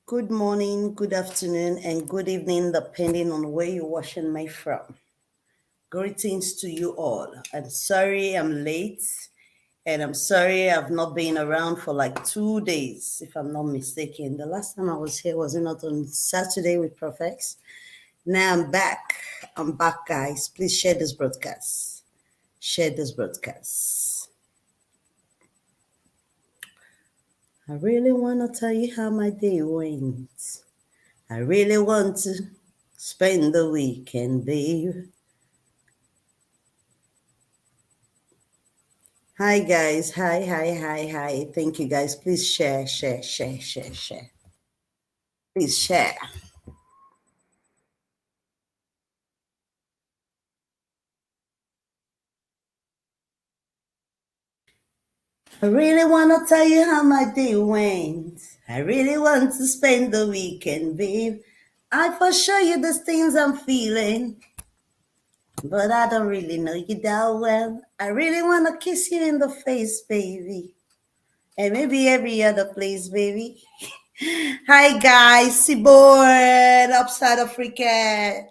Good morning, good afternoon, and good evening, depending on where you're watching me from. Greetings to you all. I'm sorry I'm late, and I'm sorry I've not been around for like 2 days, if I'm not mistaken. The last time I was here was it not on Saturday with Profex? Now I'm back. I'm back, guys. Please share this broadcast. Share this broadcast. I really want to tell you how my day went. I really want to spend the weekend, babe. Hi, guys. Hi. Thank you, guys. Please share. Please share. I really want to tell you how my day went. I really want to spend the weekend, babe. I for sure you the things I'm feeling, but I don't really know you that well. I really want to kiss you in the face, baby. And maybe every other place, baby. Hi, guys. Sibor, Upside Africa.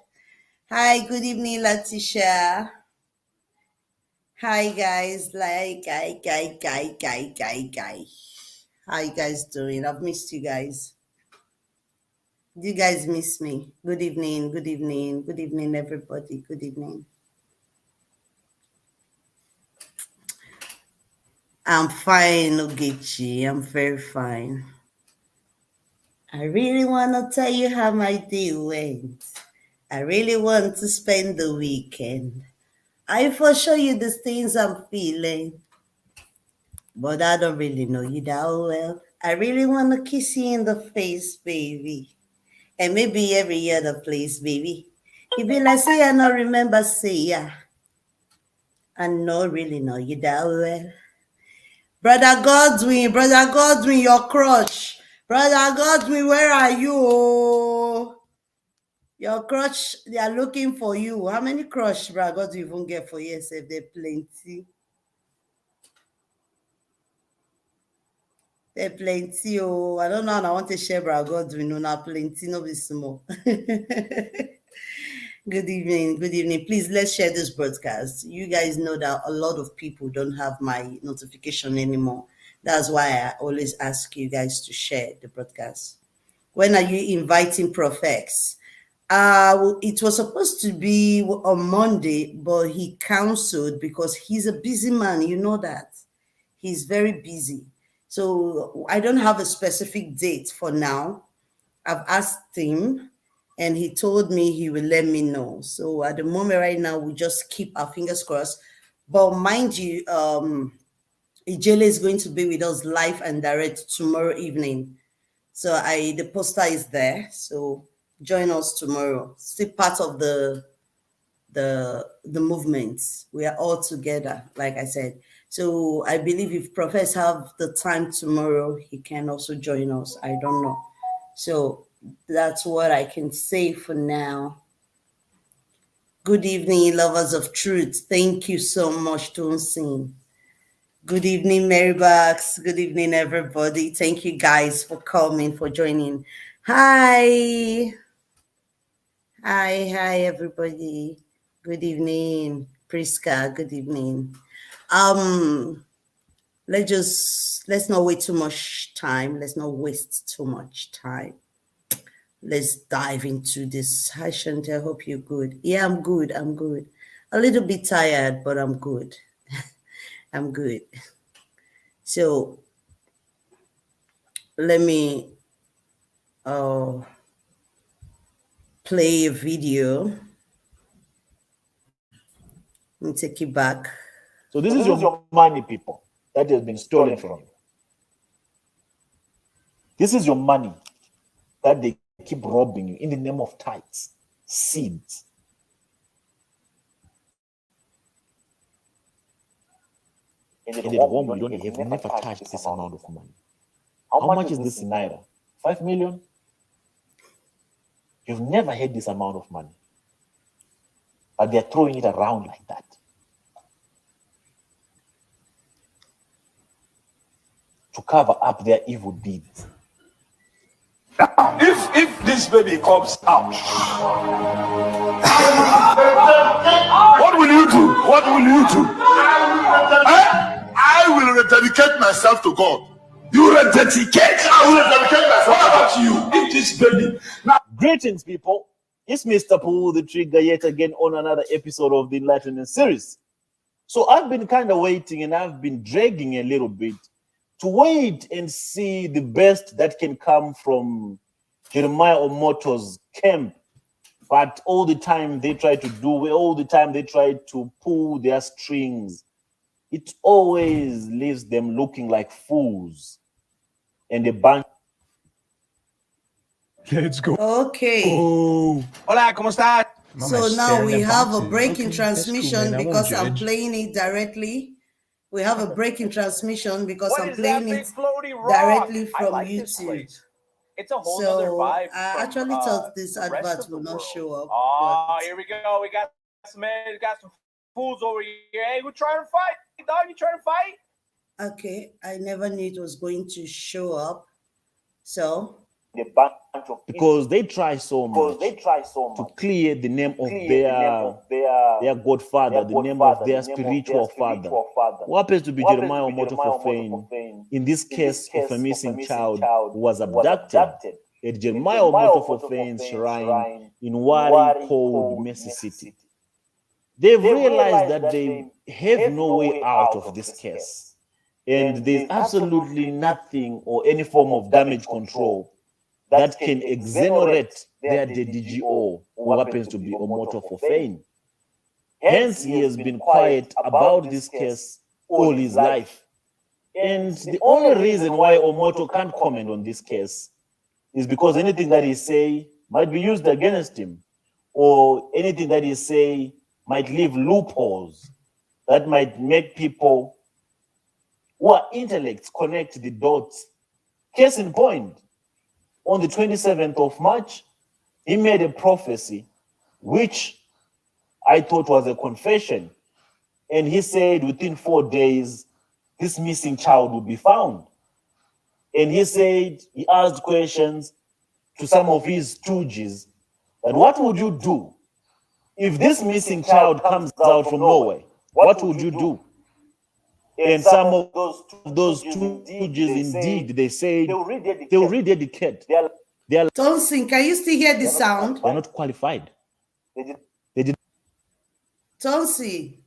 Hi, good evening, Latisha. Hi, guys. Guy. How you guys doing? I've missed you guys. Do you guys miss me? Good evening, everybody. Good evening. I'm fine, Ogechi. I'm very fine. I really want to tell you how my day went. I really want to spend the weekend. I for show you the things I'm feeling, but I don't really know you that well. I really want to kiss you in the face, baby. And maybe every other place, baby. You be like, say, I not remember, say, yeah. I not really know you that well. Brother Godwin, your crush. Brother Godwin, where are you? Your crush, they are looking for you. How many crush, Brother Godwin, you even get for yourself? They're plenty. They're plenty. Oh, I don't know. I want to share, Brother Godwin. No, not plenty. No, be small. Good evening. Good evening. Please, let's share this broadcast. You guys know that a lot of people don't have my notification anymore. That's why I always ask you guys to share the broadcast. When are you inviting Profex? It was supposed to be on Monday, but he canceled because he's a busy man. You know that. He's very busy. So I don't have a specific date for now. I've asked him and he told me he will let me know. So at the moment right now, we just keep our fingers crossed. But mind you, Ijele is going to be with us live and direct tomorrow evening. So the poster is there. So join us tomorrow. Still part of the movement. We are all together, like I said. So I believe if Professors have the time tomorrow, he can also join us. I don't know. So that's what I can say for now. Good evening, lovers of truth. Thank you so much, Tonsin. Good evening, Mary Bucks. Good evening, everybody. Thank you guys for coming, for joining. Hi. Hi, everybody. Good evening, Priska. Good evening. Let's not wait too much time. Let's not waste too much time. Let's dive into this. Hi, Shante. I hope you're good. Yeah, I'm good. A little bit tired, but I'm good. I'm good. So let me play a video. Let me take you back. So this is your money, people, that has been stolen from you. This is your money that they keep robbing you in the name of tithes, seeds. And at home, you don't have never touched this amount of money. How much is this in Naira? 5 million? You've never had this amount of money. But they're throwing it around like that. To cover up their evil deeds. this baby comes out, what will you do? What will you do? I will rededicate myself to God. You rededicate? I will rededicate myself. What about you? If this baby now. Greetings, people. It's Mr. Pull the Trigger yet again on another episode of the Enlightenment series. So I've been kind of waiting and I've been dragging a little bit to wait and see the best that can come from Jeremiah Omoto's camp. But all the time they try to pull their strings, it always leaves them looking like fools and a bunch. Let's go. Okay. Oh. Hola, ¿cómo estás? So now we have a break in Okay, transmission that's cool, man. I because won't I'm judge. playing it directly. We have a break in transmission because What I'm is that playing big it floaty rock? directly I from like this YouTube. place. It's a whole other So vibe. I from, actually thought this the rest advert of the will not world. show up. Oh, but- here we go. We got some fools over here. Hey, who trying to fight? Dog, you trying to fight? Okay, I never knew it was going to show up. So A bunch of because they try so much to clear the name of their godfather, the name of their spiritual father. What happens to be Jeremiah Omoto Fofane in this case of a missing child who was abducted at Jeremiah Omoto Fofane's shrine in what he called Mercy City? They've realized that they have no way out of this case, and there's absolutely nothing or any form of damage control that can exonerate their DGO, who happens to be Omoto Fofane. Hence, he has been quiet about this case all his life. And the only reason why Omoto can't comment on this case is because anything that he say might be used against him, or anything that he say might leave loopholes that might make people who are intellects connect the dots. Case in point, on the 27th of March, he made a prophecy, which I thought was a confession. And he said within 4 days, this missing child will be found. And he said, he asked questions to some of his stooges, that what would you do if this missing child comes out from nowhere? What would you do? And some of those stooges, indeed, they said they'll rededicate. Tonsin, can you still hear the sound? They're not qualified. They did. Tonsin.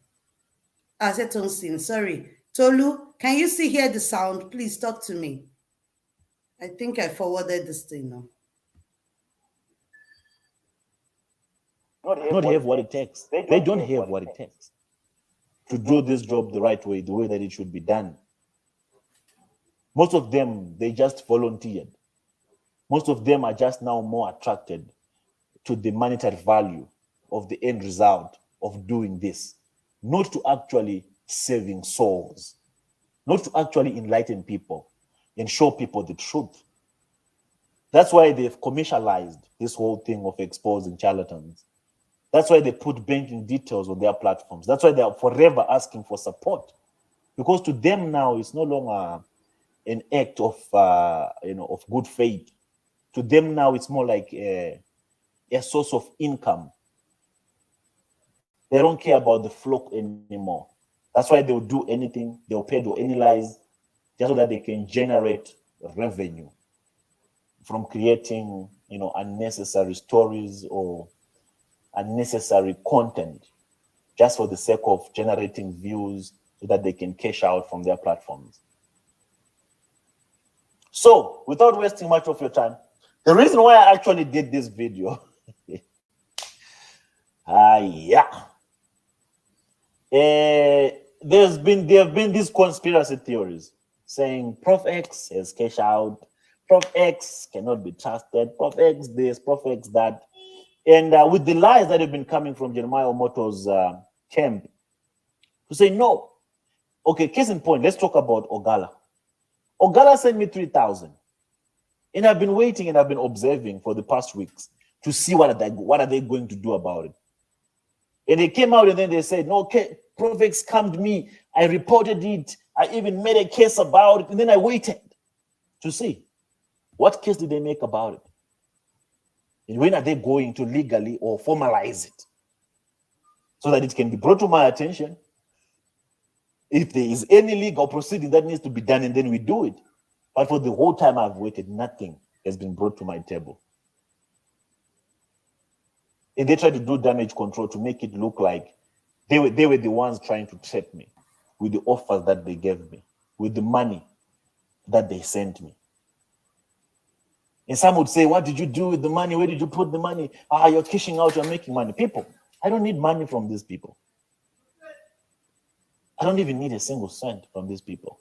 I said Tonsin, sorry. Tolu, can you still hear the sound? Please talk to me. I think I forwarded this thing now. Not have what it takes. They don't have what it takes to do this job the right way, the way that it should be done. Most of them, they just volunteered. Most of them are just now more attracted to the monetary value of the end result of doing this, not to actually saving souls, not to actually enlighten people and show people the truth. That's why they've commercialized this whole thing of exposing charlatans. That's why they put banking details on their platforms. That's why they are forever asking for support, because to them now it's no longer an act of of good faith. To them now it's more like a source of income. They don't care about the flock anymore. That's why they'll do anything. They'll pay to any lies just so that they can generate revenue from creating unnecessary stories or unnecessary content just for the sake of generating views so that they can cash out from their platforms. So, without wasting much of your time, the reason why I actually did this video, there have been these conspiracy theories saying Prof X has cash out, Prof X cannot be trusted, Prof X this, Prof X that. And with the lies that have been coming from Jeremiah Omoto's camp, to say no. Okay, case in point, let's talk about Ogala. Ogala sent me 3,000. And I've been waiting and I've been observing for the past weeks to see what are they going to do about it. And they came out and then they said, no, Prof X scammed me. I reported it. I even made a case about it. And then I waited to see what case did they make about it. And when are they going to legally or formalize it so that it can be brought to my attention? If there is any legal proceeding that needs to be done, and then we do it. But for the whole time I've waited, nothing has been brought to my table. And they tried to do damage control to make it look like they were the ones trying to trap me with the offers that they gave me, with the money that they sent me. And some would say, what did you do with the money? Where did you put the money? You're cashing out, you're making money. People, I don't need money from these people. I don't even need a single cent from these people.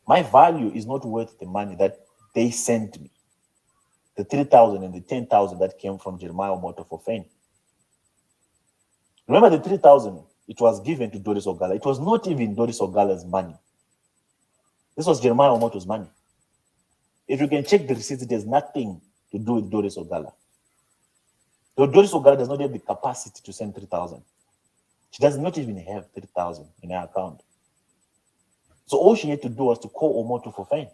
My value is not worth the money that they sent me. The 3,000 and the 10,000 that came from Jeremiah Omoto for fame. Remember the 3,000, it was given to Doris Ogala. It was not even Doris Ogala's money. This was Jeremiah Omoto's money. If you can check the receipts, it has nothing to do with Doris Ogala. So Doris Ogala does not have the capacity to send 3,000. She does not even have 3,000 in her account. So all she had to do was to call Omoto for fame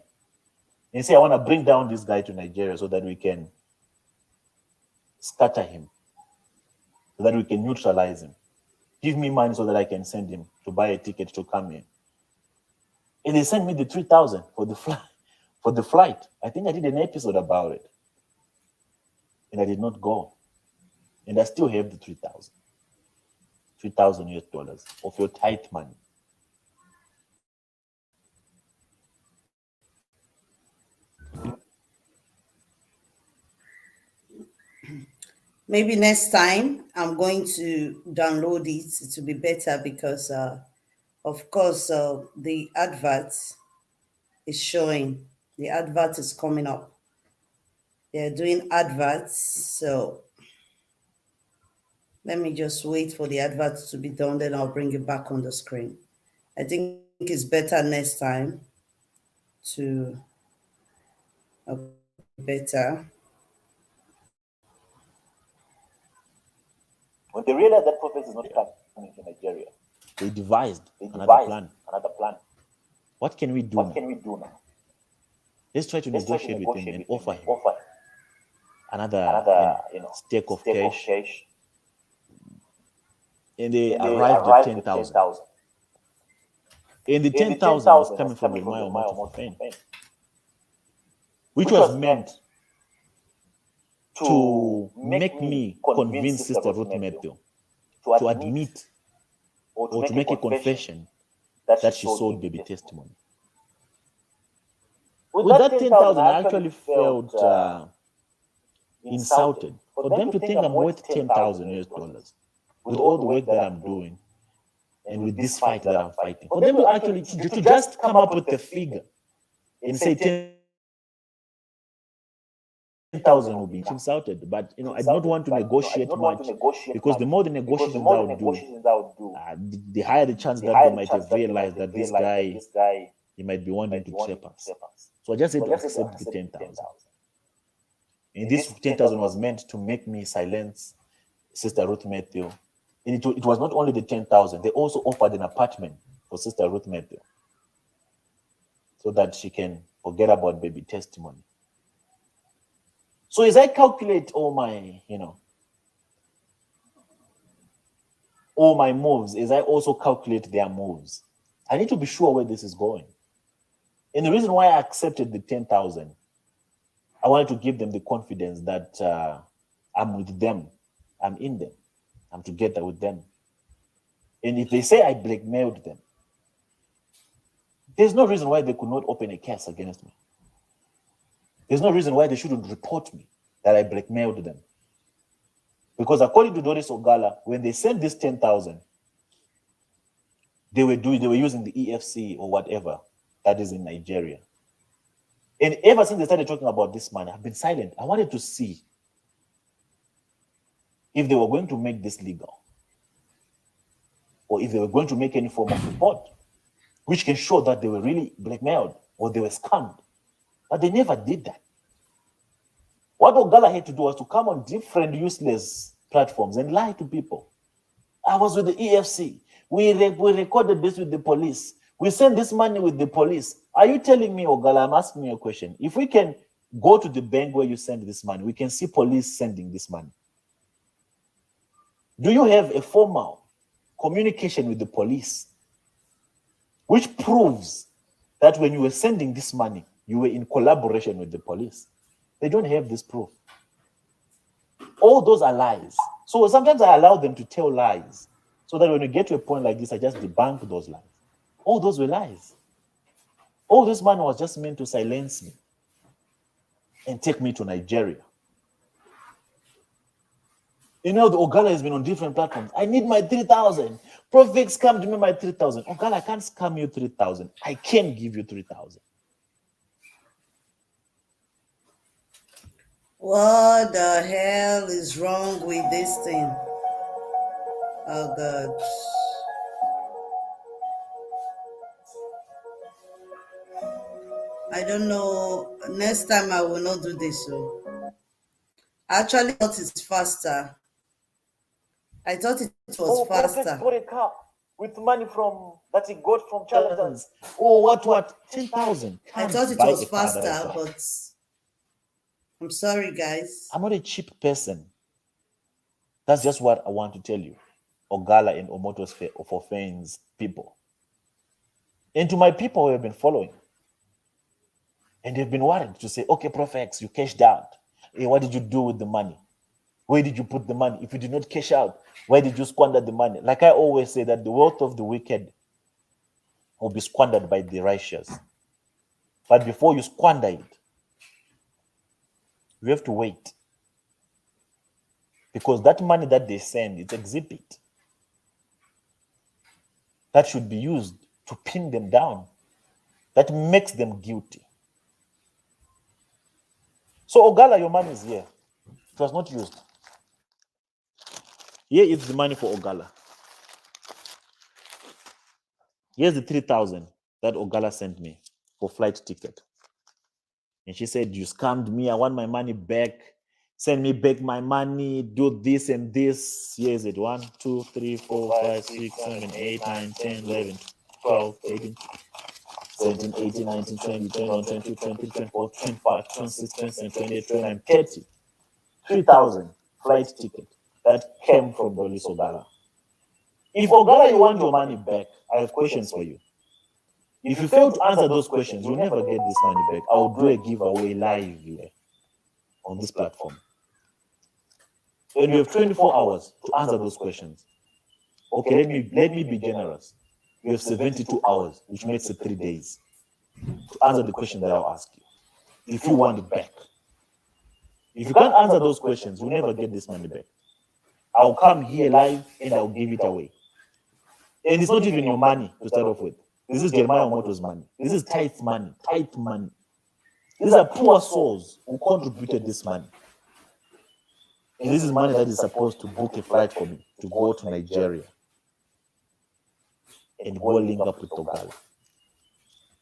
and say, I want to bring down this guy to Nigeria so that we can scatter him, so that we can neutralize him. Give me money so that I can send him to buy a ticket to come in. And they sent me the 3,000 for the flight. I think I did an episode about it. And I did not go. And I still have the 3,000. 3,000 US dollars of your tight money. Maybe next time I'm going to download it to be better because, of course, the advert is showing. The advert is coming up. They're doing adverts, so let me just wait for the advert to be done, then I'll bring it back on the screen. I think it's better next time to better. When they realized that prophet is not coming to Nigeria, they devised another plan. What can we do now? Let's try to negotiate with him and offer him another stake of cash. And they arrived at 10,000. And the 10,000 was coming from Jeremiah Omoto fame, which was meant to make me convince Sister Ruth Matthew to admit or to make a confession that she sold baby testimony. With that 10,000, I actually felt insulted. For them to think I'm worth 10,000 US dollars with all the work that I'm doing and with this fight that I'm fighting. For them to actually to just come up with a figure and say 10,000 will be insulted. But I don't want to negotiate much because the more the negotiations I would do, the higher the chance that they might have realized that this guy, he might be wanting to trap us. So I just had to accept the 10,000. And this 10,000 was meant to make me silence Sister Ruth Matthew. And it was not only the 10,000, they also offered an apartment for Sister Ruth Matthew so that she can forget about baby testimony. So as I calculate all my moves, as I also calculate their moves, I need to be sure where this is going. And the reason why I accepted the 10,000, I wanted to give them the confidence that I'm with them, I'm in them, I'm together with them. And if they say I blackmailed them, there's no reason why they could not open a case against me. There's no reason why they shouldn't report me that I blackmailed them. Because according to Doris Ogala, when they sent this 10,000, they were using the EFC or whatever that is in Nigeria. And ever since they started talking about this man, I've been silent. I wanted to see if they were going to make this legal or if they were going to make any form of report which can show that they were really blackmailed or they were scammed. But they never did that. What Ogala had to do was to come on different useless platforms and lie to people. I was with the EFC. We recorded this with the police. We sent this money with the police. Are you telling me, Ogala, I'm asking you a question. If we can Go to the bank where you send this money. We can see police sending this money. Do you have a formal communication with the police, which proves that when you were sending this money, you were in collaboration with the police? They don't have this proof. All those are lies. So sometimes I allow them to tell lies, so that when you get to a point like this, I just debunk those lies. All those were lies. All this money was just meant to silence me and take me to Nigeria. You know, the Ogala has been on different platforms. I need my 3,000. Prophet scammed me my 3,000. Ogala, I can't scam you 3,000. I can give you 3,000. What the hell is wrong with this thing? Oh God. I don't know. Next time I will not do this. So actually I thought it's faster. I thought it was faster. Prophet bought a car with money from that he got from charlatans. Oh, what? 10,000. I thought it was faster, but I'm sorry, guys. I'm not a cheap person. That's just what I want to tell you. Ogala and Omoto's for fans, people. And to my people who have been following. And they've been worried to say, okay, Prophet, you cashed out. Hey, what did you do with the money? Where did you put the money? If you did not cash out, where did you squander the money? Like I always say, that the wealth of the wicked will be squandered by the righteous. But before you squander it, you have to wait. Because that money that they send, it's exhibit. That should be used to pin them down. That makes them guilty. So Ogala, your money is here. It was not used. Here is the money for Ogala. Here's the 3,000 that Ogala sent me for flight ticket. And she said, you scammed me. I want my money back. Send me back my money. Do this and this. Here is it. 1, 2, 3, 4, 5, 6, 7, 8, 9, 10, 11, 12, 18, 17, 18, 19, 20, 21, 22, 23, 24, 25, 26, 27, 28, 29, 30. 3,000 flight ticket that came from Dolis Ogala. If Ogala, you want your money back, I have questions for you. If you fail to answer those questions, you'll never get this money back. I'll do a giveaway live here on this platform. And you have 24 hours to answer those questions. Okay, let me be generous. You have 72 hours, which makes it 3 days, to answer the question that I'll ask you, if you want it back. If you can't answer those questions, you'll never get this money back. I'll come here live and I'll give it away. And it's not even your money to start off with. This is Jeremiah Omoto's money. This is tithe money. These are poor souls who contributed this money. And this is money that is supposed to book a flight for me to go to Nigeria and go link up with Ogala.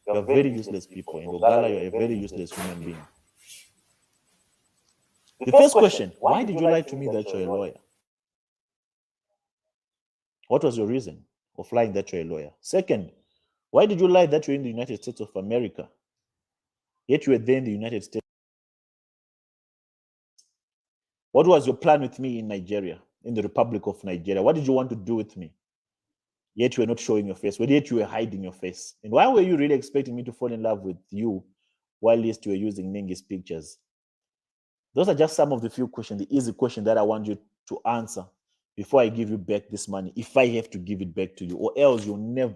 You are very useless people. And Ogala, you're a very useless human being. The first question, why did you lie to me that you're a lawyer? What was your reason of lying that you're a lawyer? Second, why did you lie that you're in the United States of America, yet you were there in the United States? What was your plan with me in Nigeria, in the Republic of Nigeria? What did you want to do with me? Yet you were not showing your face, yet you were hiding your face. And why were you really expecting me to fall in love with you while least you were using Nengi's pictures? Those are just some of the few questions, the easy questions that I want you to answer before I give you back this money, if I have to give it back to you, or else you'll never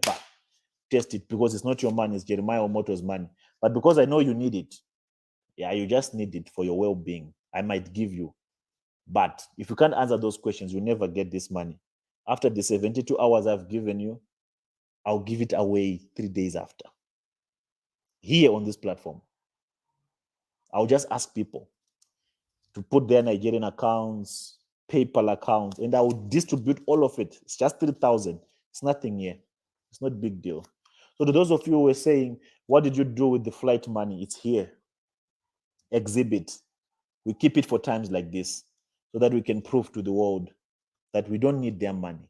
test it, because it's not your money, it's Jeremiah Omoto's money. But because I know you need it, yeah, you just need it for your well-being, I might give you. But if you can't answer those questions, you'll never get this money. After the 72 hours I've given you, I'll give it away 3 days after. Here on this platform, I'll just ask people to put their Nigerian accounts, PayPal accounts, and I will distribute all of it. It's just 3,000. It's nothing here. It's not a big deal. So to those of you who were saying, what did you do with the flight money? It's here. Exhibit. We keep it for times like this so that we can prove to the world that we don't need their money.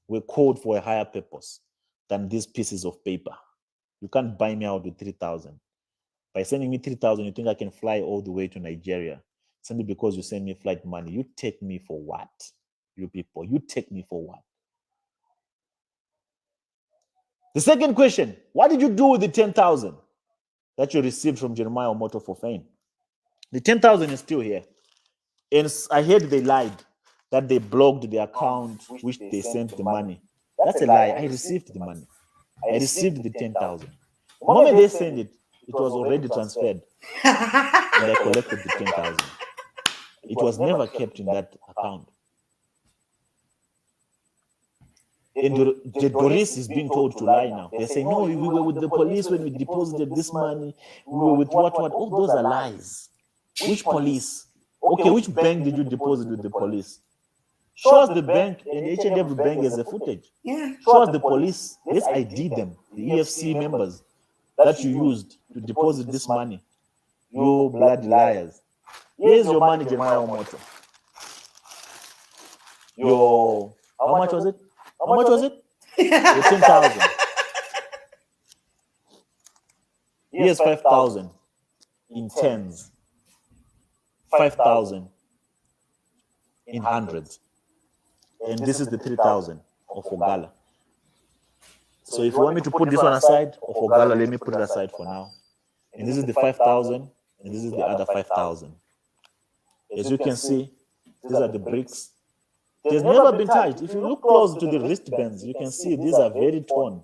We're called for a higher purpose than these pieces of paper. You can't buy me out with 3,000. By sending me 3,000, you think I can fly all the way to Nigeria simply because you send me flight money? You take me for what? You people, you take me for what? The second question, what did you do with the 10,000 that you received from Jeremiah Omoto for fame? The 10,000 is still here. And I heard they lied, that they blocked the account which they sent the money. That's a lie. I received the money. I received the 10,000. The moment they sent it, it was already transferred. And I collected the 10,000. It was never kept in that account. And Doris is being told to lie now. They say, no, we were with the police when we deposited this money. We were with what? All those are lies. Which police? Okay, which bank did you deposit with the police? Show us the bank, and each and every bank has a footage. Yeah. Show us the police. Let's ID them, the EFC members that you used to deposit this money. You bloody liars. Here's your money, Jeremiah Omoto. Your, how much was it? How much was it? 10,000. Here's 5,000 in tens. 5,000 in hundreds. And this is the 3,000 of Ogala. So if you want me to put this one aside, of Ogala, let me put it aside for now. And this is the 5,000, and this is the other 5,000. As you can see, these are the bricks. There's never been touched. If you look close to the wristbands, you can see these are very torn.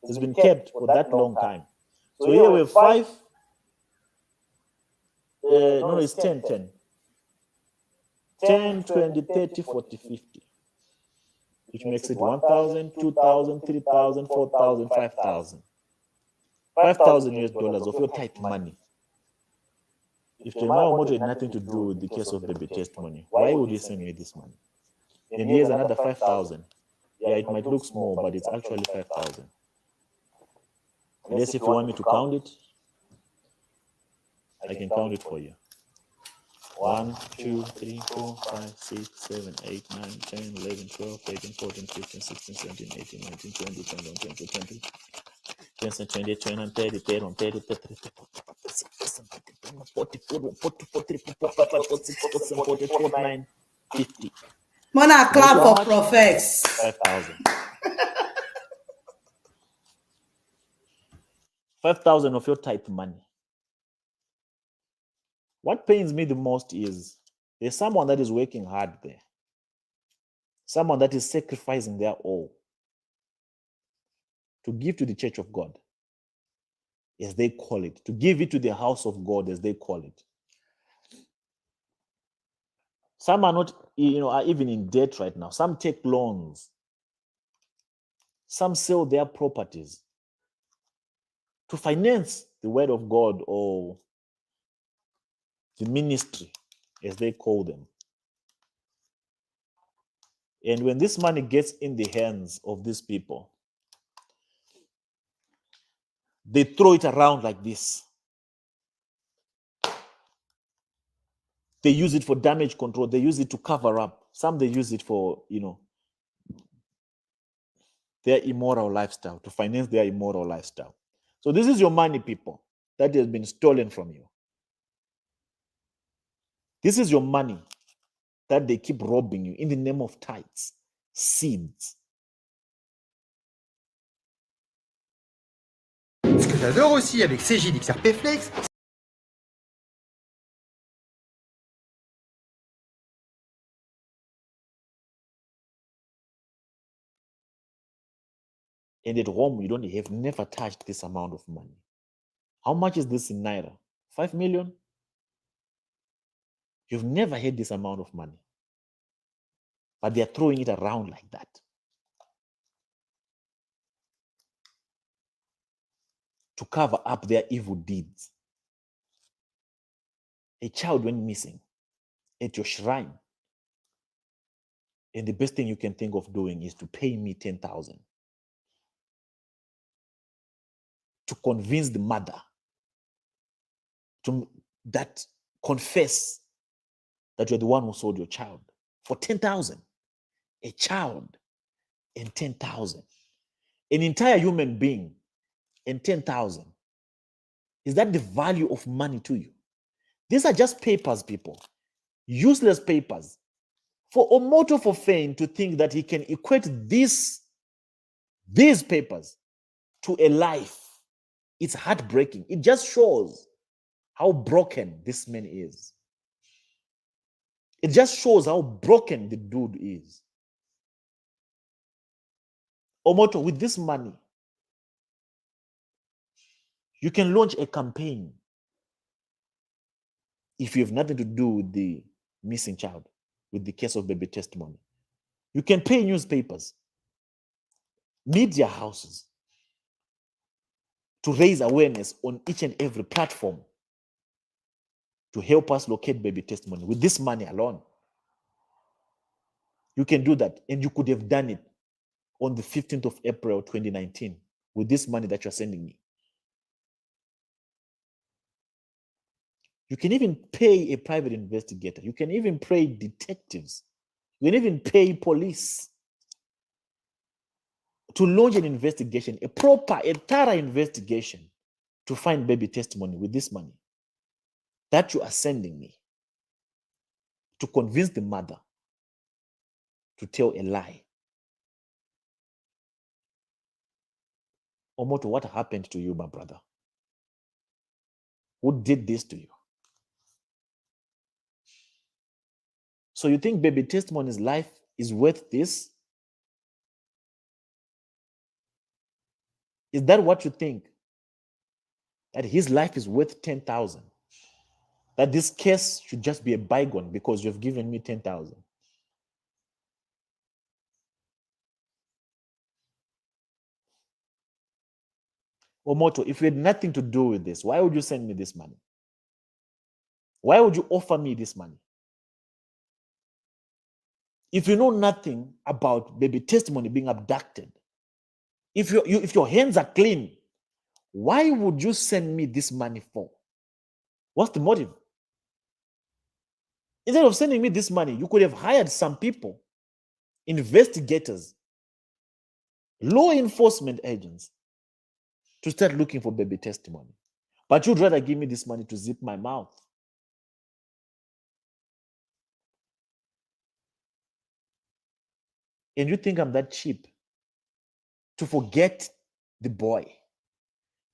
It's been kept for that long time. So here we have 5. No, it's 10, 10. 10, 20, 30, 40, 50. Which makes it 1,000, 2,000, 3,000, 4,000, 5,000. 5,000 US dollars of your tight money. If Jeremiah Omoto had nothing to do with the case of baby testimony, why would he send me this money? And here's another 5,000. Yeah, it might look small, but it's actually 5,000. Unless if you want me to count it, I can count it for you. 1, 2, 3, 4, 5, 6, 7, 8, 9, 10, 11, 12, 13, 14, 15, 16, 17, 18, 19, 20, 21, 22, 23, 28, 29, 30, 31, 30, 33, 40, 49, 50. Mona, clap for prophets. 5,000. 5,000 of your tight money. What pains me the most is there's someone that is working hard there. Someone that is sacrificing their all to give to the church of God, as they call it, to give it to the house of God, as they call it. Some are not, are even in debt right now. Some take loans. Some sell their properties to finance the word of God or the ministry, as they call them. And when this money gets in the hands of these people, they throw it around like this. They use it for damage control. They use it to cover up. Some they use it for, their immoral lifestyle, to finance their immoral lifestyle. So this is your money, people, that has been stolen from you. This is your money that they keep robbing you in the name of tithes, seeds. Ce que j'adore aussi avec CJ XRP Flex, And at home, you have never touched this amount of money. How much is this in Naira? 5 million? You've never had this amount of money. But they're throwing it around like that. To cover up their evil deeds. A child went missing at your shrine. And the best thing you can think of doing is to pay me 10,000. To convince the mother to confess that you're the one who sold your child for 10,000. A child and 10,000. An entire human being and 10,000. Is that the value of money to you? These are just papers, people. Useless papers. For Omoto Fofeng to think that he can equate these papers to a life, it's heartbreaking. It just shows how broken this man is. It just shows how broken the dude is. Omoto, with this money, you can launch a campaign if you have nothing to do with the missing child, with the case of baby testimony. You can pay newspapers, media houses to raise awareness on each and every platform to help us locate baby testimony with this money alone. You can do that, and you could have done it on the 15th of April 2019 with this money that you're sending me. You can even pay a private investigator. You can even pay detectives. You can even pay police to launch an investigation, a thorough investigation to find baby testimony with this money that you are sending me to convince the mother to tell a lie. Omoto, what happened to you, my brother? Who did this to you? So you think baby testimony's life is worth this? Is that what you think? That his life is worth 10,000? That this case should just be a bygone because you've given me 10,000? Omoto, if you had nothing to do with this, why would you send me this money? Why would you offer me this money? If you know nothing about baby testimony being abducted, if your hands are clean, why would you send me this money for? What's the motive? Instead of sending me this money, you could have hired some people, investigators, law enforcement agents, to start looking for baby testimony. But you'd rather give me this money to zip my mouth. And you think I'm that cheap to forget the boy,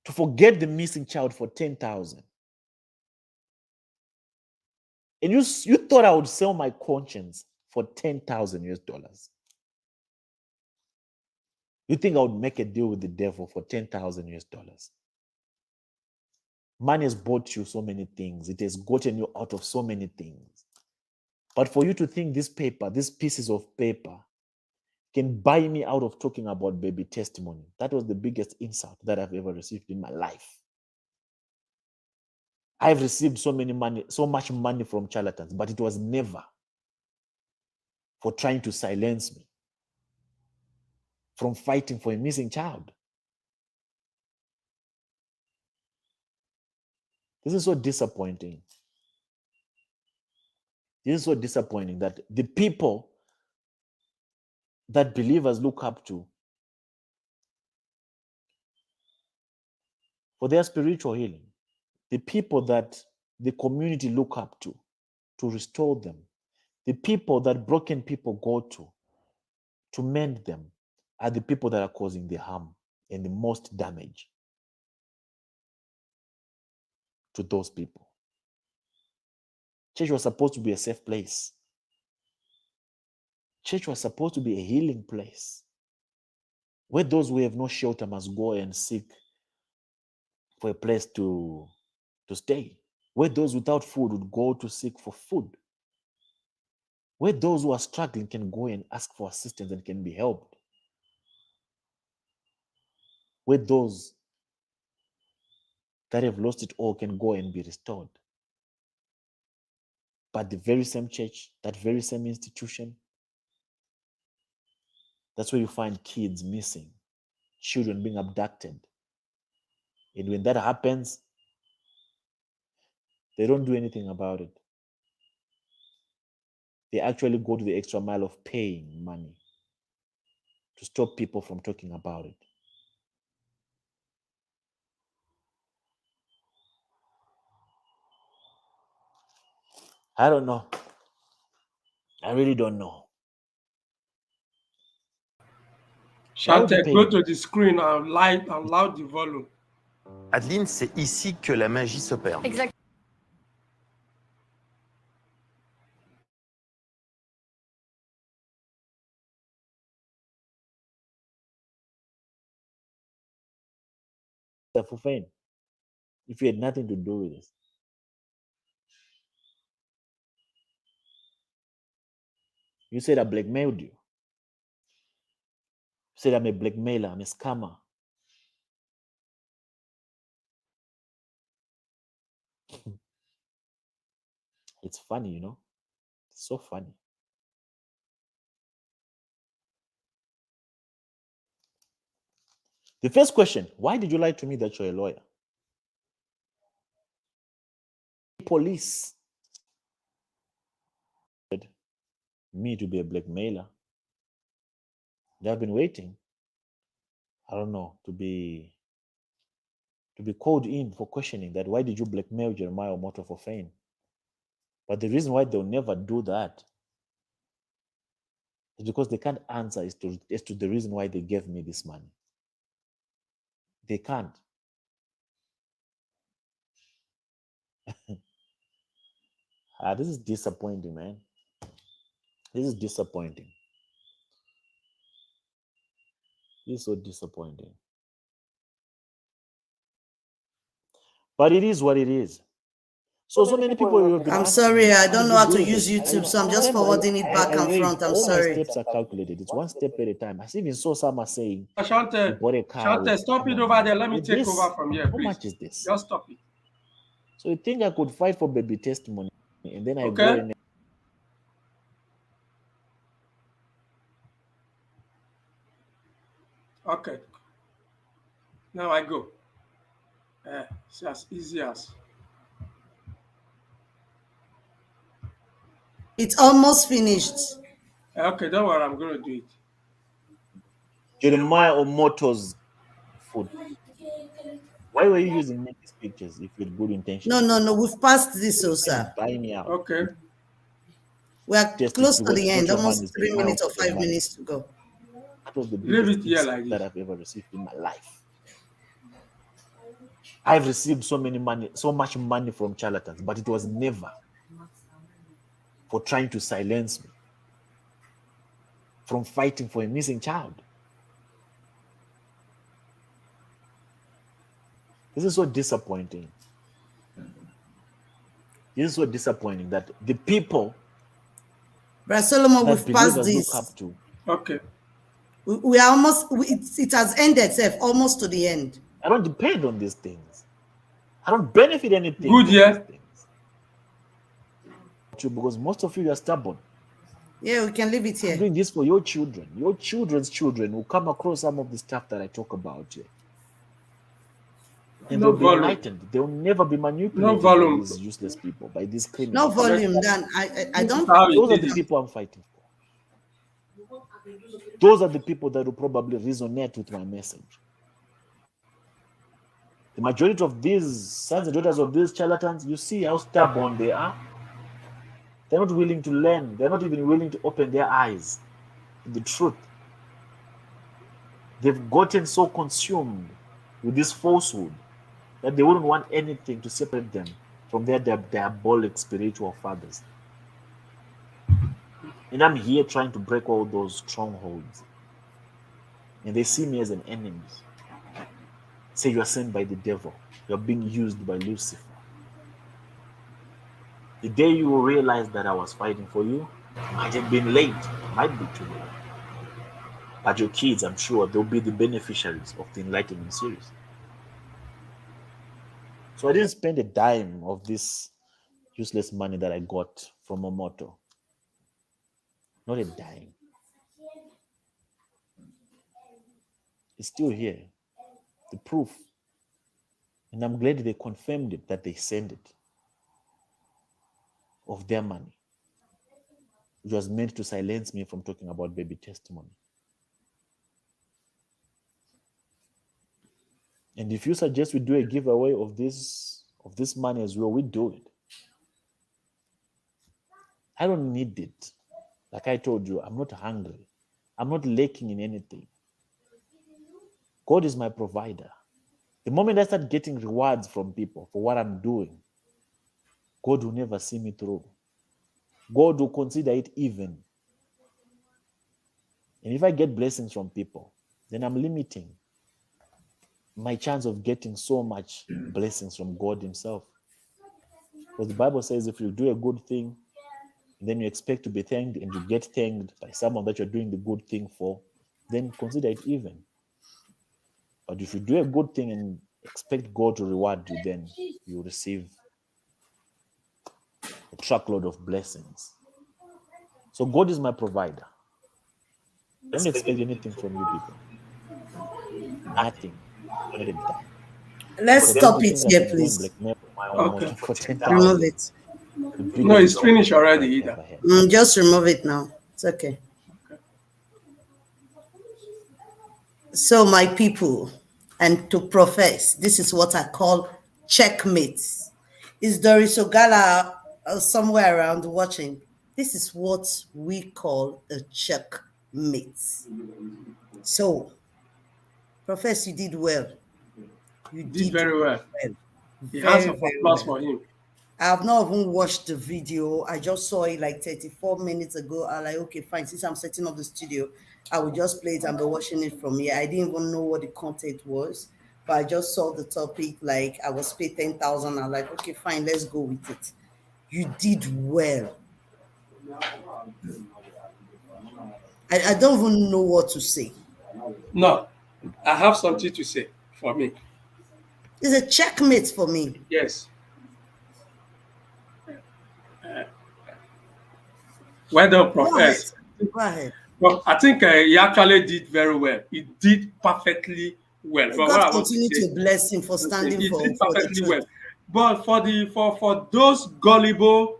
to forget the missing child for 10,000? And you thought I would sell my conscience for 10,000 US dollars? You think I would make a deal with the devil for 10,000 US dollars? Money has bought you so many things. It has gotten you out of so many things. But for you to think this paper, these pieces of paper, can buy me out of talking about baby testimony, that was the biggest insult that I've ever received in my life. I've received so much money from charlatans, but it was never for trying to silence me from fighting for a missing child. This is so disappointing. This is so disappointing that the people that believers look up to for their spiritual healing, the people that the community look up to restore them, the people that broken people go to mend them, are the people that are causing the harm and the most damage to those people. Church was supposed to be a safe place. Church was supposed to be a healing place where those who have no shelter must go and seek for a place to stay, where those without food would go to seek for food, where those who are struggling can go and ask for assistance and can be helped, where those that have lost it all can go and be restored. But the very same church, that very same institution, that's where you find kids missing, children being abducted. And when that happens, they don't do anything about it. They actually go to the extra mile of paying money to stop people from talking about it. I don't know. I really don't know. Chantel, go to the screen and loud the volume. Adeline, c'est ici que la magie s'opère. Exact. For fame. If you had nothing to do with this. You said I blackmailed you. You said I'm a blackmailer, I'm a scammer. It's funny, you know? It's so funny. The first question, why did you lie to me that you're a lawyer? Police said me to be a blackmailer. They have been waiting, I don't know, to be called in for questioning that why did you blackmail Jeremiah Omoto for fame? But the reason why they'll never do that is because they can't answer as to the reason why they gave me this money. They can't. This is disappointing, man. This is disappointing. This is so disappointing. But it is what it is. So many people. I'm sorry, I don't know how to use YouTube, so I'm just forwarding it back and front. I'm sorry. My steps are calculated. It's one step at a time. I even saw someone saying, Chantel, stop it over there. Let me take over from here, How please. much is this? Just stop it. So you think I could fight for baby testimony and then I go Okay. in. Okay. Now I go. It's as easy as. It's almost finished. Okay, don't worry, I'm going to do it. Jeremiah Omoto's food. Why were you using these pictures if you had good intentions? No. We've passed this, sir. Buy me out. Okay. We are Just close to to the end. what your man Almost is 3 doing. minutes or 5 Money. minutes to go. That was the Leave biggest it here gift like that this. I've ever received in my life. I've received so much money from charlatans, but it was never for trying to silence me from fighting for a missing child. This is so disappointing. This is so disappointing that the people Brother Solomon, that we've passed believers this. look up to. Okay. We are almost, it has ended, Seth, almost to the end. I don't depend on these things. I don't benefit anything. Good, from yeah. these things. Because most of you are stubborn. Yeah, we can leave it I'm here. doing this for your children. Your children's children will come across some of the stuff that I talk about here. And No they'll be volume. enlightened. They'll never be manipulated No by volume. these useless people, by these criminals. No volume, Dan. I don't. How Those it are the is. people I'm fighting for. Those are the people that will probably resonate with my message. The majority of these sons and daughters of these charlatans, you see how stubborn they are. They're not willing to learn. They're not even willing to open their eyes to the truth. They've gotten so consumed with this falsehood that they wouldn't want anything to separate them from their diabolic spiritual fathers. And I'm here trying to break all those strongholds. And they see me as an enemy. Say you are sent by the devil. You are being used by Lucifer. The day you will realize that I was fighting for you, might have been late, might be too late. But your kids, I'm sure, they'll be the beneficiaries of the Enlightenment series. So I didn't spend a dime of this useless money that I got from Omoto. Not a dime. It's still here. The proof. And I'm glad they confirmed it, that they sent it. Of their money. It was meant to silence me from talking about baby testimony. And if you suggest we do a giveaway of this money as well, we do it. I don't need it. Like I told you, I'm not hungry. I'm not lacking in anything. God is my provider. The moment I start getting rewards from people for what I'm doing, God will never see me through. God will consider it even. And if I get blessings from people, then I'm limiting my chance of getting so much blessings from God himself. Because the Bible says if you do a good thing, and then you expect to be thanked and you get thanked by someone that you're doing the good thing for, then consider it even. But if you do a good thing and expect God to reward you, then you receive a truckload of blessings. So God is my provider. Don't expect anything from you people. Nothing. Not a dime. Let's Because stop people it think here, I can go and please. blackmail my own Okay. motive for Remove 10,000. it. The No, biggest it's finished already I've either. ever had. Just remove it now. It's okay. So, my people, and to profess, this is what I call checkmates. Is Doris Ogala somewhere around watching? This is what we call a checkmate. So, Profess, you did well. You Did very well. He Very, has some very applause well. for him. I have not even watched the video. I just saw it like 34 minutes ago. I'm like, okay, fine. Since I'm setting up the studio, I will just play it and be watching it from here. I didn't even know what the content was, but I just saw the topic. Like I was paid 10,000. I'm like, okay, fine, let's go with it. You did well. I don't even know what to say. No, I have something to say for me. It's a checkmate for me. Yes. Well done, Professor. Go ahead. Well, I think he actually did very well. He did perfectly well. But what God I want continue to say, to bless him for standing he for did the perfectly truth. well. But for those gullible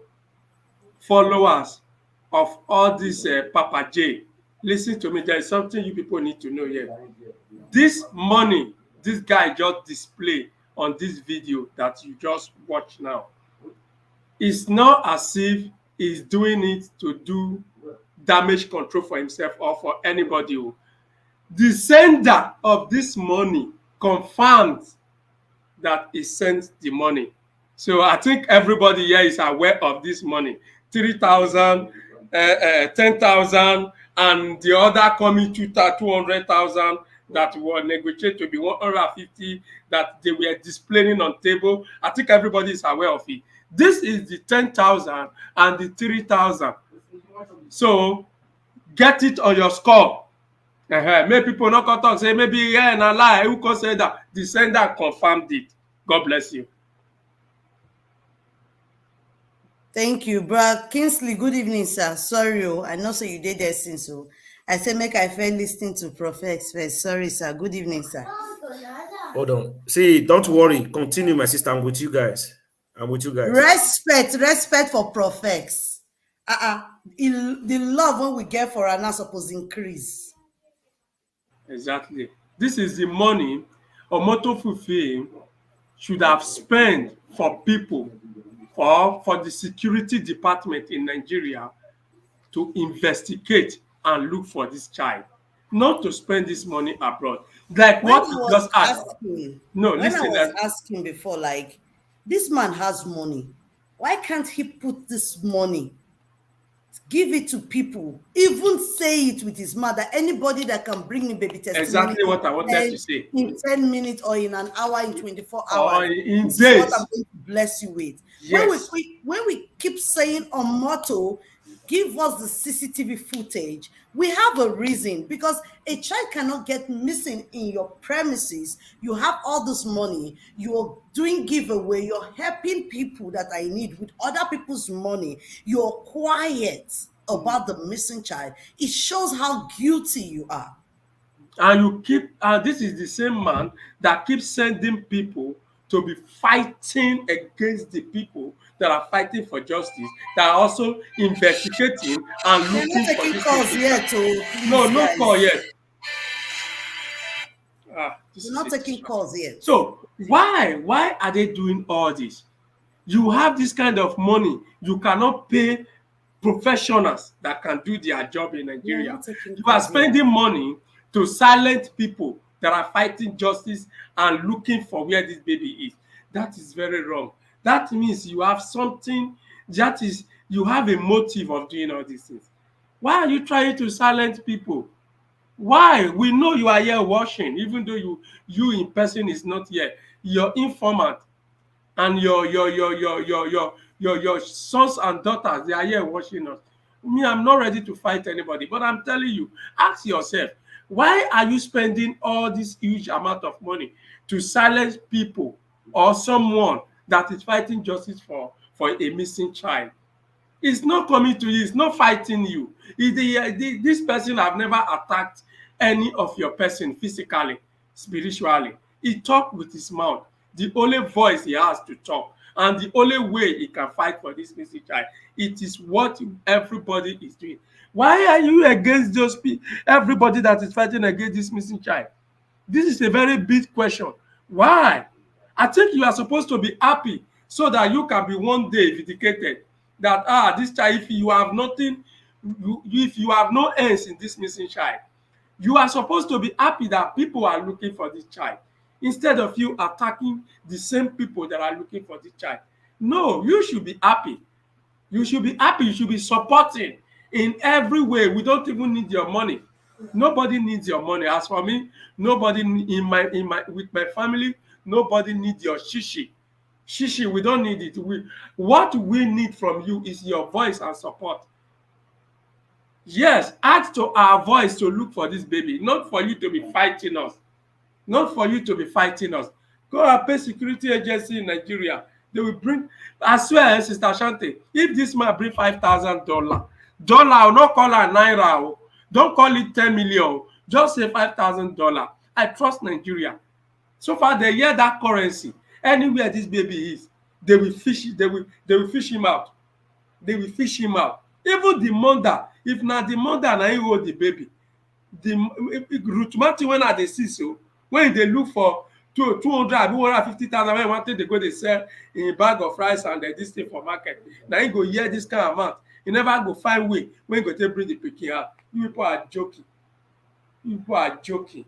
followers of all this Papa J, listen to me. There is something you people need to know here. This money this guy just displayed on this video that you just watch now, it's not as if he's doing it to do damage control for himself or for anybody. The sender of this money confirmed that he sent the money. So I think everybody here is aware of this money. 3,000, 10,000, and the other coming 200,000 that were negotiated to be 150 that they were displaying on table. I think everybody is aware of it. This is the 10,000 and the 3,000. So get it on your score. Make people not come talk say maybe yeah na lie. Who can say that? The sender confirmed it. God bless you. Thank you, bro. Kingsley, good evening, sir. Sorry, I know so you did that since so. I said make I fair listening to Prophet first. Sorry, sir. Good evening, sir. Hold on. See, don't worry. Continue, my sister. I'm with you guys. Respect for prophets. The love when we get for our now supposed to increase. Exactly. This is the money Omotofufe should have spent for people or for the security department in Nigeria to investigate and look for this child, not to spend this money abroad. Like what you just asked. No, listen. When I was asking before, like, this man has money. Why can't he put this money, give it to people, even say it with his mother? Anybody that can bring me baby testimony. Exactly what I wanted to say. In 10 minutes or in an hour, in 24 hours. Or in this days. is what I'm going to bless you with. Yes. When we keep saying on motto, give us the CCTV footage, we have a reason, because a child cannot get missing in your premises. You have all this money, you're doing giveaway, you're helping people that I need with other people's money, you're quiet about the missing child. It shows how guilty you are. And you keep, this is the same man that keeps sending people to be fighting against the people that are fighting for justice, that are also investigating and looking for they're not taking calls yet. No call yet. They're not taking calls yet. So why are they doing all this? You have this kind of money, you cannot pay professionals that can do their job in Nigeria. not taking You are calls here. spending money to silence people that are fighting justice and looking for where this baby is. That is very wrong. That means you have something, that is, you have a motive of doing all these things. Why are you trying to silence people? Why? We know you are here watching, even though you in person is not here. Your informant and your sons and daughters, they are here watching us. Me, I'm not ready to fight anybody, but I'm telling you, ask yourself, why are you spending all this huge amount of money to silence people or someone that is fighting justice for a missing child? It's not coming to you, it's not fighting you. This person have never attacked any of your person physically, spiritually. He talk with his mouth. The only voice he has to talk, and the only way he can fight for this missing child, it is what everybody is doing. Why are you against those people, everybody that is fighting against this missing child? This is a very big question. Why? I think you are supposed to be happy so that you can be one day vindicated that this child, if you have nothing, if you have no ends in this missing child, you are supposed to be happy that people are looking for this child instead of you attacking the same people that are looking for this child. No, you should be happy. You should be happy. You should be supporting in every way. We don't even need your money. Nobody needs your money. As for me, nobody with my family, nobody needs your shishi. Shishi, we don't need it. What we need from you is your voice and support. Yes, add to our voice to look for this baby, not for you to be fighting us. Not for you to be fighting us. Go and pay security agency in Nigeria. They will bring, I swear, Sister Shante, if this man bring $5,000, I will not call her Naira. Don't call it 10 million. Just say $5,000. I trust Nigeria. So far, they hear that currency. Anywhere this baby is, they will fish. They will fish him out. They will fish him out. Even the mother, if not the mother and I hold the baby, the Ruth Martin when they see so, when they look for 250,000, when wanted they go they sell in a bag of rice and this thing for market. Now you go hear this kind of amount. You never go find way when you go to bring the pikin out. You people are joking. You people are joking.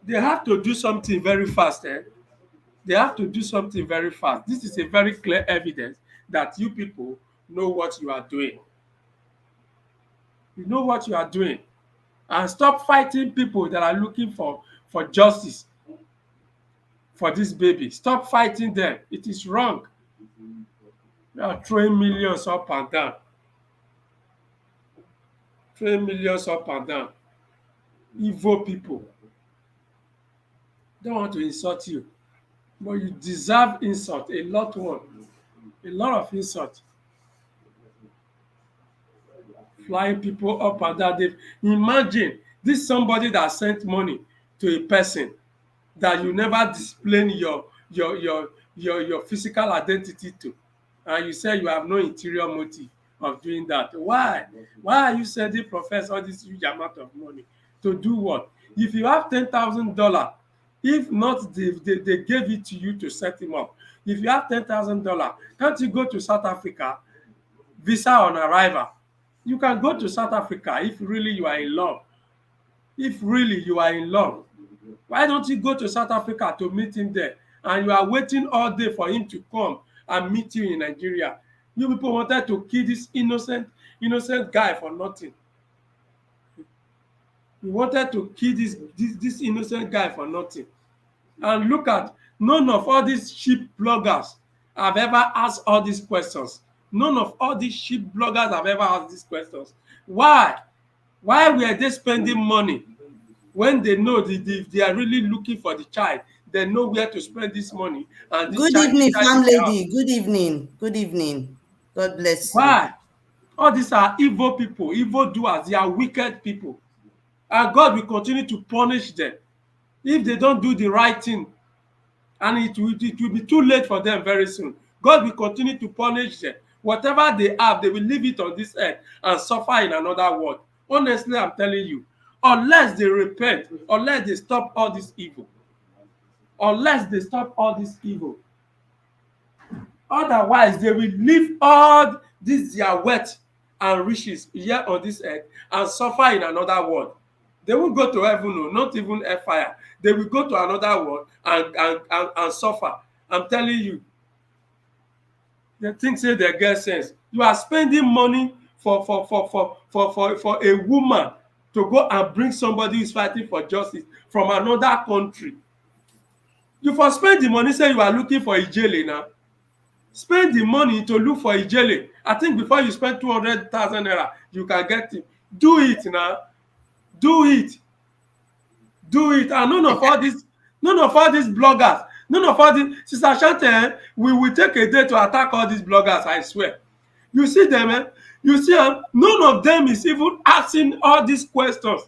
They have to do something very fast. They have to do something very fast. This is a very clear evidence that you people know what you are doing. You know what you are doing. And stop fighting people that are looking for justice for this baby. Stop fighting them. It is wrong. You are throwing millions up and down. Throwing millions up and down. Evil people. Don't want to insult you, but you deserve insult. A lot of insult. Flying people up and down. Imagine this somebody that sent money to a person that you never display your physical identity to, and you say you have no interior motive of doing that. Why are you sending Professor all this huge amount of money to do what? If you have $10,000, if not they gave it to you to set him up. If you have $10,000, can't you go to South Africa, visa on arrival? You can go to South Africa if really you are in love. If really you are in love, why don't you go to South Africa to meet him there? And you are waiting all day for him to come and meet you in Nigeria. You people wanted to kill this innocent guy for nothing. You wanted to kill this innocent guy for nothing. And look at, none of all these sheep bloggers have ever asked all these questions. None of all these sheep bloggers have ever asked these questions. Why? Why were they spending money when they know they are really looking for the child? They know where to spend this money. And this Good evening, fam lady. Good evening. Good evening. God bless you. Why? All these are evil people, evil doers. They are wicked people. And God will continue to punish them if they don't do the right thing. And it will be too late for them very soon. God will continue to punish them. Whatever they have, they will leave it on this earth and suffer in another world. Honestly, I'm telling you, unless they repent, unless they stop all this evil, otherwise they will leave all this their wealth and riches here on this earth and suffer in another world. They won't go to heaven, no, not even fire. They will go to another world and suffer. I'm telling you. They think say they get sense. You are spending money for a woman to go and bring somebody who is fighting for justice from another country. You for spend the money, say you are looking for Ijele now. Spend the money to look for Ijele. I think before you spend 200,000 naira, you can get it. Do it now. Do it. Do it. And none of all these bloggers, none of all these, Sister Shante, we will take a day to attack all these bloggers, I swear. You see them, you see them, none of them is even asking all these questions.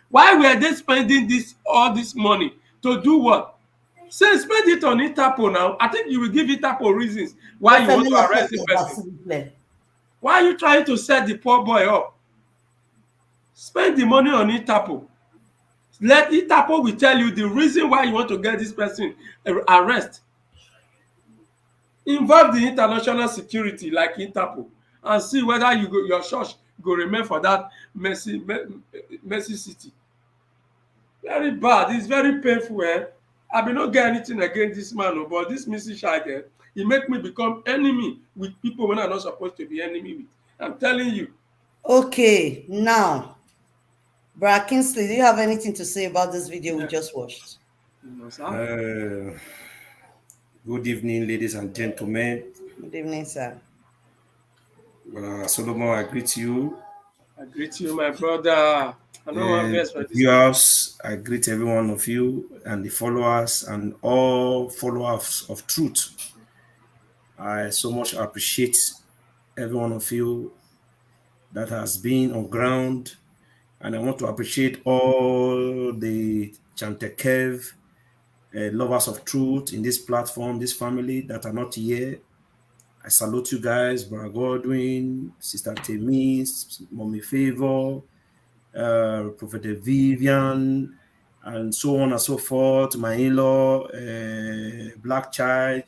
Why were they spending all this money? To do what? Say spend it on Interpol now. I think you will give Interpol reasons why you want to arrest the person. Why are you trying to set the poor boy up? Spend the money on Interpol. Let Interpol will tell you the reason why you want to get this person arrested. Involve the international security like Interpol and see whether your church go remain for that messy city. Very bad. It's very painful. I will not get anything against this man, but this Mr. Shaggy, he make me become enemy with people when I'm not supposed to be enemy with. I'm telling you. Okay, now, Bra Kingsley, do you have anything to say about this video we just watched? Good evening, ladies and gentlemen. Good evening, sir. Solomon, I greet you. I greet you, my brother. I know what best for this. Viewers, I greet every one of you and the followers and all followers of truth. I so much appreciate every one of you that has been on ground, and I want to appreciate all the Chantekev lovers of truth in this platform, this family that are not here. I salute you guys, Brother Godwin, Sister Temis, Mommy Favor, Prophet Vivian, and so on and so forth, my in-law, Black Child,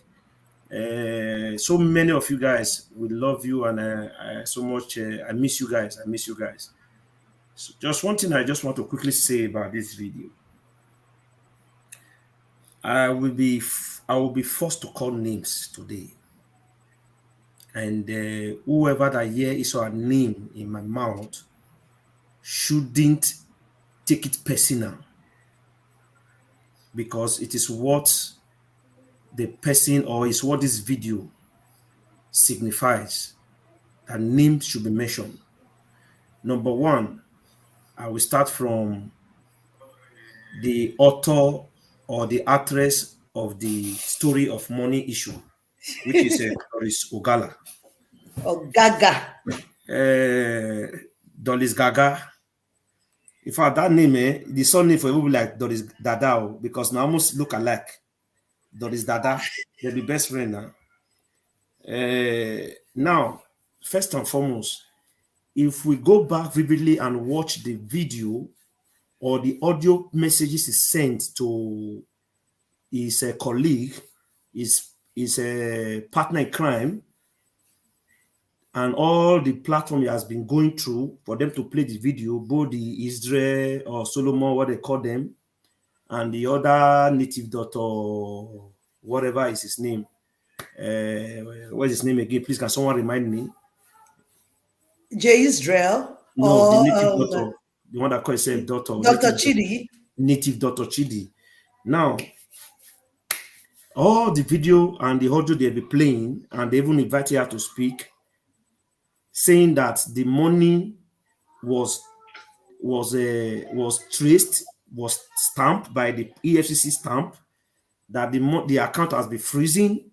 so many of you guys. We love you, and I so much, I miss you guys. So just one thing I just want to quickly say about this video. I will be forced to call names today, and whoever that hear is our name in my mouth shouldn't take it personal, because it is what the person or is what this video signifies. That name should be mentioned. Number one, I will start from the author or the actress of the story of money issue, which is Doris Ogala. Gaga. Doris Gaga. In fact, that name, the surname for it will be like Doris Dada, because now almost look alike. Doris Dada, they'll be best friend now. Now, first and foremost, if we go back vividly and watch the video or the audio messages is sent to his colleague, his partner in crime, and all the platform he has been going through for them to play the video, both the Israel or Solomon, what they call them, and the other native daughter, whatever is his name. What's his name again? Please, can someone remind me? J. Israel. No, the native daughter, the one that calls himself daughter. Dr. Chidi. Native Dr. Chidi. Now, all the video and the audio they'll be playing, and they even invited her to speak, saying that the money was traced, was stamped by the EFCC stamp, that the account has been freezing.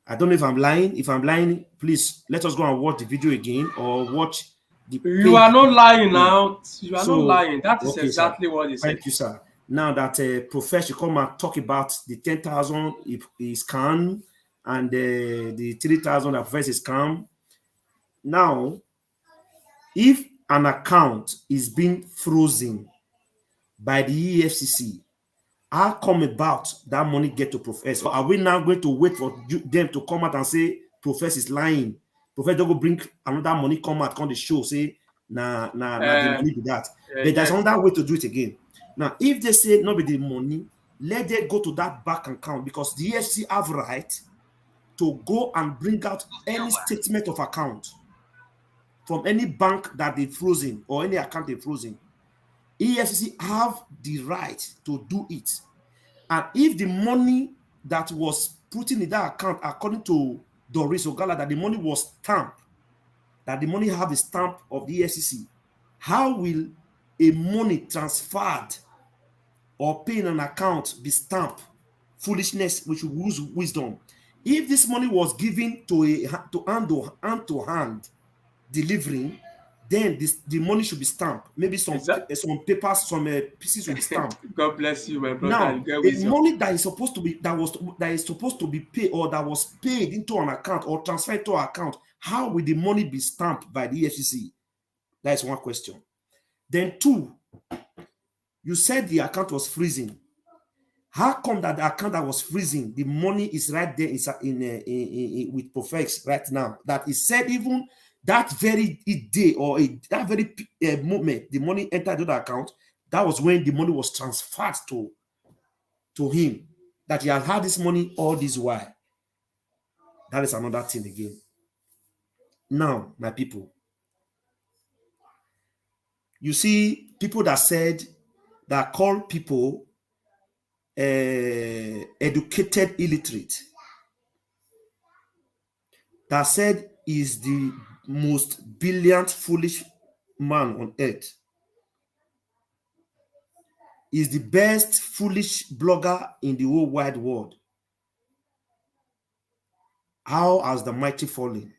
I don't know if I'm lying. If I'm lying, please let us go and watch the video again or watch the. You are not lying now. You are not lying. That is okay, exactly what he said. Thank you, sir. Now that Professor come and talk about the 10,000 is scam and the 3,000 that Professor is scam. Now, if an account is being frozen by the EFCC, how come about that money get to Professor? Are we now going to wait for them to come out and say Professor is lying? Prophet don't go bring another money come out, come the show, say, the money do that. But there's another way to do it again. Now, if they say no be the money, let them go to that bank account because the EFCC have right to go and bring out any statement of account from any bank that they frozen or any account they frozen. EFCC have the right to do it. And if the money that was put in that account, according to Doris Ogala, that the money was stamped, that the money have a stamp of the EFCC, how will a money transferred or paying an account be stamped? Foolishness, which will use wisdom. If this money was given to hand to hand delivering, then the money should be stamped. Maybe some papers, some pieces will be stamped. God bless you, my brother. Now, the money that is supposed to be paid or that was paid into an account or transferred to an account, how will the money be stamped by the EFCC? That is one question. Then two, you said the account was freezing. How come that the account that was freezing, the money is right there with Profex right now? That is said even that very day or that very moment, the money entered the account. That was when the money was transferred to him. That he had this money all this while. That is another thing again. Now, my people, you see people that said that call people educated illiterate, that said is the most brilliant foolish man on earth, is the best foolish blogger in the whole wide world. How has the mighty fallen?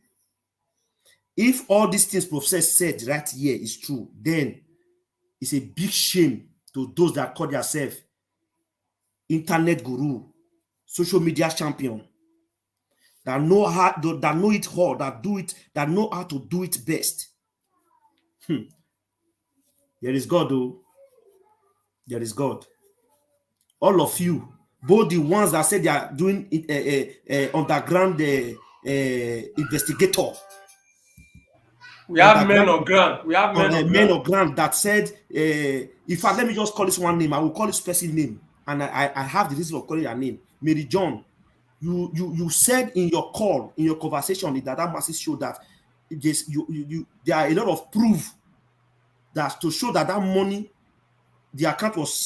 If all these things Professor said right here is true, then it's a big shame to those that call themselves internet guru, social media champion, that know how, that know it all, that know how to do it best. There is God, though. There is God. All of you, both the ones that said they are doing underground investigator. We have men on ground. We have men on ground that said, in fact, let me just call this one name. I will call this person name. And I have the reason of calling her name. Mary John, you said in your call, in your conversation in that massive show that there are a lot of proof that to show that money, the account was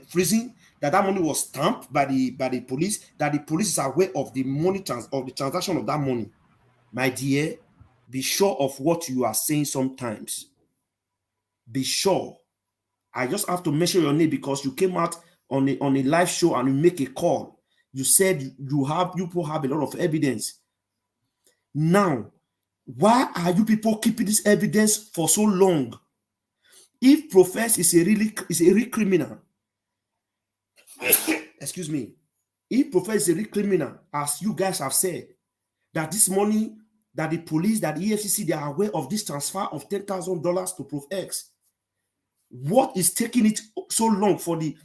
freezing, that money was stamped by the police, that the police is aware of the money of the transaction of that money. My dear, be sure of what you are saying sometimes. Be sure. I just have to mention your name because you came out on a live show and you make a call. You said you people have a lot of evidence. Now, why are you people keeping this evidence for so long? If Profess is a real criminal, excuse me, if Profess is a real criminal, as you guys have said, that this money, that the police, that the EFCC, they are aware of this transfer of $10,000 to Prof X. What is taking it so long for it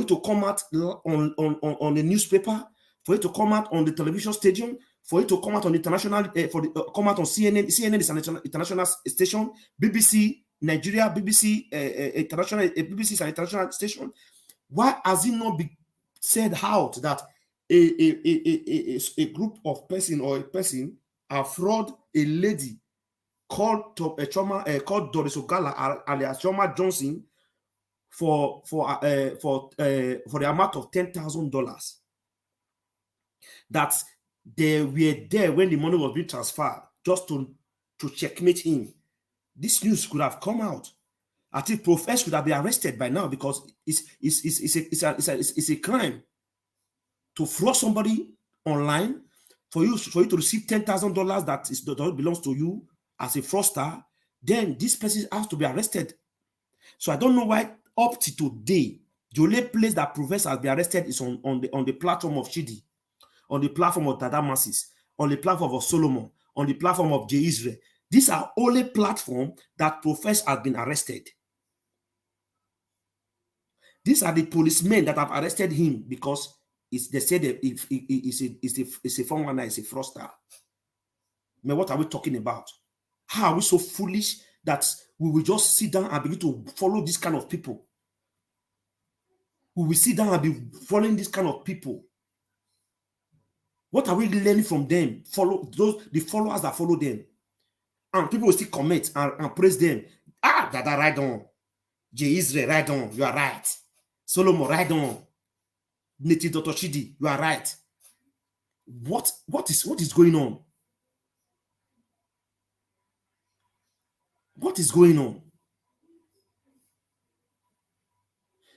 to come out on the newspaper, for it to come out on the television station, for it to come out on international, come out on CNN? CNN is an international station. BBC Nigeria, BBC international, BBC is an international station. Why has it not been said out that a group of person or a person have fraud a lady called Doris Ogala alias Choma Johnson for the amount of $10,000? That they were there when the money was being transferred just to checkmate him. This news could have come out. I think Professor could have been arrested by now because it's a crime to fraud somebody online for you to receive $10,000 that belongs to you as a fraudster. Then this person has to be arrested. So I don't know why up to today the only place that Professor has been arrested is on the platform of Chidi, on the platform of Dada Masses, on the platform of Solomon, on the platform of J. Israel. These are only platforms that Professor has been arrested. These are the policemen that have arrested him because they said that it's a 419, it's a fraudster. Man, what are we talking about? How are we so foolish that we will just sit down and begin to follow this kind of people? We will sit down and be following this kind of people. What are we learning from them? Follow the followers that follow them. And people will still comment and praise them. Ah, Dada, right on. J. Israel, right on. You are right. Solomon, right on. Native Dr. Chidi, you are right. What is going on? What is going on?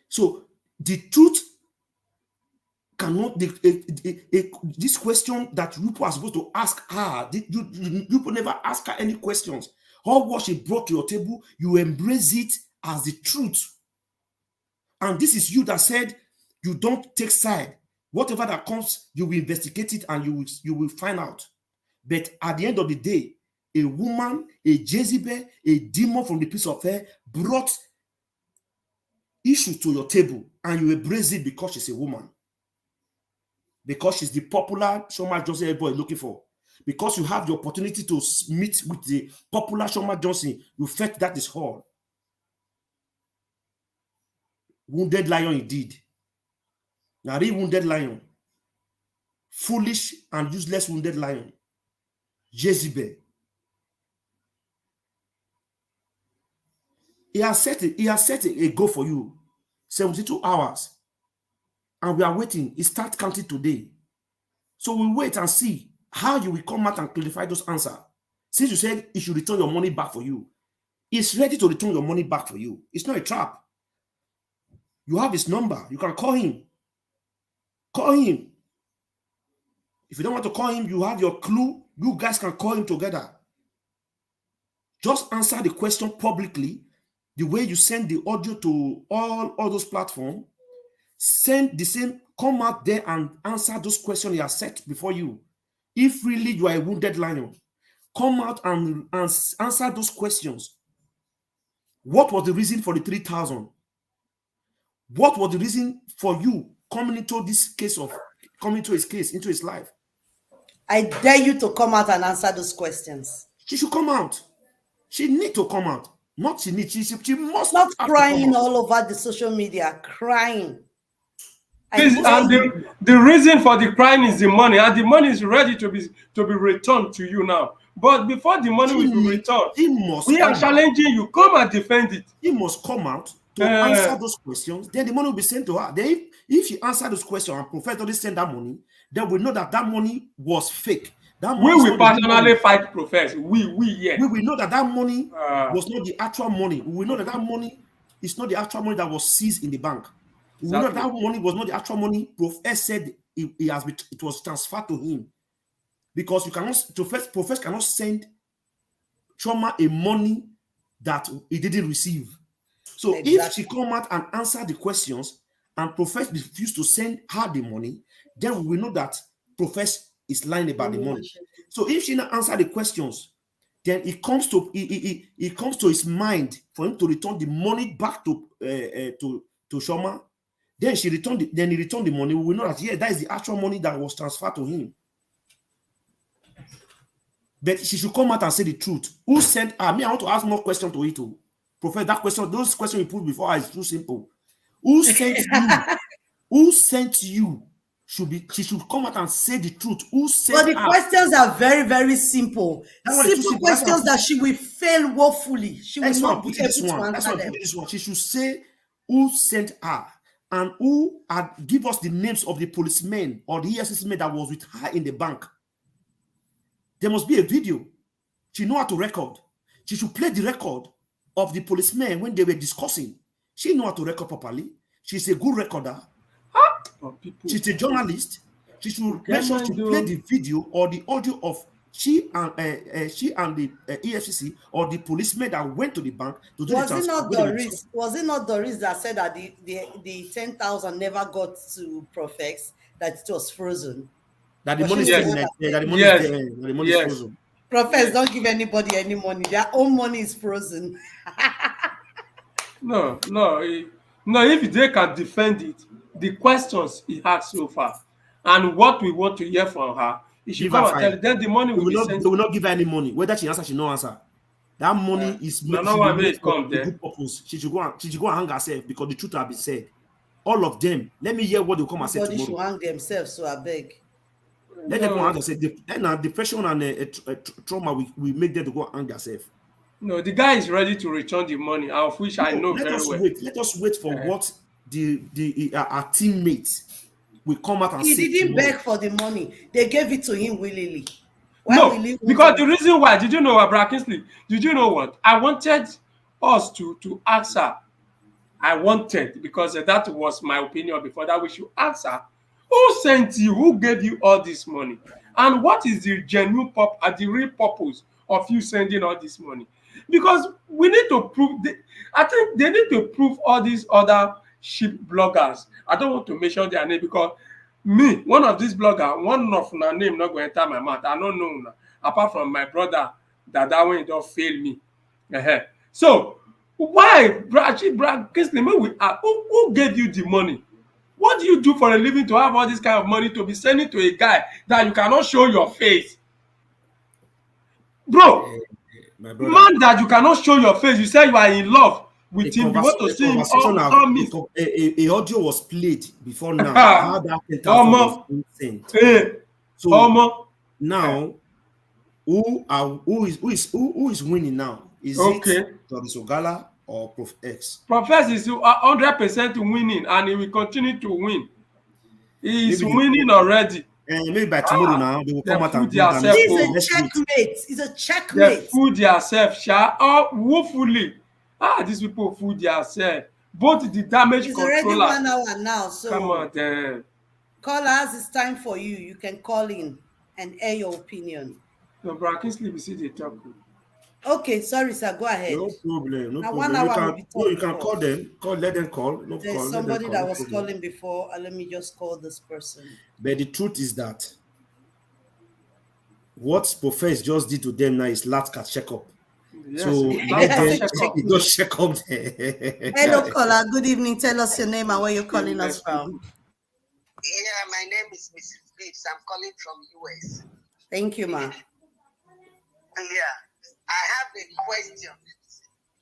So the truth cannot. This question that you are supposed to ask her, you never ask her any questions. All what she brought to your table, you embrace it as the truth. And this is you that said you don't take side. Whatever that comes, you will investigate it and you will find out. But at the end of the day, a woman, a Jezebel, a demon from the pits of hell brought issues to your table and you embrace it because she's a woman. Because she's the popular Shoma Johnson everybody looking for. Because you have the opportunity to meet with the popular Shoma Johnson, you felt that is all. Wounded lion indeed. Now, real wounded lion. Foolish and useless wounded lion. Jezebel. He has set a goal for you. 72 hours. And we are waiting. It starts counting today. So we wait and see how you will come out and clarify those answers. Since you said it should return your money back for you, it's ready to return your money back for you. It's not a trap. You have his number. You can call him. Call him. If you don't want to call him, you have your clue. You guys can call him together. Just answer the question publicly, the way you send the audio to all those platforms. Send the same, come out there and answer those questions he has set before you. If really you are a wounded lion, come out and answer those questions. What was the reason for the 3,000? What was the reason for you coming into this case into his life? I dare you to come out and answer those questions. She should come out. She need to come out. Not she need. She must not crying all over the social media, crying. And the reason for the crying is the money, and the money is ready to be returned to you now. But before the money will be returned, we are challenging you. Come and defend it. He must come out to answer those questions. Then the money will be sent to her. Then if she answers those questions and Prophet already send that money, then we know that money was fake. We will personally fight Prophet. We will know that money was not the actual money. We will know that money is not the actual money that was seized in the bank. We know that money was not the actual money. Prophet said it was transferred to him, because you cannot. Prophet cannot send Chioma a money that he didn't receive. So if she come out and answer the questions, and Prophet refused to send her the money, then we will know that Prophet is lying about the money. So if she not answer the questions, then it comes to his mind for him to return the money back to Chioma. Then he returned the money. We will know that that is the actual money that was transferred to him. But she should come out and say the truth. Who sent her? I want to ask more questions to it too. Prophet, those questions you put before is too simple. Who sent you? Who sent you? She should come out and say the truth. Who sent her? But the questions are very, very simple. Simple questions that she will fail woefully. She will not be able to answer them. She should say who sent her. And who had give us the names of the policemen or the EFCC men that was with her in the bank. There must be a video. She knows how to record. She should play the record of the policemen when they were discussing. She knows how to record properly. She's a good recorder. She's a journalist. She should make sure to play the video or the audio of she and the EFCC or the policemen that went to the bank to do the transfer. Was it not Doris that said that the 10,000 never got to Profex, that it was frozen? That the money is frozen. Profex don't give anybody any money. Their own money is frozen. No. If they can defend it, the questions he had so far, and what we want to hear from her, He should Give come her and tell fire. you. Then the money They will be will not, sent. they will not give her any money. Whether she answer, she no answer. That money is no, made, no should one be may made for come a there. good purpose. She should go and hang herself because the truth have been said. All of them. Let me hear what they come and say Everybody should tomorrow. hang themselves, so I beg. Let them come and say depression and trauma we make them to go and hang themselves. No, the guy is ready to return the money, of which I know Let very us well. wait. Let us wait for what our teammates will come out and He say. didn't tomorrow. beg for the money. They gave it to him willingly. Why No, will he want because to- the reason why, did you know, Abraham Kingsley? Did you know what? I wanted us to ask her. I wanted, because that was my opinion before, that we should ask her, who sent you? Who gave you all this money? And what is the genuine the real purpose of you sending all this money? Because we need to prove, I think they need to prove all these other ship bloggers. I don't want to mention their name because me, one of these bloggers, one of their name not going to enter my mouth. I don't know now, apart from my brother, that one don't fail me. So, why, Brad Kingsley, who gave you the money? What do you do for a living to have all this kind of money to be sending to a guy that you cannot show your face? Bro, My brother, man that you cannot show your face, you say you are in love with him, you want to see him all miss. A audio was played before now. How that 10,000 was being sent. So now, who is winning now? Is it Doris Ogala or Prof X? Prof X is 100% winning, and he will continue to win. He is winning already. And maybe by tomorrow now they will come out and do themselves. It's a checkmate. It's a checkmate. They fool themselves, woefully. These people fool themselves. Both the damage It's controller. already 1 hour now, so come on, then. Callers, it's time for you. You can call in and air your opinion. No, bro, I can't sleep. You see the talk. Okay, sorry, sir. Go ahead. No problem. No Now, problem. 1 hour will be You can call them. Let them call. No There's call. somebody that was problem. calling before. Let me just call this person. But the truth is that what Professor just did to them now is last cat check up. Yes, So let them just check up there. Hello, caller. Good evening. Tell us your name and where you're calling us from. Yeah, my name is Mrs. Beats. I'm calling from US. Thank you, ma. Yeah, I have a question.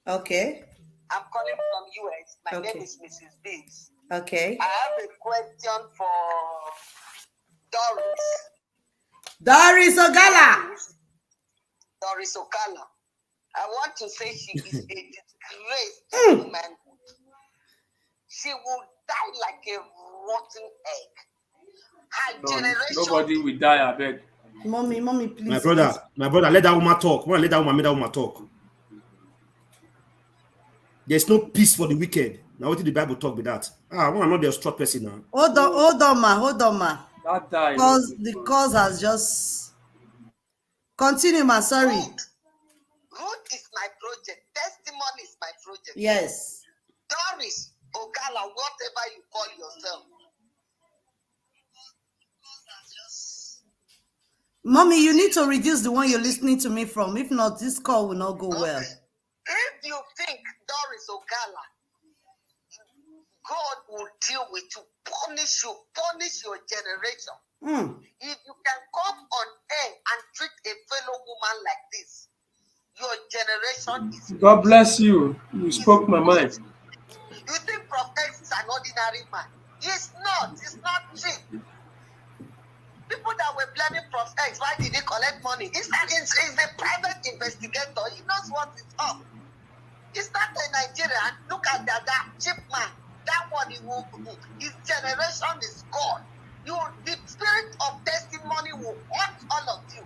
Okay. I'm calling from US. My Okay. name is Mrs. Beats. Okay. I have a question for Doris. Doris Ogala. Doris Okala. I want to say she is a disgrace to womanhood. She will die like a rotten egg. Her generation. Nobody will die, I beg. Mommy, please. My brother, let that woman talk. Let that woman talk. There's no peace for the wicked. Now, what did the Bible talk with that? I'm not the strong person now. Hold on, ma. That die. Because the cause has just continue, ma. Sorry. Root is my project. Testimony is my project. Yes. Doris Ogala, whatever you call yourself. Mommy, you need to reduce the one you're listening to me from. If not, this call will not go well. If you think Doris Ogala, God will deal with you, punish your generation. If you can come on air and treat a fellow woman like this, your generation is. God bless you. You spoke my mind. You think Prof X is an ordinary man? He's not. He's not cheap. People that were blaming Prof X, why did he collect money? He's a private investigator. He knows what is up. He's not a Nigerian. Look at that cheap man. That one, his generation is gone. The spirit of testimony will haunt all of you.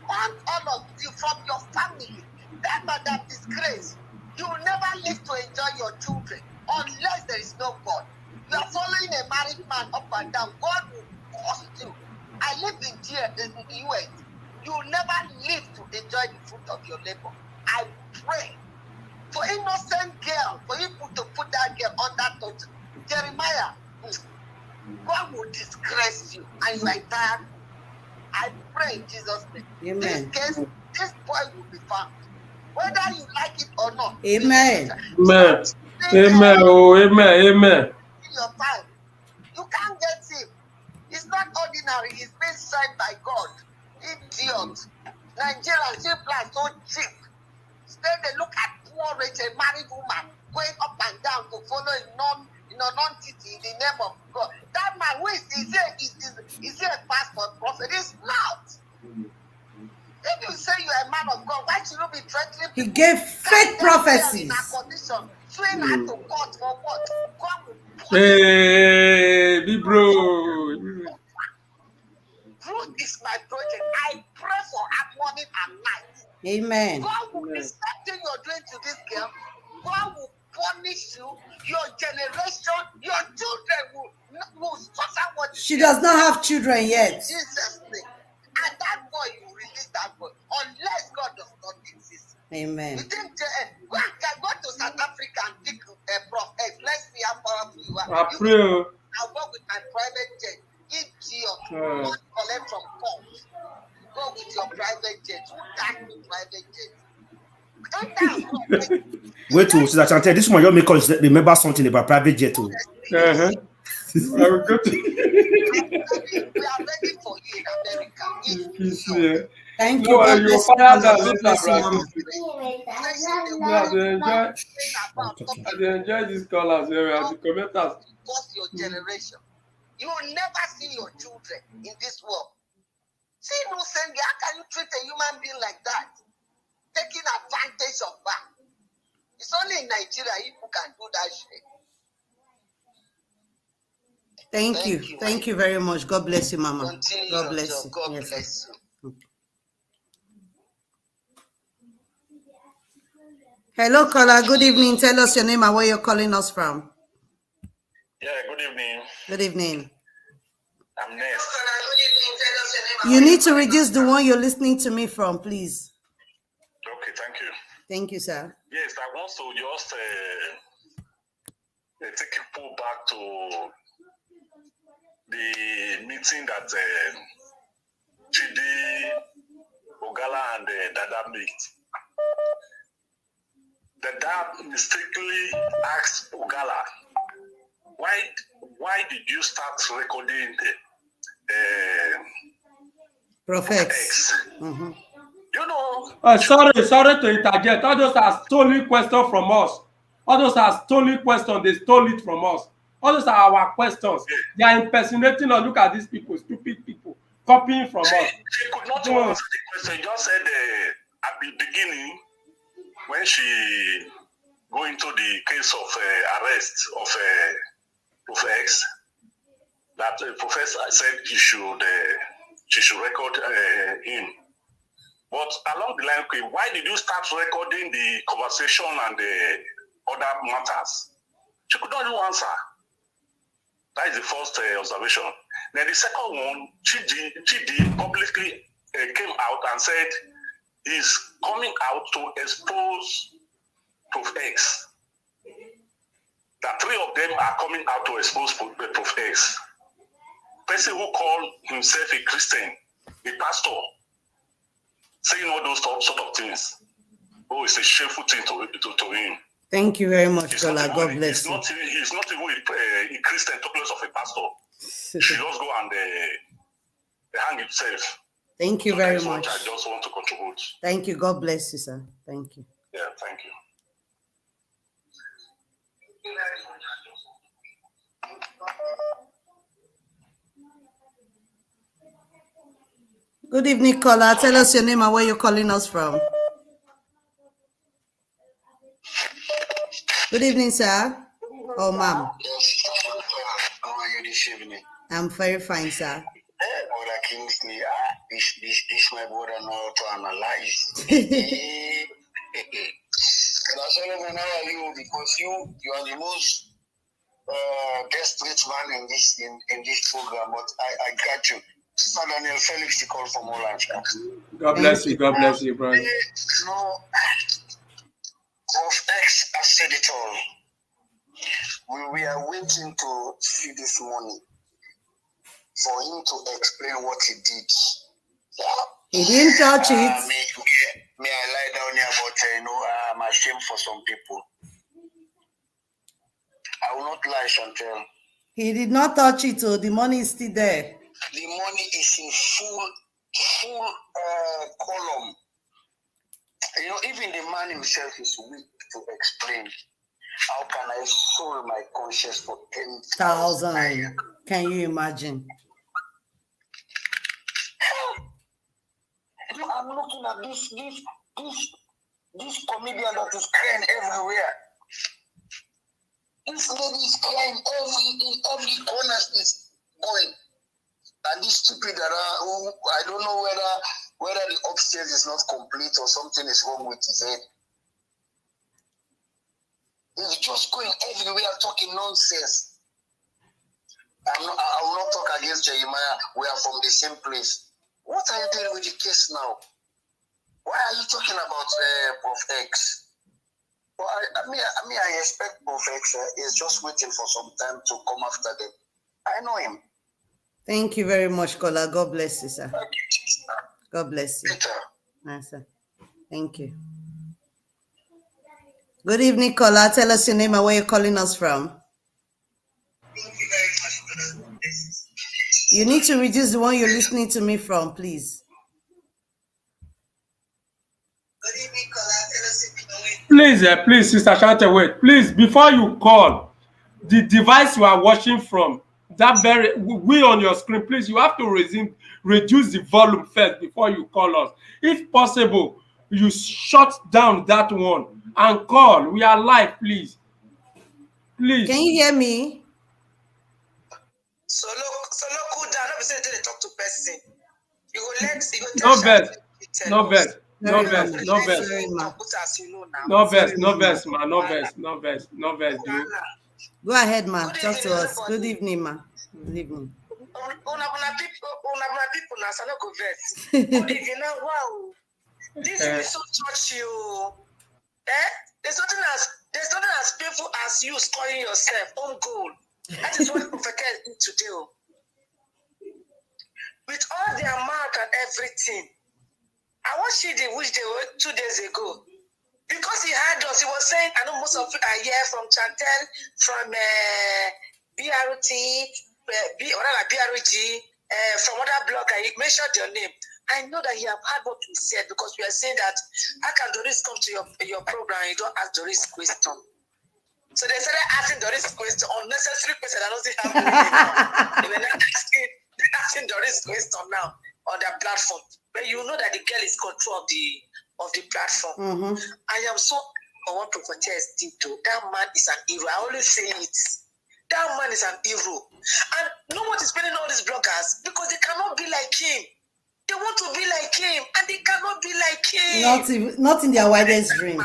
Haunt all of you from your family. That disgrace. You will never live to enjoy your children unless there is no God. You are following a married man up and down. God will cost you. I live in the US. You will never live to enjoy the fruit of your labor. I pray for innocent girl, for you to put that girl under touch. Jeremiah, God will disgrace you and you are tired. I pray in Jesus' name. Amen. This boy will be found. Whether you like it or not. Amen. Amen. Amen. Oh, amen. Amen. In your time. You can't get him. He's not ordinary. ordinary. It's being sent by God. Idiot. Nigerians, people are so cheap. Then they look at poor rich, a married woman going up and down to follow a non-entity in the name of God. That man, who is he a pastor, prophet? He's not. If you say you're a man of God, why should you be threatening people? He gave fake prophecies. In a condition, suing her to court for what? God will Hey, big bro. Truth is my project. I pray for her morning and night. Amen. God will be something you're doing to this girl. God will punish you, your generation, your children will suffer what she does not have children yet. Jesus' name. And that boy, you release that boy, unless God does not exist. Amen. You think go to South Africa and pick Prof X. Let's see how powerful you are. I pray. I'll go with my private jet. Idiot. Not collect from court. Go with your private jet. Who got the private jet? Wait to Sister Chantel, this one your make us remember something about private jet too. I will go to We are ready for you in America. Thank you. No, God your bless you. father God does bless you, not Mama. I enjoy these callers here and the commenters. Because your generation, you will never see your children in this world. See, no saying, how can you treat a human being like that? Taking advantage of that. It's only in Nigeria people can do that shit. Thank you. Thank you very much. God bless you, Mama. Continue God bless you. God Yes. bless you. Hello, caller. Good evening. Tell us your name and where you're calling us from. Yeah, good evening. Good evening. I'm Ness. You need to reduce the one you're listening to me from, please. Okay, thank you. Thank you, sir. Yes, I want to just take you pull back to the meeting that Chidi, Ogala, and Dada made. Dada mistakenly asked Ogala, why did you start recording Prophets. X? You know. Sorry to interject. All those are stolen questions from us. All those are stolen questions. They stole it from us. All those are our questions. They are impersonating us. Look at these people, stupid people, copying from us. She could not answer the question. Just said at the beginning, when she go into the case of arrest of Prof X, that the professor said she should record him. But along the line, okay, why did you start recording the conversation and the other matters? She could not even answer. That is the first observation. Then the second one, Chidi publicly came out and said he's coming out to expose Prof X. That three of them are coming out to expose Prof X. Person who called himself a Christian, a pastor, saying all those sort of things. Oh, it's a shameful thing to him. Thank you very much, Kola. God bless you. He's not even a Christian, talk less of a pastor. He should just go and hang himself. Thank you very much. I just want to contribute. Thank you. God bless you, sir. Thank you. Yeah, thank you. Good evening, caller. Tell us your name and where you're calling us from. Good evening, sir. Oh, ma'am. Yes. How are you this evening? I'm very fine, sir. Brother Kingsley, this my brother know to analyze. Solomon, how are you? Because you are the most desperate man in this program, but I got you. Sister Daniel Felix, the call from Holland. God bless you. God bless you, brother. No, Prof X has said it all. We are waiting to see this money for him to explain what he did. He didn't touch it. May I lie down here, but I'm ashamed for some people. I will not lie, Chantel. He did not touch it, so the money is still there. the money is in full column. You know, even the man himself is weak to explain. How can I sold my conscience for 10,000? Can you imagine? I'm looking at this comedian that is crying everywhere. This lady is crying in every corner she's going. And these stupid that are, who I don't know whether the upstairs is not complete or something is wrong with his head. He's just going everywhere talking nonsense. I will not talk against Jeremiah. We are from the same place. What are you doing with the case now? Why are you talking about Prof X? Well, I expect Prof X is just waiting for some time to come after them. I know him. Thank you very much, Kola. God bless you, sir. God bless you. Nice, sir. Thank you. Good evening, Kola. Tell us your name and where you're calling us from. You need to reduce the one you're listening to me from, please. Please, Sister Shante, wait. Please, before you call, the device you are watching from, that very we on your screen, please, you have to reduce the volume first before you call us. If possible, you shut down that one and call. We are live, please. Please. Can you hear me? So cool down. Not be saying they talk to person. You go let no verse, no verse, no Sorry, verse, ma'am. no verse, Sorry, ma'am. no verse, no verse, ma, no verse, no verse, no verse. Go ahead, ma. Talk to us. Good evening, ma. Good evening. people now, so no go vex. Good evening. Wow, this is so touchy. There's nothing as painful as you scoring yourself on goal. That is what Prophet did today. With all their mark and everything, I watched it which they were 2 days ago. Because he had us, he was saying, I know most of you are here from Chantel, from BRT, BRG, from other blogger. He mentioned your name. I know that you have heard what we said because we are saying that how can Doris come to your program and you don't ask Doris question? So they started asking Doris question, unnecessary question. I don't see how they were not asking Doris question now on their platform. But you know that the girl is control of the platform. Mm-hmm. I am so on what Prophetess did to. That man is an hero. I always say it. That man is an hero. And no one is paying all these bloggers because they cannot be like him. They want to be like him and they cannot be like him. Not in their wildest dreams.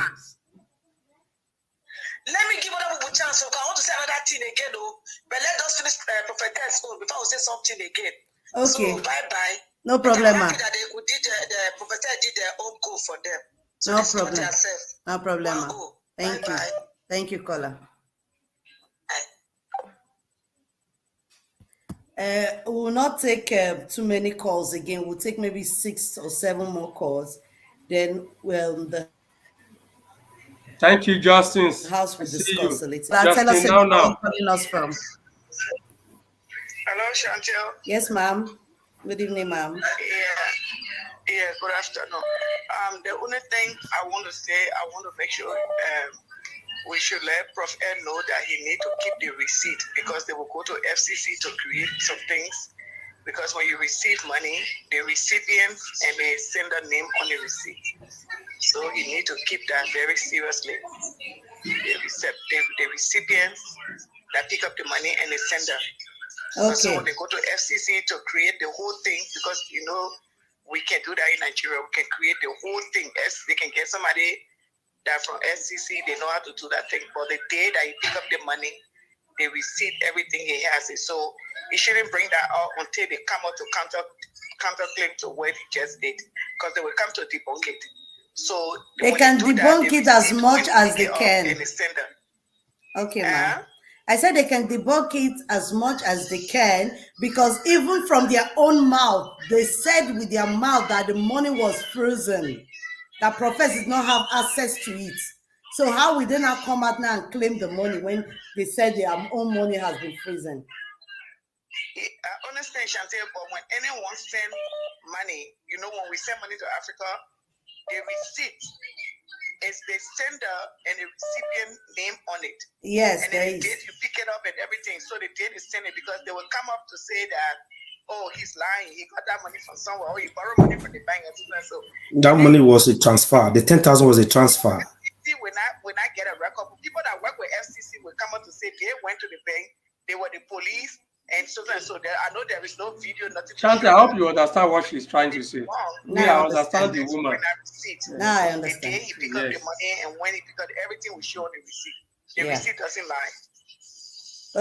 Let me give other people a chance. So I want to say another thing again, though. But let us finish Prophetess before I say something again. Okay. So bye-bye. No problem, ma. The Prophetess did their own goal for them. So no problem. No problem, ma. Thank you. Bye. Thank you, caller. We will not take too many calls again. We'll take maybe 6 or 7 more calls. Then thank you, Justin. House will discuss a little. Justin, tell us now. Calling us from. Hello, Chantel. Yes, ma'am. Good evening, ma'am. Yeah. Good afternoon. The only thing I want to say, I want to make sure we should let Prof. Ed know that he need to keep the receipt because they will go to FCC to create some things. Because when you receive money, the recipient and the sender name on the receipt. So you need to keep that very seriously. The recipients that pick up the money and the sender. Okay. So when they go to FCC to create the whole thing, because we can do that in Nigeria. We can create the whole thing. They can get somebody that from FCC, they know how to do that thing. But the day that you pick up the money, they receive everything he has. So he shouldn't bring that out until they come out to counterclaim to what he just did, because they will come to debunk it. So they can debunk it as much as they can. Okay, ma'am. I said they can debunk it as much as they can because even from their own mouth, they said with their mouth that the money was frozen, that Prophet did not have access to it. So how will they now come out now and claim the money when they said their own money has been frozen? I understand, Chantel, but when anyone send money, when we send money to Africa, the receipt is the sender and the recipient name on it. Yes, and then the date you pick it up and everything. So the date is sending because they will come up to say that, oh, he's lying. He got that money from somewhere, or he borrowed money from the bank. And so that money was a transfer. The 10,000 was a transfer. See, when I get a record, people that work with FCC will come up to say they went to the bank, they were the police, and so there, I know there is no video, nothing. Shanti, I hope you understand what she's trying to say. I understand the woman. Now I understand. The day he picked up the money and when he picked up everything will show on the receipt. The receipt doesn't lie.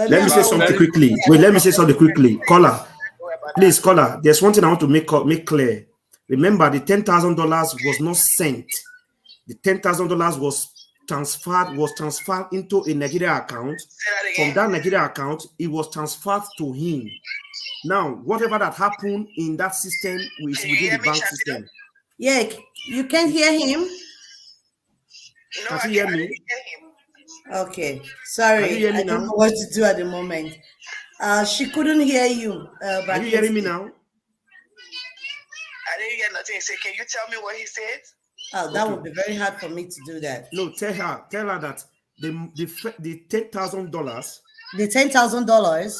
Let me say something quickly. Wait, let me say something quickly. Caller, please, caller. There's one thing I want to make clear. Remember, the $10,000 was not sent. The $10,000 was transferred into a Nigeria account. From that Nigeria account, it was transferred to him. Now, whatever that happened in that system is within the bank system. Yeah, you can't hear him? Can you hear me? Okay, sorry. I don't know what to do at the moment. She couldn't hear you. Are you hearing me now? I didn't hear nothing. He said, can you tell me what he said? Oh, that would be very hard for me to do that. No, tell her that the $10,000. The $10,000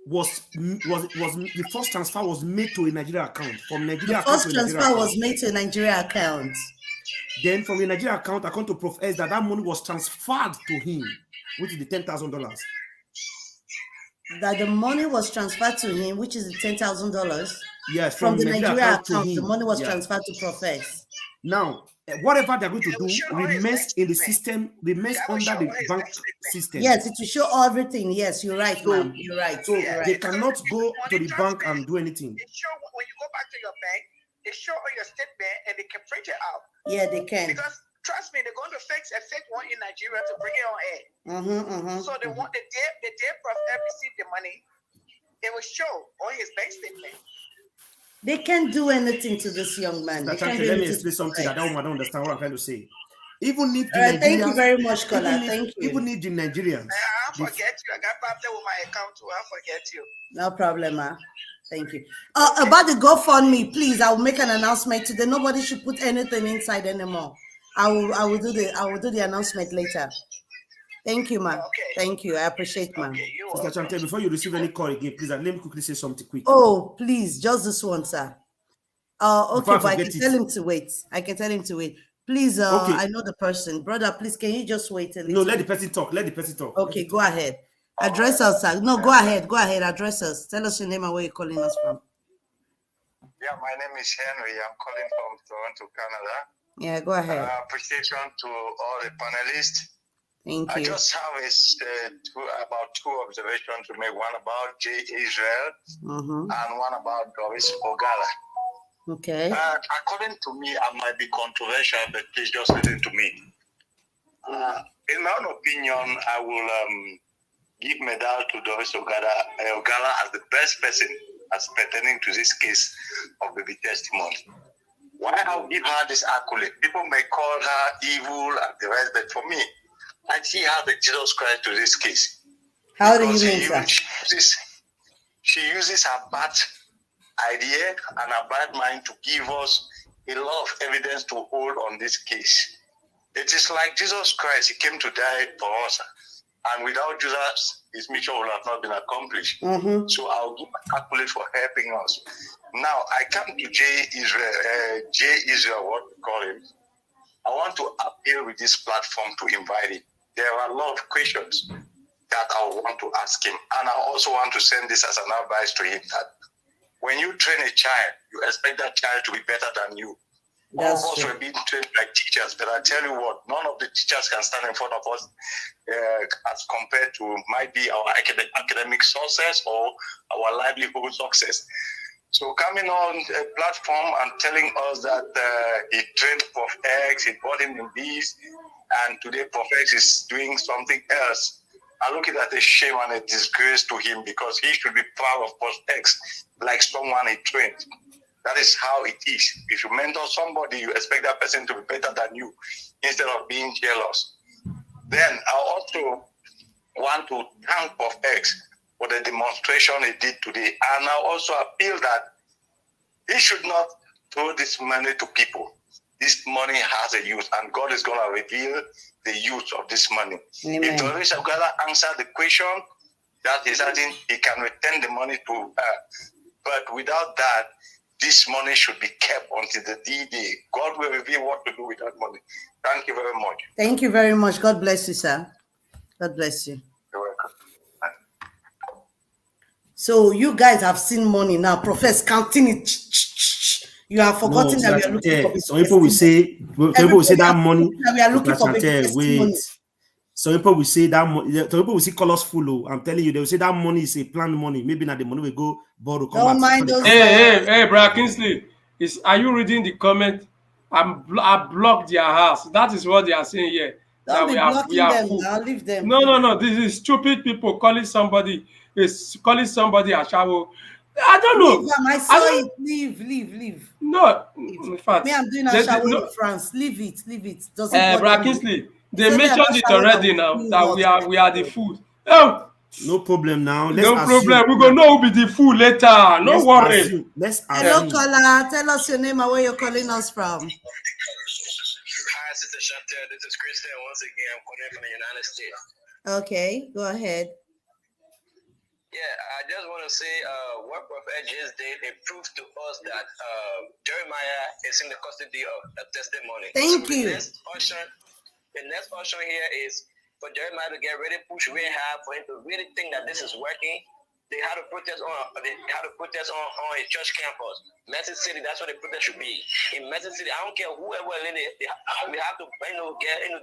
was the first transfer was made to a Nigeria account from Nigeria. The first transfer was made to a Nigeria account. Then from the Nigeria account, according to Prof. S, that money was transferred to him, which is the $10,000. That the money was transferred to him, which is the $10,000. Yes, from the Nigeria account, the money was transferred to Prof. S. Now, whatever they're going to do remains in the system, remains under the bank system. Yes, it will show everything. Yes, you're right, ma'am. You're right. So they cannot go to the bank and do anything. It show when you go back to your bank, they show on your statement and they can print it out. Yeah, they can. Because trust me, they're going to fix a fake one in Nigeria to bring it on air. So they want the day Prof. F received the money, it will show on his bank statement. They can't do anything to this young man. Let me explain something that I don't understand what I'm trying to say. Even if the Nigerians, thank you very much, Kola. Thank you. Even if the Nigerians, I forget you. I got problem with my account too. I forget you. No problem, ma. Thank you. About the GoFundMe, please. I will make an announcement today. Nobody should put anything inside anymore. I will do the announcement later. Thank you, ma'am. Okay. Thank you. I appreciate, ma'am. Sister Chantel, before you receive any call again, please let me quickly say something quick. Oh, please, just this one, sir. Okay, but I can tell him to wait. I can tell him to wait. Please, okay. I know the person. Brother, please, can you just wait a little? No, let the person talk. Let the person talk. Okay, go ahead. Address us, sir. No, go ahead. Go ahead. Address us. Tell us your name and where you're calling us from. Yeah, my name is Henry. I'm calling from Toronto, Canada. Yeah, go ahead. Appreciation to all the panelists. Thank you. I just have about two observations to make. One about J. Israel and one about Doris Ogala. Okay. According to me, I might be controversial, but please just listen to me. In my own opinion, I will give medal to Doris Ogala as the best person as pertaining to this case of baby testimony. Why I'll give her this accolade? People may call her evil and the rest, but for me, I see her the Jesus Christ to this case. How do you mean that? She uses her bad idea and her bad mind to give us a lot of evidence to hold on this case. It is like Jesus Christ, he came to die for us. And without Jesus, his mission would have not been accomplished. So I'll give an accolade for helping us. Now, I come to J. Israel, what we call him. I want to appeal with this platform to invite him. There are a lot of questions that I want to ask him. And I also want to send this as an advice to him that when you train a child, you expect that child to be better than you. All of us were being trained like teachers, but I tell you what, none of the teachers can stand in front of us as compared to might be our academic success or our livelihood success. So coming on a platform and telling us that he trained Prof. X, he brought him in this, and today Prof. X is doing something else. I look at it as a shame and a disgrace to him because he should be proud of Prof. X like someone he trained. That is how it is. If you mentor somebody, you expect that person to be better than you instead of being jealous. Then I also want to thank Prof. X for the demonstration he did today. And I also appeal that he should not throw this money to people. This money has a use, and God is going to reveal the use of this money. Amen. If Doris Ogala answer the question that he's asking, he can return the money to her. But without that, this money should be kept until the D-Day. God will reveal what to do with that money. Thank you very much. Thank you very much. God bless you, sir. God bless you. You're welcome. So you guys have seen money now. Profess counting it. You have forgotten that we are looking for. Some people will say, that money. That we are looking for wait. testimony. Some people will say that money. Some people will see colors full. I'm telling you, they will say that money is a planned money. Maybe not the money will go borrow. Don't mind those. Hey, Brother Kingsley, are you reading the comment? I blocked their house. That is what they are saying here. Don't be blocking them now. Leave them. No. This is stupid people calling somebody a shawo. I don't know. Leave them. I saw it. Leave. No, in fact, me, I'm doing a shawo in France. Leave it. Doesn't Brother Kingsley, they mentioned it already now that we are the food. Oh, no problem now. No problem. We're going to know who be the fool later. No worry. Hello, caller. Tell us your name and where you're calling us from. Hi, Sister Chantel. This is Christian once again. I'm calling from the United States. Okay, go ahead. Yeah, I just want to say what Prophet just did, it proves to us that Jeremiah is in the custody of a testimony. Thank you. The next option here is for Jeremiah to get really pushed really hard for him to really think that this is working. They had to protest on a church campus. Message City, that's what the protest should be. In Message City, I don't care whoever in it, we have to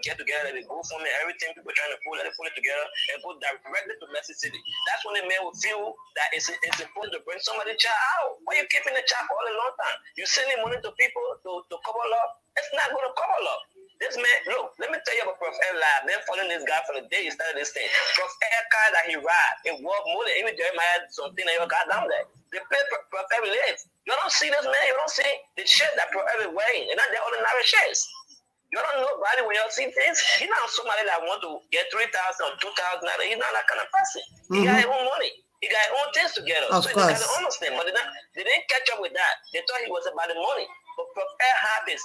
get together, they go for me, everything people trying to pull it together and go directly to Message City. That's when the man will feel that it's important to bring somebody child out. Why you keeping the child all a long time? You sending money to people to cover up? It's not going to cover up. This man, look, let me tell you about Prof. Live. Been following this guy for the day he started this thing. Prof. car that he ride, it walk more than even Jeremiah something that you got down there. They pay Prof. lives. You don't see this man, you don't see the shit that Prof. wearing. They're not the ordinary shirts. You don't know body when you see things. He's not somebody that want to get 3,000 or 2,000. He's not that kind of person. He got his own money. He got his own things together. Of so course. They got to understand. But they didn't catch up with that. They thought he was about the money. But Prof. had his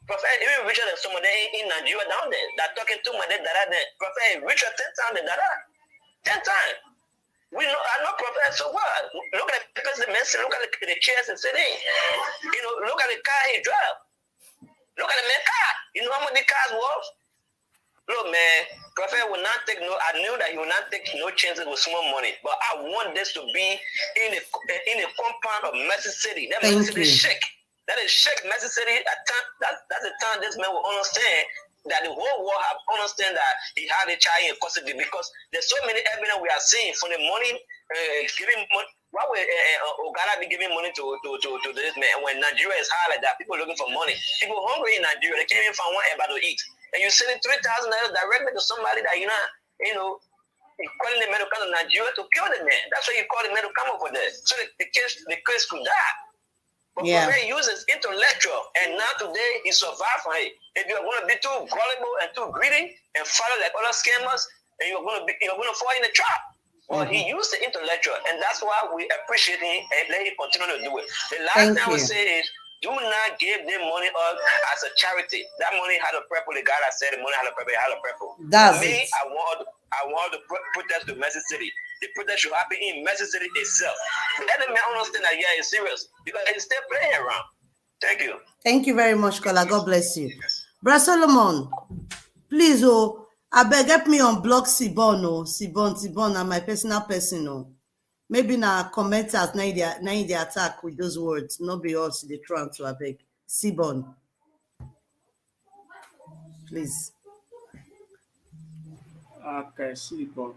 Prophet, even richer than somebody in Nigeria down there that talking to my dad there. Prophet richer 10 times than that. 10 times. We know, I know Prophet, so what? Look at the person, look at the chairs and sitting. You know, look at the car he drive. Look at the man car. You know how much the cars was? Look, man, Prophet will not take I knew that he will not take no chances with small money. But I want this to be in a compound of Message City. That Message City shake. That is shake Message City. That's the time this man will understand that the whole world have understand that he had a child in custody, because there's so many evidence we are seeing from the money giving money. Why would Ogala be giving money to this man when Nigeria is high like that? People looking for money. People hungry in Nigeria. They can't even find one ever to eat. And you're sending $3,000 directly to somebody that you're calling the man to come to Nigeria to kill the man. That's why you call the man to come over there. So the case could die. But Prophet uses intellectual, and now today he survived from it. If you're going to be too gullible and too greedy and follow like other scammers, and you're going to fall in the trap. Well, he used the intellectual, and that's why we appreciate him and let him continue to do it. The last thing I would say is, do not give them money up as a charity. That money had a purpose. The God has said the money had a purpose. It had a purpose. That's me, it. I want to protest the Message City. The protest should happen in Message City itself. Let them understand that it's serious, because it's still playing around. Thank you. Thank you very much, Kola. God bless you. Brother Solomon, please, I beg, help me unblock Sibon, Sibon, and my personal person, Maybe now commenters, now they attack with those words. Not be us, they try to, I beg. Sibon. Please. Okay, Sibon.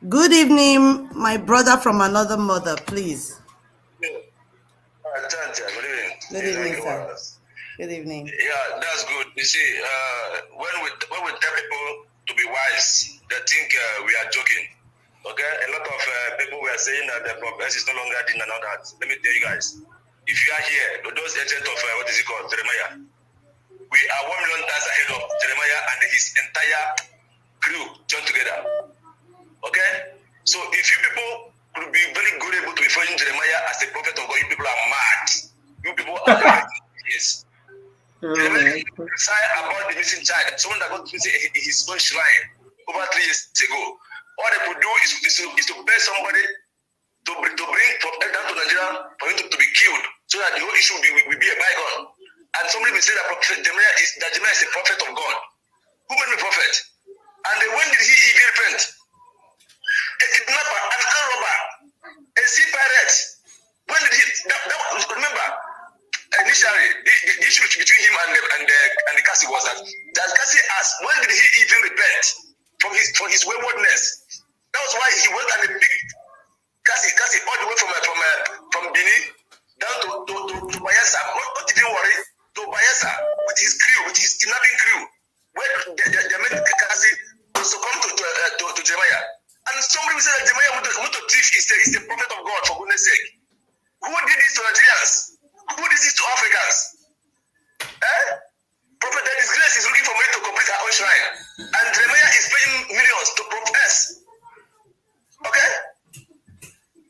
Good evening, my brother from another mother, please. Good evening, sir. Good evening. Yeah, that's good. You see, when we tell people to be wise, they think we are joking. Okay, a lot of people were saying that the prophet is no longer doing and all that. Let me tell you guys, if you are here, those agents of what is it called, Jeremiah, we are 1 million times ahead of Jeremiah and his entire crew join together. Okay? So if you people could be very good able to be following Jeremiah as a prophet of God, you people are mad. You people are yes. Jeremiah prophesied about the missing child, someone that got missing his own shrine over 3 years ago. All they could do is to pay somebody to bring from down to Nigeria for him to be killed, so that the whole issue will be a bygone. And somebody will say that Jeremiah is a prophet of God. Who made me prophet? And then when did he even repent? A kidnapper, an armed robber, a sea pirate. When did he? Remember, initially the issue between him and the Cassie was that Cassie asked, when did he even repent from his waywardness? That was why he went and picked Cassie all the way from Benin down to Bayelsa. Not even worry, to Bayelsa with his crew, with his kidnapping crew, where they made Cassie to succumb to Jeremiah. And somebody will say that Jeremiah Muto Thief is a prophet of God, for goodness sake. Who did this to Nigerians? Who did this to Africans? Prophet that is grace is looking for money to complete her own shrine. And Jeremiah is paying millions to profess. Okay?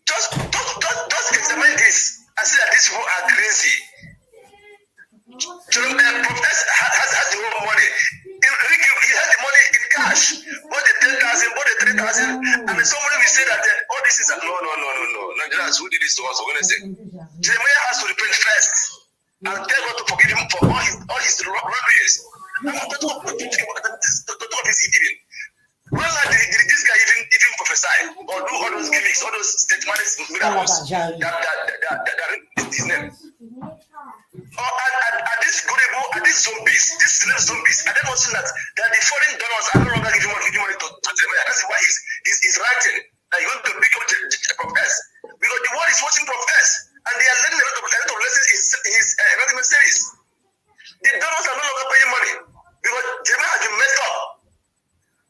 Just examine this and see that these people are crazy. Profess has the whole money. He has the money in cash. Bought the 10,000, bought the 3,000, and somebody will say that all this is no. Nigerians, who did this to us? For goodness sake. Jeremiah has to repent first and tell God to forgive him for all his robberies. To talk of his giving. When did this guy even prophesy or do all those gimmicks, all those statements, miracles that his name? Are these gullible, are these zombies, these slave zombies, are they not seeing that the foreign donors are no longer giving money to Jeremiah? That's why he's writing that you want to become prophets. Because the world is watching prophets, and they are learning a lot of lessons in his enlightenment series. The donors are no longer paying money because Jeremiah has been messed up.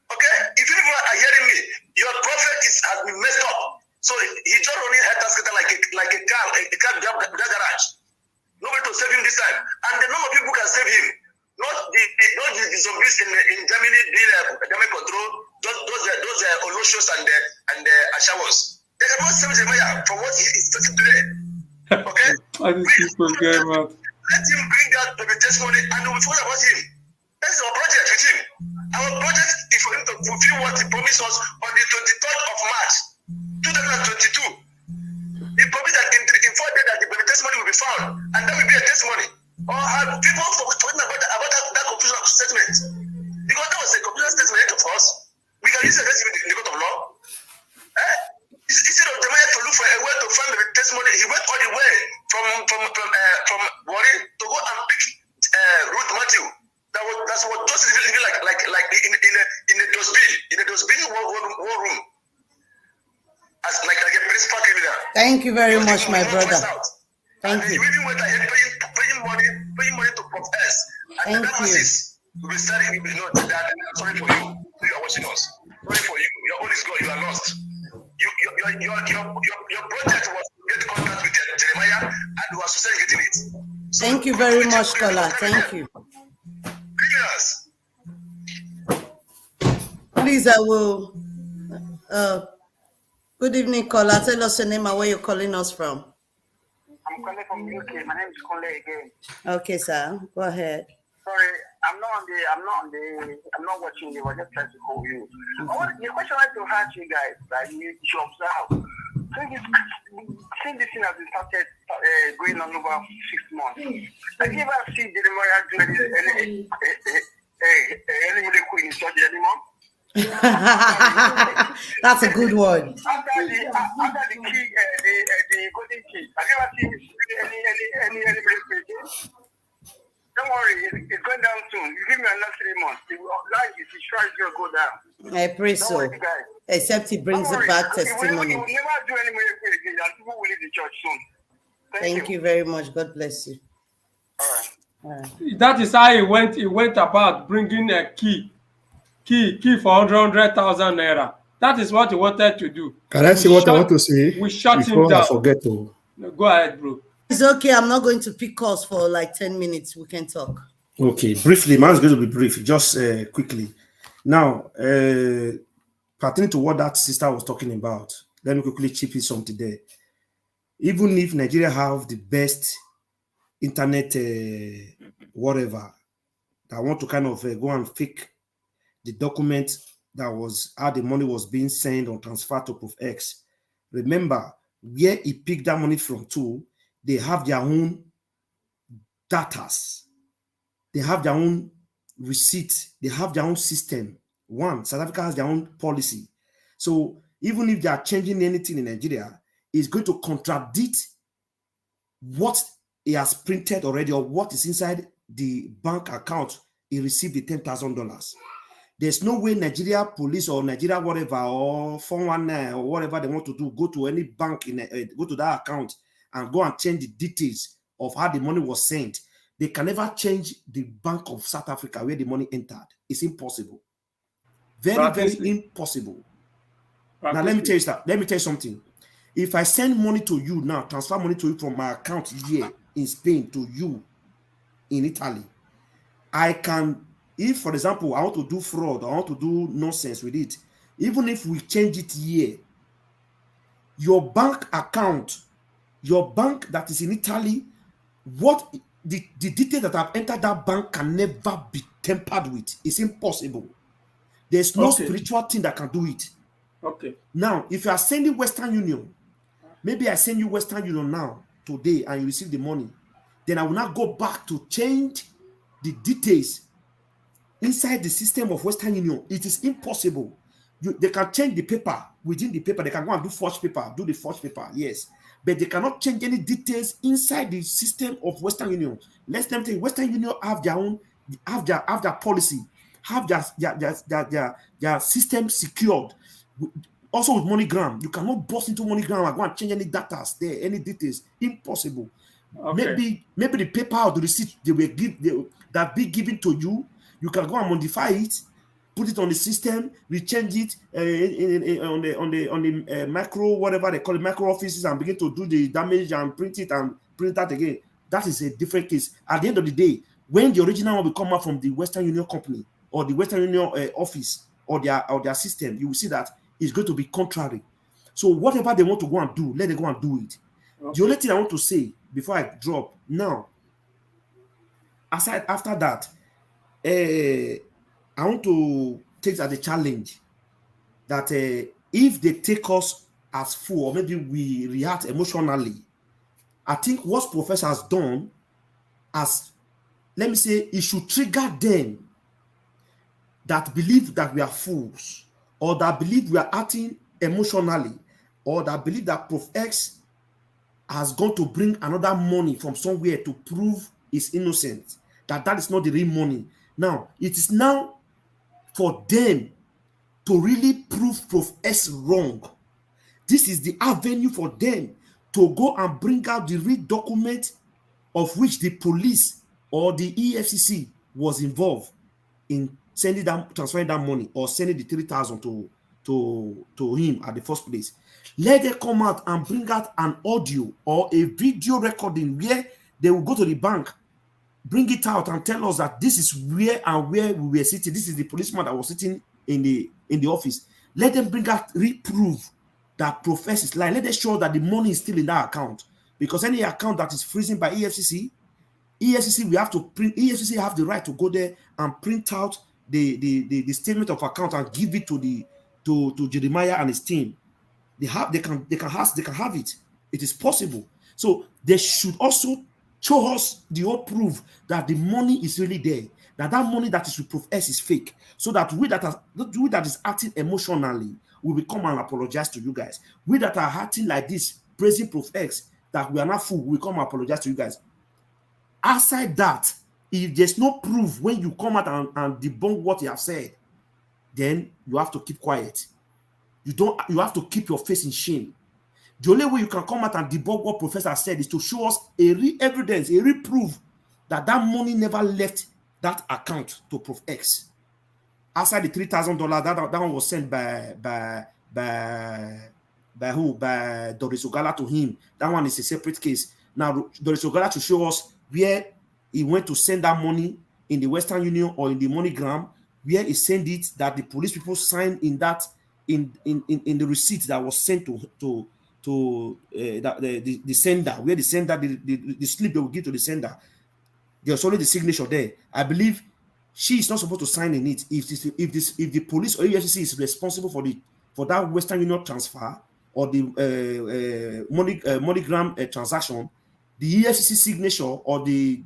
Okay? If you people are hearing me, your prophet has been messed up. So he just running head tasket like a car garage. Nobody to save him this time. And the number of people can save him. Not the zombies in Germany doing epidemic control, those Oloshos and the Ashawos. They cannot save Jeremiah from what he is facing today. Okay? Let him bring out the testimony and we will talk about him. That's our project with him. Our project is for him to fulfill what he promised us on the 23rd of March, 2022. He promised that in 4 days that the testimony will be found, and that will be a testimony. Or have people forgotten about that confusion statement? Because that was a confusion statement of us. We can use the testimony in the court of law. Instead of Jeremiah to look for a way to find the testimony, he went all the way from Wari to go and pick Ruth Matthew. That was just living like in a dustbin war room. As like a principal criminal. Thank you very much, my brother. Thank you. You even went ahead paying money to profess. And the masses will be starting, that sorry for you. You are watching us. Sorry for you. Your own is gone. You are lost. Your project was to get contact with Jeremiah, and you are successfully getting it. So thank you very much, Kola. Thank you. Criminals. Please, I will. Good evening, Kola. Tell us your name and where you're calling us from. I'm calling from UK. My name is Kole again. Okay, sir. Go ahead. Sorry, I'm not watching you. I just trying to call you. The question I like to ask you guys that you should observe. Since this thing has been started going on over 6 months, have you ever seen Jeremiah do any miracle in his church anymore? That's a good one. After the key, the golden key, have you ever seen any miracle? Don't worry, it's going down soon. You give me another 3 months. Life is sure it's going to go down. I pray so. Worry, guys. Except he brings it back testimony. We will never do any miracle again, and people will leave the church soon. Thank you very much. God bless you. All right. That is how he went about bringing a key for 100,000 naira. That is what he wanted to do. Can I say what I want to say? We shut him down. I forget to. Go ahead, bro. It's okay. I'm not going to pick calls for like 10 minutes. We can talk. Okay, briefly, man's going to be brief. Just quickly. Now, pertaining to what that sister was talking about, let me quickly chip in something there. Even if Nigeria have the best internet, whatever, that want to kind of go and fake the document that was how the money was being sent or transferred to ProfX. Remember, where he picked that money from too, they have their own datas. They have their own receipt. They have their own system. One, South Africa has their own policy. So even if they are changing anything in Nigeria, it's going to contradict what he has printed already or what is inside the bank account he received the $10,000. There's no way Nigeria police or Nigeria whatever or 419 or whatever they want to do, go to any bank, go to that account and go and change the details of how the money was sent. They can never change the Bank of South Africa where the money entered. It's impossible. Very, very impossible. Now, let me tell you something. If I send money to you now, transfer money to you from my account here in Spain to you in Italy, I can, if, for example, I want to do fraud, I want to do nonsense with it, even if we change it here, your bank account, your bank that is in Italy, what the details that have entered that bank can never be tampered with. It's impossible. There's no spiritual thing that can do it. Okay. Now, if you are sending Western Union, maybe I send you Western Union now, today, and you receive the money, then I will not go back to change the details inside the system of Western Union. It is impossible. They can change the paper within the paper. They can go and do forged paper, do the forged paper, yes. But they cannot change any details inside the system of Western Union. Let them think Western Union have their own, have their policy, have their system secured. Also with MoneyGram, you cannot bust into MoneyGram and go and change any data there, any details. Impossible. Okay. Maybe the paper or the receipt that be given to you, you can go and modify it, put it on the system, rechange it on the micro, whatever they call it, micro offices, and begin to do the damage and print it and print that again. That is a different case. At the end of the day, when the original one will come out from the Western Union company or the Western Union office or their system, you will see that it's going to be contrary. So whatever they want to go and do, let them go and do it. Okay. The only thing I want to say before I drop now, after that, I want to take as a challenge that if they take us as fool, or maybe we react emotionally, I think what Professor has done, as let me say, it should trigger them that believe that we are fools, or that believe we are acting emotionally, or that believe that Prof X has gone to bring another money from somewhere to prove his innocence, that is not the real money. Now, it is now for them to really prove Prof X wrong. This is the avenue for them to go and bring out the real document of which the police or the EFCC was involved in transferring that money or sending the 3,000 to him at the first place. Let them come out and bring out an audio or a video recording where they will go to the bank, bring it out and tell us that this is where we were sitting. This is the policeman that was sitting in the office. Let them bring out reproof that Prof X is lying. Let them show that the money is still in that account. Because any account that is freezing by EFCC, we have to print. EFCC have the right to go there and print out the statement of account and give it to Jeremiah and his team. They can have it. It is possible. So they should also show us the whole proof that the money is really there. That money that is with Prof X is fake. So that we that is acting emotionally will come and apologize to you guys. We that are acting like this, praising Prof X, that we are not fool, we come and apologize to you guys. Outside that, if there's no proof when you come out and debunk what you have said, then you have to keep quiet. You have to keep your face in shame. The only way you can come out and debunk what Professor said is to show us a real evidence, a real proof that money never left that account to Prof X. Outside the $3,000, that one was sent by who? By Doris Ogala to him. That one is a separate case. Now, Doris Ogala to show us where he went to send that money in the Western Union or in the MoneyGram, where he sent it, that the police people signed in that in the receipt that was sent to the sender, where the sender the slip they will give to the sender. There's only the signature there. I believe she is not supposed to sign in it. If the police or EFCC is responsible for that Western Union transfer or the MoneyGram transaction, the EFCC signature or the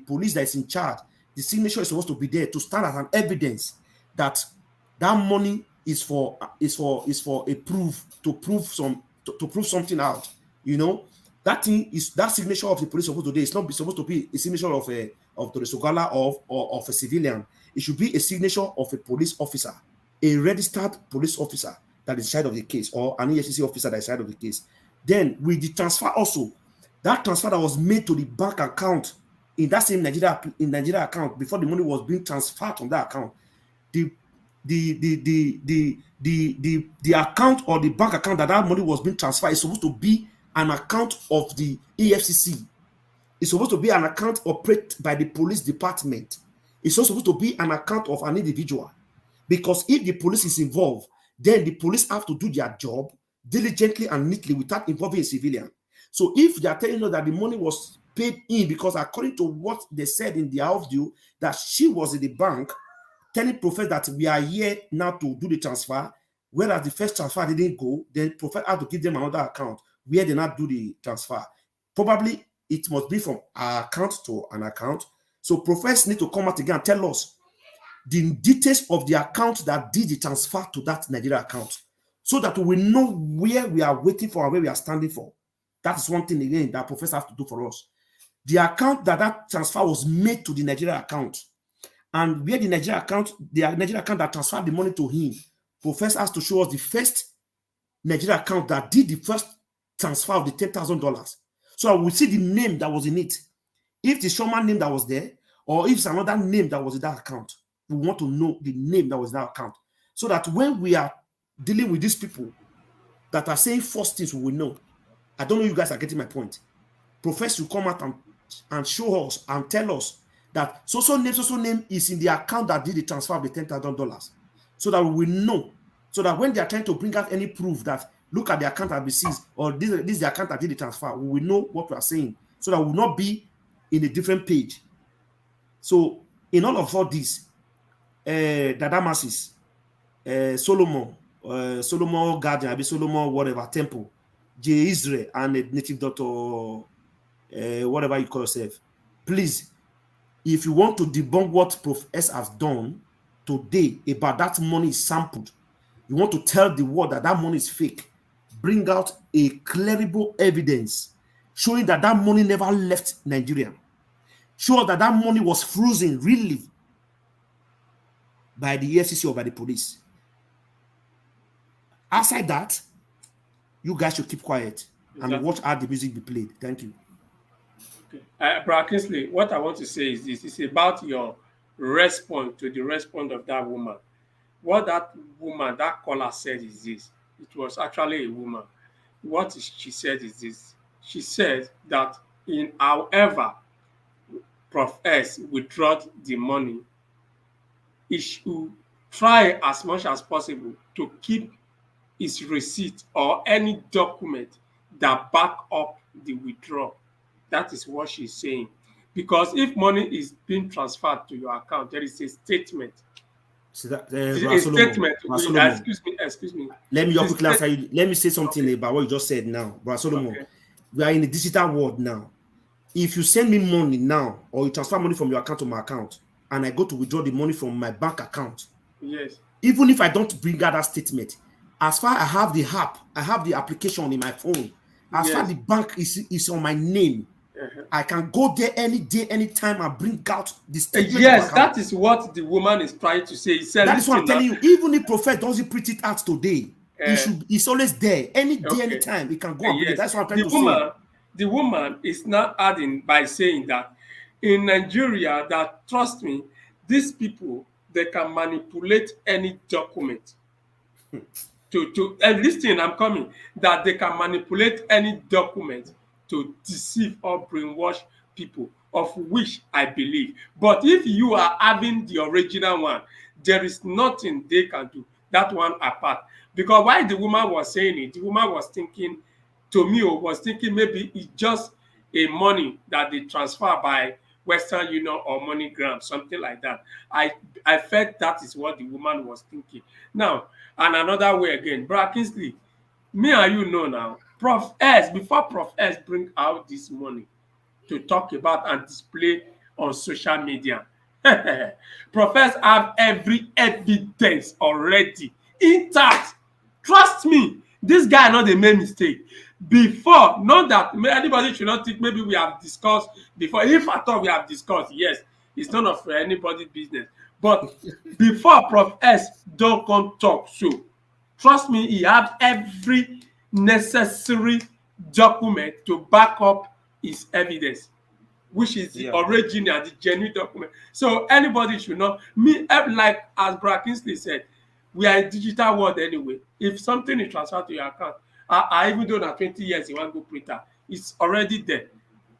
police that is in charge, the signature is supposed to be there to stand as an evidence that that money is for a proof to prove something out. You know, that signature of the police supposed to be. It's not supposed to be a signature of the Sogala or of a civilian. It should be a signature of a police officer, a registered police officer that is inside of the case, or an EFCC officer that is inside of the case. Then with the transfer also, that transfer that was made to the bank account in that same Nigeria account before the money was being transferred from that account, the account or the bank account that money was being transferred is supposed to be an account of the EFCC. It's supposed to be an account operated by the police department. It's not supposed to be an account of an individual. Because if the police is involved, then the police have to do their job diligently and neatly without involving a civilian. So if they are telling us that the money was paid in, because according to what they said in the audio, that she was in the bank telling Prophet that we are here now to do the transfer, whereas the first transfer didn't go, then Prophet had to give them another account where they not do the transfer. Probably it must be from our account to an account. So Prophets need to come out again and tell us the details of the account that did the transfer to that Nigeria account, so that we know where we are waiting for and where we are standing for. That is one thing again that Prophets have to do for us. The account that transfer was made to the Nigeria account, and where the Nigeria account that transferred the money to him, Prophets has to show us the first Nigeria account that did the first transfer of the $10,000, so we see the name that was in it. If the Shoman name that was there, or if it's another name that was in that account, we want to know the name that was in that account, so that when we are dealing with these people that are saying false things, we will know. I don't know if you guys are getting my point. Professor will come out and show us and tell us that so name is in the account that did the transfer of the $10,000, so that we will know. So that when they are trying to bring out any proof that look at the account that we seized, or this is the account that did the transfer, we will know what we are saying, so that we will not be in a different page. So in all of all this, Dadamassis, Solomon Guardian, Solomon whatever, Temple, J. Israel, and a native doctor, whatever you call yourself, please, if you want to debunk what Prof S has done today about that money is sampled, you want to tell the world that money is fake, bring out a clearable evidence showing that money never left Nigeria. Show that money was frozen really by the EFCC or by the police. Outside that, you guys should keep quiet and watch how the music be played. Thank you. Okay. Brother Kingsley, what I want to say is this. It's about your response to the response of that woman. What that caller said is this. It was actually a woman. What she said is this. She said that however Prof S withdrew the money, he should try as much as possible to keep his receipt or any document that back up the withdrawal. That is what she's saying. Because if money is being transferred to your account, there is a statement. So that, a statement. Excuse me. Let me quickly answer you. Let me say something about what you just said now, Brother Solomon. Okay. We are in a digital world now. If you send me money now, or you transfer money from your account to my account, and I go to withdraw the money from my bank account, yes, even if I don't bring out that statement, as far as I have the app, I have the application in my phone, as far as the bank is on my name, I can go there any day, anytime, and bring out the statement. Yes, that is what the woman is trying to say. That is what I'm telling you. Even if Prophet doesn't print it out today, it's always there. Any day, anytime, it can go and bring it. That's what I'm trying to say. The woman is not adding by saying that in Nigeria, that trust me, these people, they can manipulate any document. To listen, I'm coming, that they can manipulate any document to deceive or brainwash people of which I believe. But if you are having the original one, there is nothing they can do. That one apart. Because while the woman was saying it, the woman was thinking, to me, was thinking maybe it's just a money that they transfer by Western Union or MoneyGram, something like that. I felt that is what the woman was thinking. Now, and another way again, Bra Kingsley, me and you know now, Prof S, before Prof S bring out this money to talk about and display on social media, Prof S have every evidence already intact. Trust me, this guy not dey make mistake. Before, not that anybody should not think maybe we have discussed before. If I thought we have discussed, yes, it's none of anybody's business. But before Prof S don't come talk, so trust me, he have every necessary document to back up his evidence, which is the original, the genuine document. So anybody should know. Me, like as Bra Kingsley said, we are a digital world anyway. If something is transferred to your account, I even though na 20 years you want to go printer, it's already there.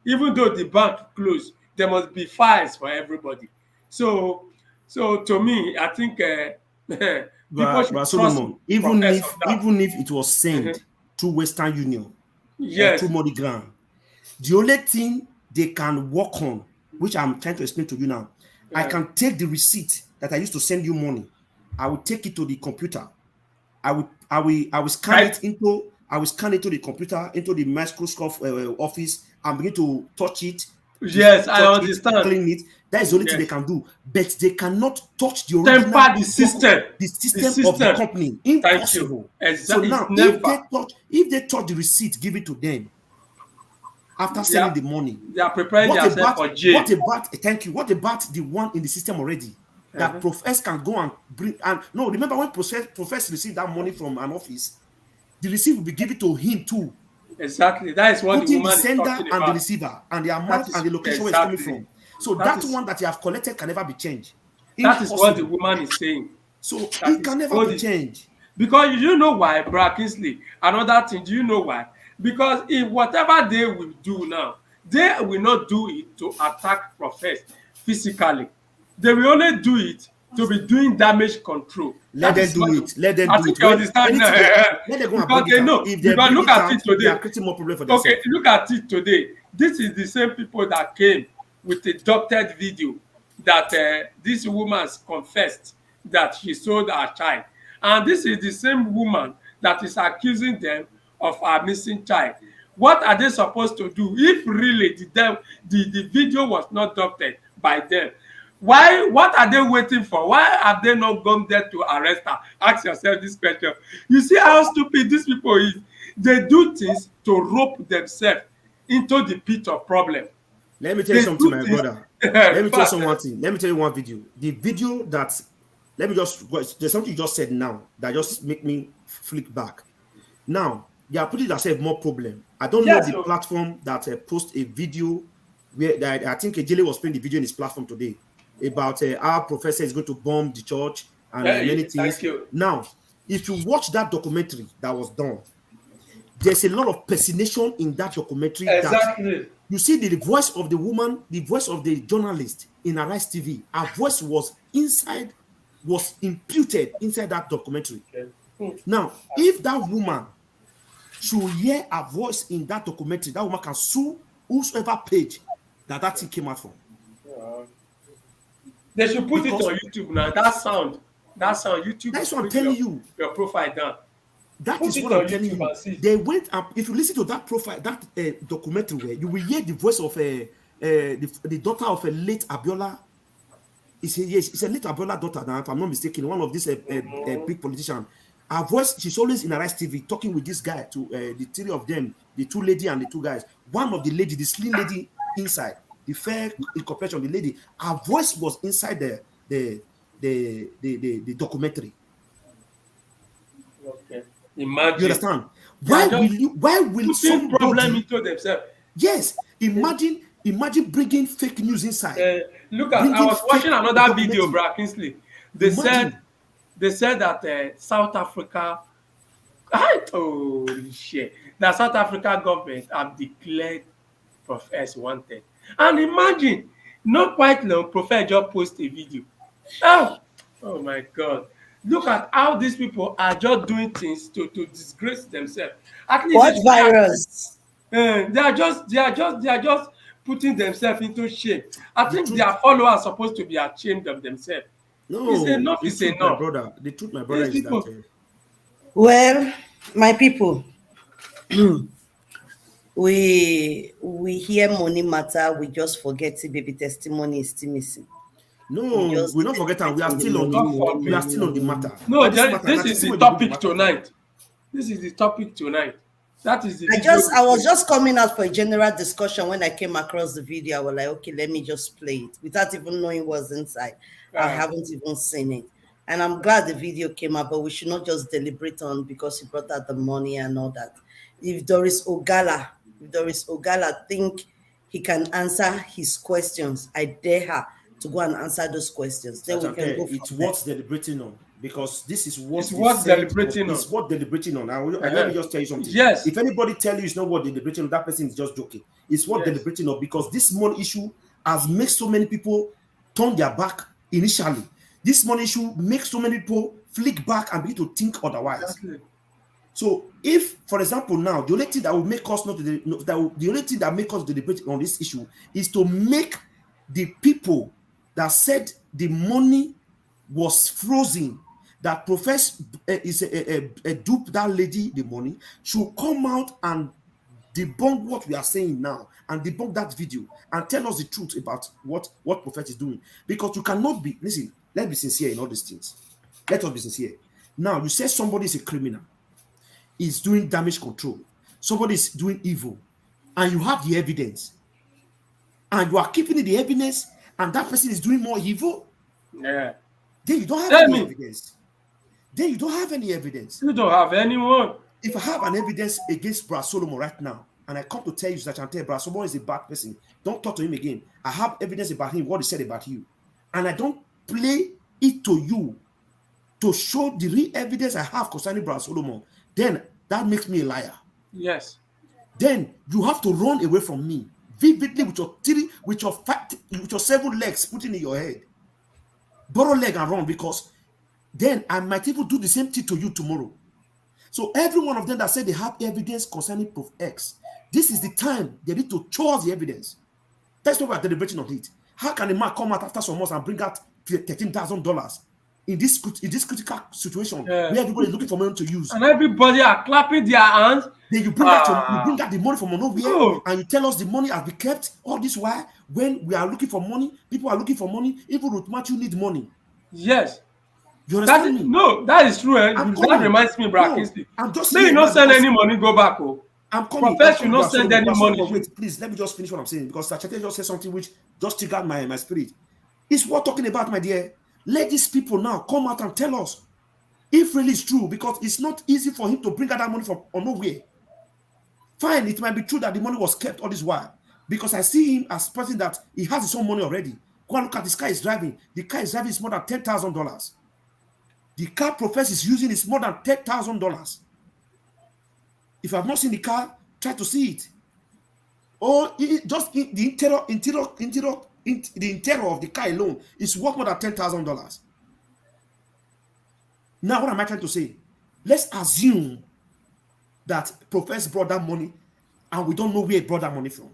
Even though the bank closed, there must be files for everybody. So to me, I think but Solomon, even if it was sent through Western Union, or through MoneyGram, the only thing they can work on, which I'm trying to explain to you now, I can take the receipt that I used to send you money. I will take it to the computer. I will scan it into the computer, into the microscope office, and begin to touch it. Yes, I understand. Clean it. That is the only thing they can do. But they cannot touch the original temper the system of the company. Impossible. Exactly. So now, if they touch the receipt, give it to them. After sending the money, they are preparing themselves for jail. What about the one in the system already? That Prof S can go and bring, and no, remember when Prof S received that money from an office, the receipt will be given to him too. Exactly, that is what putting the woman the sender is talking and about. the receiver and the amount and the location where it's coming from. So that one that you have collected can never be changed. That is what the woman is saying. So it can never be changed. Because you know why, Bra Kingsley? Another thing, do you know why? Because if whatever they will do now, they will not do it to attack Prof S physically. They will only do it to be doing damage control. Let them do it. Let them do it. You understand? Let them go and because they know. Because look at it today. They are creating more problem for themselves. Okay, look at it today. This is the same people that came with a doctored video that this woman confessed that she sold her child. And this is the same woman that is accusing them of her missing child. What are they supposed to do if really the video was not doctored by them? Why? What are they waiting for? Why have they not gone there to arrest her? Ask yourself this question. You see how stupid these people is? They do things to rope themselves into the pit of problem. Let me tell you something, my brother. Let me tell you one thing. Let me tell you one video. The video that, there's something you just said now that just make me flick back. Now, they are putting themselves more problem. I don't know the platform that post a video where I think Ejele was playing the video in his platform today about our professor is going to bomb the church and many things. Now, if you watch that documentary that was done, there's a lot of personation in that documentary. Exactly. You see the voice of the woman, the voice of the journalist in Arise TV. Her voice was imputed inside that documentary. Okay. Now, if that woman should hear a voice in that documentary, that woman can sue whosoever page that thing came out from. They should put it on YouTube now. That sound, YouTube. That's what I'm telling you. Your profile down. That is what I'm telling you. They went up. If you listen to that profile, that documentary, you will hear the voice of the daughter of a late Abiola. It's a late Abiola daughter. Now, if I'm not mistaken, one of these big politicians. Her voice, she's always in Arise TV talking with this guy, the three of them, the two lady and the two guys. One of the lady, the slim lady inside, the fair incorporation, the lady, her voice was inside the documentary. Okay. Imagine. You understand? Why will some problem into themselves? Yes. Imagine bringing fake news inside. Look at, I was watching another video, Bra Kingsley. They said that South Africa, that South Africa government have declared Prof S wanted. And imagine, not quite long, Prof just post a video. Oh my God. Look at how these people are just doing things to disgrace themselves. At least What virus? they are just putting themselves into shame. I think their followers are supposed to be ashamed of themselves. No, It's enough, the it's truth, enough. my brother. The truth, my brother, These is people- that Well, my people, we hear money matter, we just forget the baby testimony is still missing. no, we don't forget that we are still on the matter. No, But this is the topic tonight. This is the topic tonight. That is the I was just coming out for a general discussion when I came across the video. I was like, okay, let me just play it without even knowing what's inside. I haven't even seen it. And I'm glad the video came out, but we should not just deliberate on because he brought out the money and all that. If Doris Ogala think he can answer his questions, I dare her to go and answer those questions. Then we can go. It's worth deliberating on, because this is what it's worth deliberating on. It's worth deliberating on. And let me just tell you something. Yes. If anybody tell you it's not worth deliberating on, that person is just joking. It's worth deliberating on, because this money issue has made so many people turn their back initially. This money issue makes so many people flick back and begin to think otherwise. Exactly. So, if, for example, now the only thing that will make us the only thing that make us deliberate on this issue is to make the people that said the money was frozen, that profess is a dupe that lady the money, should come out and debunk what we are saying now and debunk that video and tell us the truth about what Prophet is doing. Because you cannot be, listen, let's be sincere in all these things. Let us be sincere. Now, you say somebody is a criminal, is doing damage control, somebody is doing evil, and you have the evidence, and you are keeping the evidence, and that person is doing more evil. Yeah. Then you don't have any evidence. Then you don't have any evidence. You don't have anyone. If I have an evidence against Brad Solomon right now, and I come to tell you that I tell Brad Solomon is a bad person, don't talk to him again. I have evidence about him, what he said about you, and I don't play it to you to show the real evidence I have concerning Brad Solomon, then that makes me a liar. Yes. Then you have to run away from me vividly with your 7 legs putting in your head. Borrow leg and run, because then I might even do the same thing to you tomorrow. So every one of them that said they have evidence concerning Prof X, this is the time they need to show us the evidence. That's why we are deliberating on it. How can a man come out after some months and bring out $13,000 in this critical situation where everybody is looking for money to use? And everybody are clapping their hands. Then you bring out the money from nowhere, and you tell us the money has been kept all this while. When we are looking for money, people are looking for money. Even Ruth Matthew need money. Yes. You understand me? No, that is true. That reminds me, Brad Kingsley. I'm just saying, you not send any money, go back. I'm coming. Professor, you not send any money. Wait, please, let me just finish what I'm saying, because Sachete just said something which just triggered my spirit. It's worth talking about, my dear. Let these people now come out and tell us if really it's true, because it's not easy for him to bring out that money from nowhere. Fine, it might be true that the money was kept all this while, because I see him as person that he has his own money already. Go and look at this car he's driving. The car he's driving is more than $10,000. The car Professor is using is more than $10,000. If you have not seen the car, try to see it. Or just the interior of the car alone is worth more than $10,000. Now, what am I trying to say? Let's assume that Professor brought that money and we don't know where he brought that money from.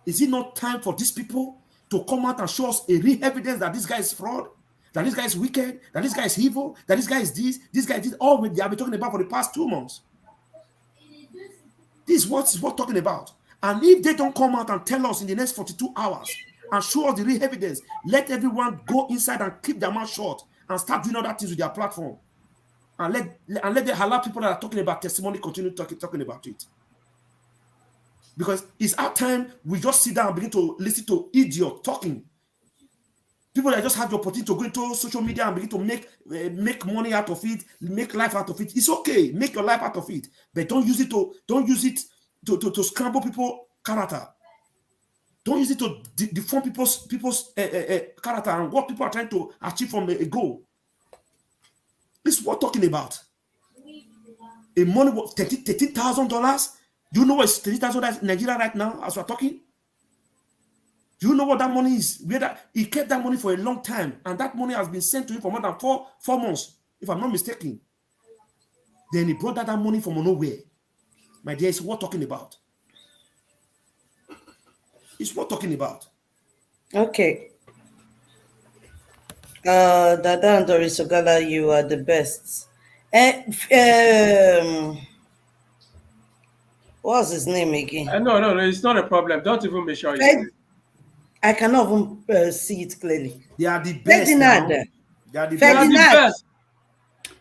Is it not time for these people to come out and show us a real evidence that this guy is fraud, that this guy is wicked, that this guy is evil, that this guy is this guy is this, all they have been talking about for the past 2 months? This is what we're talking about. And if they don't come out and tell us in the next 42 hours and show us the real evidence, let everyone go inside and keep their mouth shut and start doing other things with their platform. And let them allow people that are talking about testimony continue talking about it. Because it's our time we just sit down and begin to listen to idiots talking. People that just have the opportunity to go into social media and begin to make money out of it, make life out of it. It's okay, make your life out of it, but don't use it to scramble people's character. Don't use it to deform people's character and what people are trying to achieve from a goal. This is what we're talking about. A money worth $13,000 Do you know what is 3,000 in Nigeria right now as we're talking? Do you know what that money is? He kept that money for a long time, and that money has been sent to him for more than four months, if I'm not mistaken. Then he brought that money from nowhere. My dear, it's worth talking about. It's worth talking about. Okay. Dada and Doris Ogala, you are the best. What's his name again? No, it's not a problem. Don't even make sure. I cannot even see it clearly. They are the best. Ferdinand. They are the best.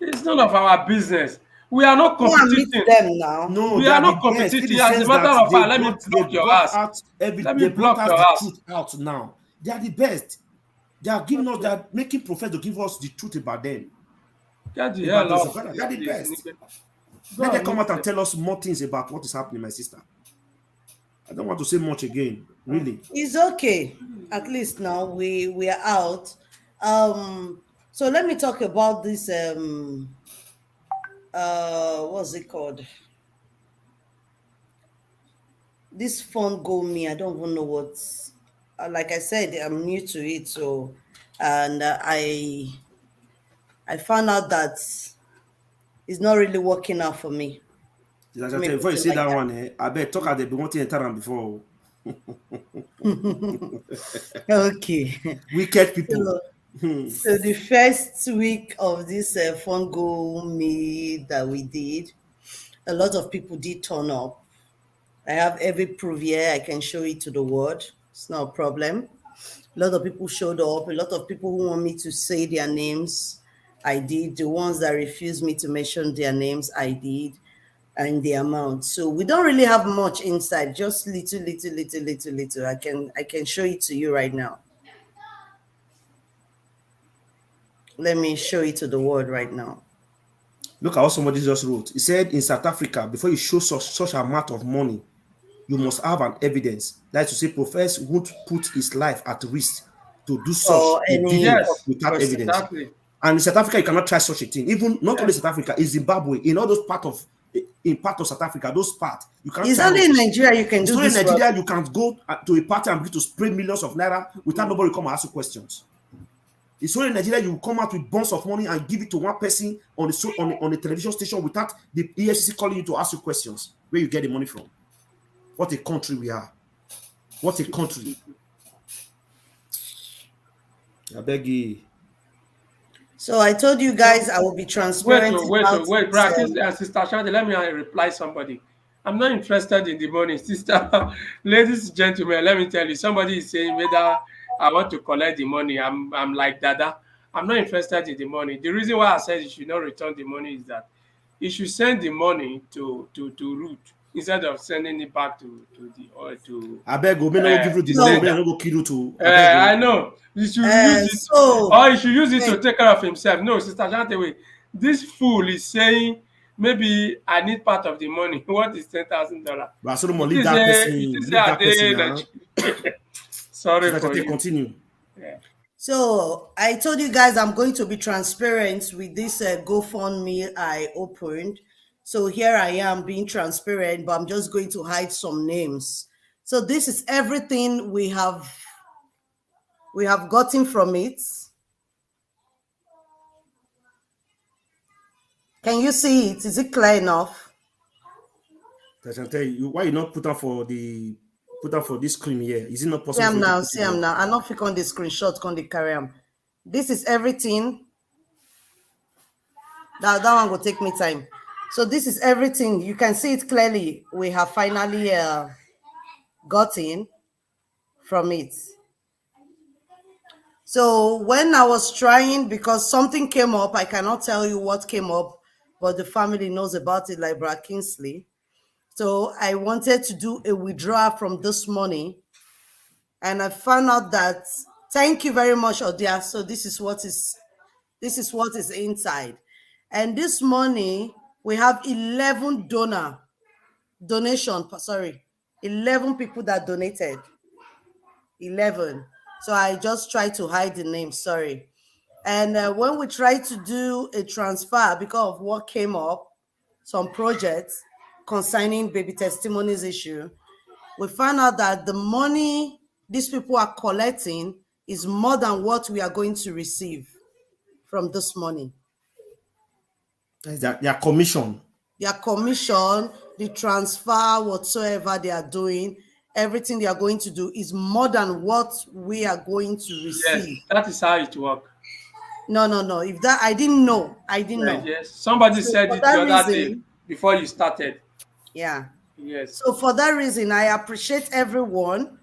It's none of our business. We are not competing. Them now. No, we are not competing. As a matter of fact, let me block your ass. Let me block your ass. The truth out now. They are the best. They are giving us. They are making professors to give us the truth about them. Get the hell out. They are the best. Let them come out and tell us more things about what is happening, my sister. I don't want to say much again, really. It's okay. At least now we are out. So let me talk about this. What's it called? This phone go me. I don't even know what. Like I said, I'm new to it, so and I found out that it's not really working out for me. Before you say that one, I bet talk at the be wanting to enter them before. Okay. Wicked people. So the first week of this phone go me that we did, a lot of people did turn up. I have every proof here. I can show it to the world. It's not a problem. A lot of people showed up. A lot of people who want me to say their names, I did. The ones that refused me to mention their names, I did. And the amount. So we don't really have much inside, just little. I can show it to you right now. Let me show it to the world right now. Look at what somebody just wrote. He said in South Africa, before you show such amount of money, you must have an evidence. That's to say, Professor would put his life at risk to do such without evidence. Exactly. And in South Africa, you cannot try such a thing. Even not only South Africa, in Zimbabwe, in all those part of South Africa, those parts you can't. It's only in Nigeria you can do this. It's only in Nigeria you can't go to a party and begin to spray millions of naira without nobody come and ask you questions. It's only in Nigeria you come out with bunch of money and give it to one person on the television station without the EFCC calling you to ask you questions. Where you get the money from? What a country we are! What a country! I beg you. So I told you guys I will be transparent. Wait, practice, Sister Shadi, let me reply somebody. I'm not interested in the money, sister. Ladies and gentlemen, let me tell you, somebody is saying whether I want to collect the money. I'm like Dada. I'm not interested in the money. The reason why I said you should not return the money is that you should send the money to Root instead of sending it back to I beg you, give you the money. I go kill you too. I know. You should use it, or you should use it to take care of himself. No, Sister Jantewe, this fool is saying maybe I need part of the money. What is $10,000? But so leave that person. Sorry for you. Continue. Yeah. So I told you guys I'm going to be transparent with this GoFundMe I opened. So here I am being transparent, but I'm just going to hide some names. So this is everything we have gotten from it. Can you see it? Is it clear enough? I can tell you why you not put on for this screen here. Is it not possible? See him now. I'm not on the screenshot on the carry him. This is everything. That one will take me time. So this is everything. You can see it clearly. We have finally gotten from it. So when I was trying, because something came up, I cannot tell you what came up, but the family knows about it, like Brad Kingsley. So I wanted to do a withdrawal from this money, and I found out that, thank you very much, Odia. So this is what is inside. And this money, we have 11 11 people that donated. 11. So I just tried to hide the name, sorry. And when we tried to do a transfer because of what came up, some projects, concerning baby testimonies issue, we found out that the money these people are collecting is more than what we are going to receive from this money. Their commission. Their commission, the transfer, whatsoever they are doing, everything they are going to do is more than what we are going to receive. Yes, that is how it works. No. If that, I didn't know. know. Yes, somebody said it the other day before you started. Yeah. Yes. So for that reason, I appreciate everyone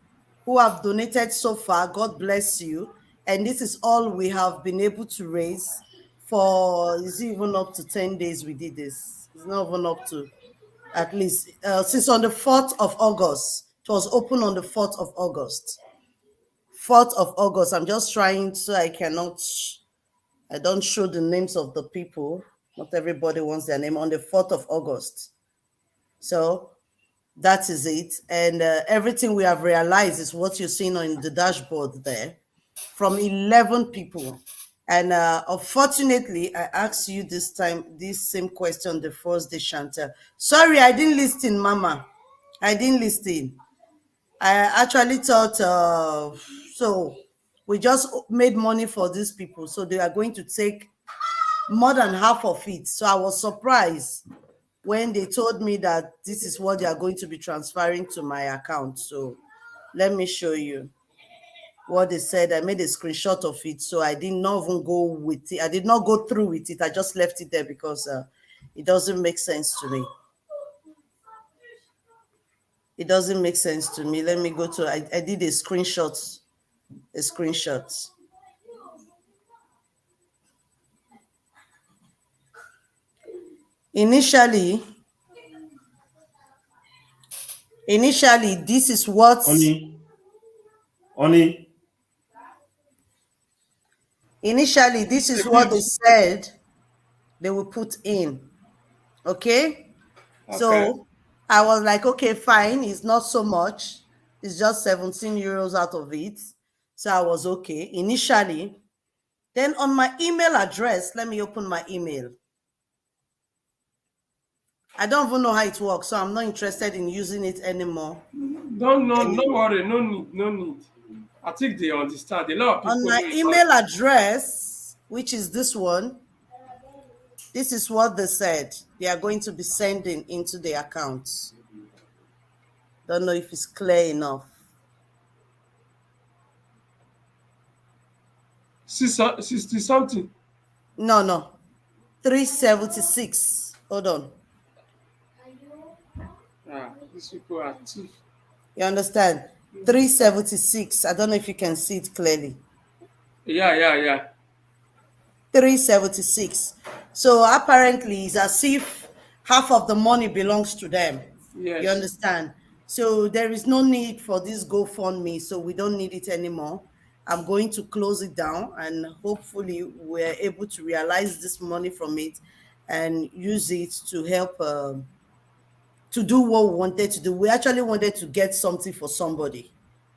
who have donated so far. God bless you. And this is all we have been able to raise for, is it even up to 10 days we did this? It's not even up to, at least, since on the 4th of August. It was open on the 4th of August. 4th of August. I'm just trying so I don't show the names of the people. Not everybody wants their name. On the 4th of August. So that is it. And everything we have realized is what you're seeing on the dashboard there from 11 people. And unfortunately, I asked you this same question the first day, Chantel. Sorry, I didn't listen, Mama. I didn't listen. I actually thought, so we just made money for these people. So they are going to take more than half of it. So I was surprised when they told me that this is what they are going to be transferring to my account. So let me show you what they said. I made a screenshot of it. So I did not even go with it. I did not go through with it. I just left it there because it doesn't make sense to me. It doesn't make sense to me. Let me go to, I did a screenshot. Initially, this is what initially this is what they said they will put in. Okay? So I was like, okay, fine, it's not so much, it's just 17 euros out of it. So I was okay initially. Then on my email address, let me open my email. I don't even know how it works, so I'm not interested in using it anymore. Don't worry, no need. I think they understand. A lot of people on my email address, which is this one, this is what they said they are going to be sending into the accounts. Don't know if it's clear enough. 60 something. No. 376. Hold on. These people are cheap. You understand? 376. I don't know if you can see it clearly. Yeah. 376. So apparently it's as if half of the money belongs to them. Yes. You understand? So there is no need for this GoFundMe. So we don't need it anymore. I'm going to close it down, and hopefully we're able to realize this money from it and use it to help to do what we wanted to do. We actually wanted to get something for somebody,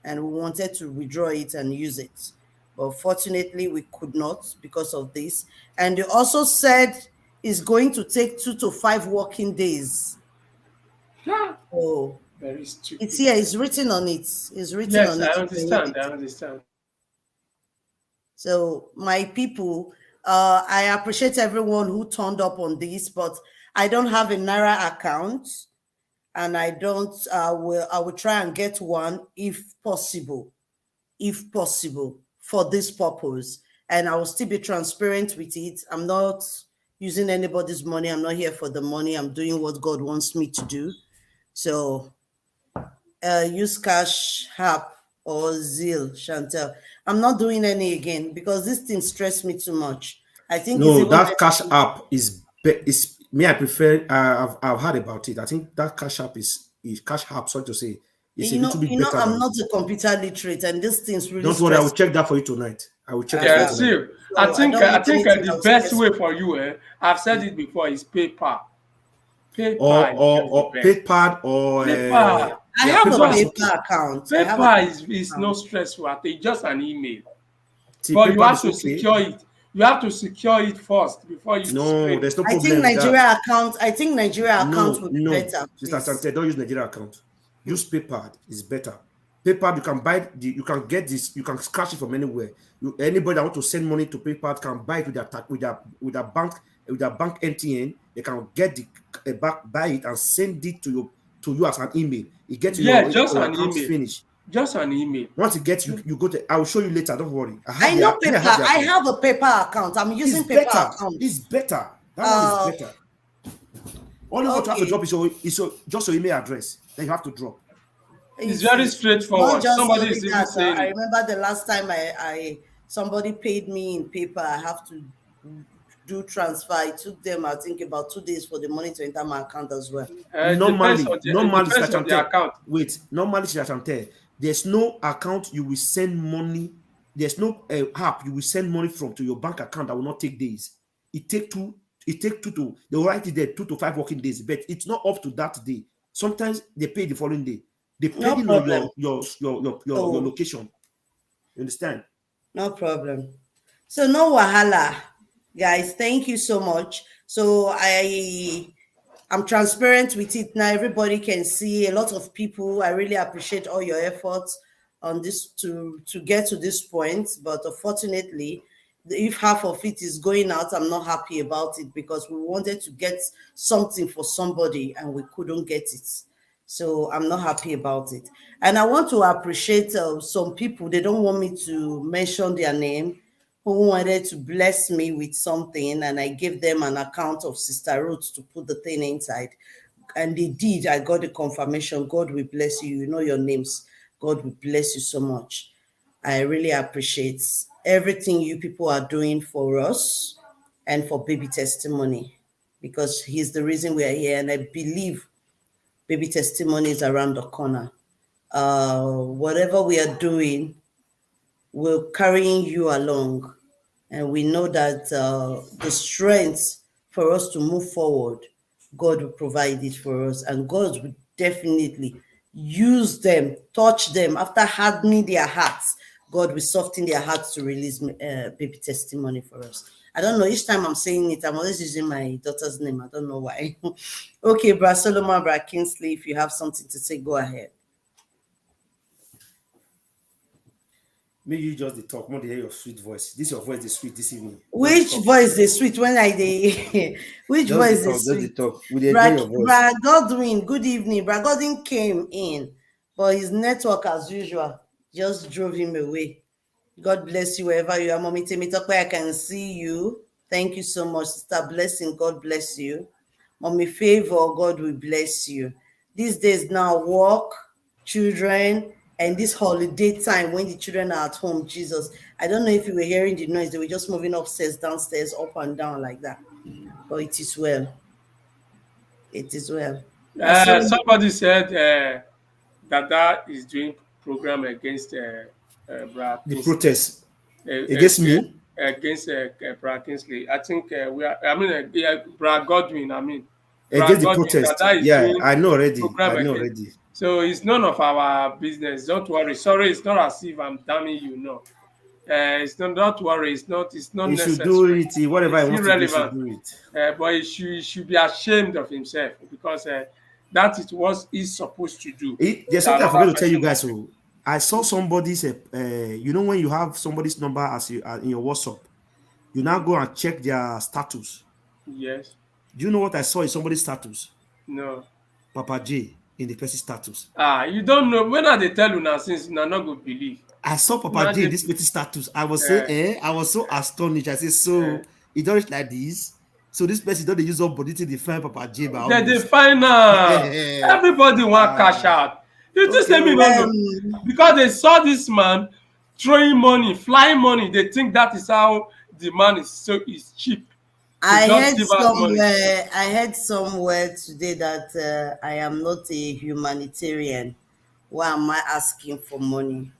and we wanted to withdraw it and use it. But fortunately, we could not because of this. And they also said it's going to take 2 to 5 working days. Oh, very stupid. It's here. It's written on it. It's written on it. I understand. So my people, I appreciate everyone who turned up on this, but I don't have a Naira account, and I don't. I will try and get one if possible, for this purpose, and I will still be transparent with it. I'm not using anybody's money. I'm not here for the money. I'm doing what God wants me to do. So use Cash App or Zeal, Chantel. I'm not doing any again because this thing stressed me too much. I think that Cash App is me. I prefer. I've heard about it. I think that Cash App is Cash App. Sorry to say, it's a little bit better. I'm not a computer literate, and this thing's really. Don't worry, I will check that for you tonight. I will check. Yeah, see, I think the best way for you, I've said it before, is PayPal. Or PayPal or PayPal. I have a PayPal account. PayPal is no stressful. It's just an email. But you have to secure it. You have to secure it first before you No, screen. there's no I problem. think with that. Nigeria account. I think Nigeria account would be No, better. Sister please. Sante, don't use Nigeria account. Use PayPal. Is better. PayPal, you can buy you can get this. You can scratch it from anywhere. Anybody that want to send money to PayPal can buy it with their bank MTN. They can get the buy it and send it to you as an email. It gets Yeah, just your an account email. finished. Just an email. Once it gets you go to. I will show you later. Don't worry. I know PayPal. I have a PayPal account. I'm using It's PayPal better. account. It's better. That one is better. Only what you have to drop is just your email address. Then you have to drop. It's very straightforward. Somebody is even saying I remember the last time somebody paid me in paper. I have to do transfer. It took them, I think, about 2 days for the money to enter my account as well. Normally, account. Wait, normally, there's no account you will send money. There's no app you will send money from to your bank account that will not take days. It take two to they will write it there 2 to 5 working days, but it's not up to that day. Sometimes they pay the following day. Depending on your location. You understand? No problem. So no wahala, guys. Thank you so much. So I'm transparent with it now. Everybody can see. A lot of people. I really appreciate all your efforts on this to get to this point. But unfortunately, if half of it is going out, I'm not happy about it because we wanted to get something for somebody and we couldn't get it. So I'm not happy about it. And I want to appreciate some people. They don't want me to mention their name, who wanted to bless me with something. And I gave them an account of Sister Ruth to put the thing inside. And they did. I got the confirmation. God will bless you. You know your names. God will bless you so much. I really appreciate everything you people are doing for us and for Baby Testimony, because he's the reason we are here. And I believe Baby Testimony is around the corner. Whatever we are doing, we're carrying you along. And we know that the strength for us to move forward, God will provide it for us. And God will definitely use them, touch them. After hardening their hearts, God will soften their hearts to release Baby Testimony for us. I don't know. Each time I'm saying it, I'm always using my daughter's name. I don't know why. Okay, Bra Solomon, Bra Kingsley, if you have something to say, go ahead. Maybe you just talk more to hear your sweet voice. This your voice is sweet this evening. Which voice is sweet when I dey? Which voice is sweet? Bra Godwin, good evening. Bra Godwin came in, but his network, as usual, just drove him away. God bless you wherever you are. Mommy Temitope, I can see you. Thank you so much. Sister Blessing, God bless you. Mommy Favor, God will bless you. These days now, work, children, and this holiday time when the children are at home, Jesus. I don't know if you were hearing the noise. They were just moving upstairs, downstairs, up and down like that. But it is well. It is well. Somebody said that is doing program against the protest against me, against Brad Kingsley. I think Brad Godwin. Against the protest. Yeah, I know already. So it's none of our business. Don't worry. Sorry, it's not as if I'm damning you. No, it's not. Don't worry. It's not. It's not necessary. He should do it. Whatever I want to do, he should do it. But he should be ashamed of himself because that is what he's supposed to do. There's something I forgot to tell you guys. I saw somebody's, you know, when you have somebody's number as in your WhatsApp, you now go and check their status. Yes. Do you know what I saw in somebody's status? No. Papa J in the person's status. You don't know. When they tell you now, since you're not going to believe. I saw Papa J in this person's status. I was saying, I was so astonished. I said, so it don't like this. So this person don't use up body to define Papa J. They define everybody want cash out. You just let me know because they saw this man throwing money, flying money. They think that is how the man is cheap. I heard somewhere today that I am not a humanitarian. Why am I asking for money?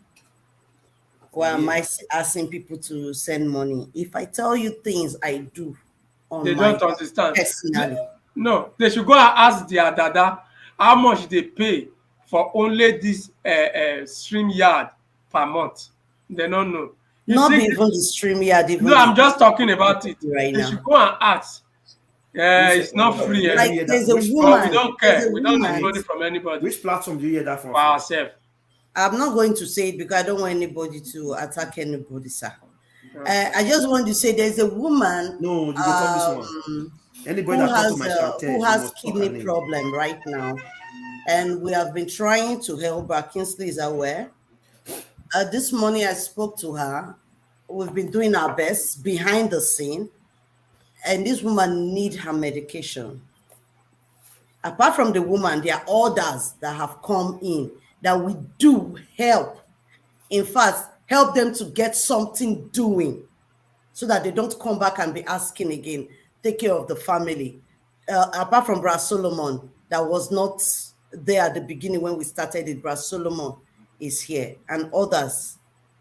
Why am I asking people to send money? If I tell you things I do, they don't understand. Personally. No, they should go and ask their dada how much they pay for only this StreamYard per month. They don't know. Not even the stream, yeah. No, I'm just talking about it. right They now. should go and ask. It's not free. Like there's a But woman. we don't care. there's a We don't need woman. money from anybody. Which platform do you hear that from? For ourselves. I'm not going to say it because I don't want anybody to attack anybody, sir. I just want to say there's a woman. No, you can tell this one. Anybody that talks to my Chantel, who you has must talk her kidney name. problem right now, and we have been trying to help her. Kingsley is aware. This morning I spoke to her. We've been doing our best behind the scene, and this woman needs her medication. Apart from the woman, there are others that have come in that we do help. In fact, help them to get something doing so that they don't come back and be asking again. Take care of the family. Apart from Brad Solomon, that was not there at the beginning when we started it. Brad Solomon is here, and others.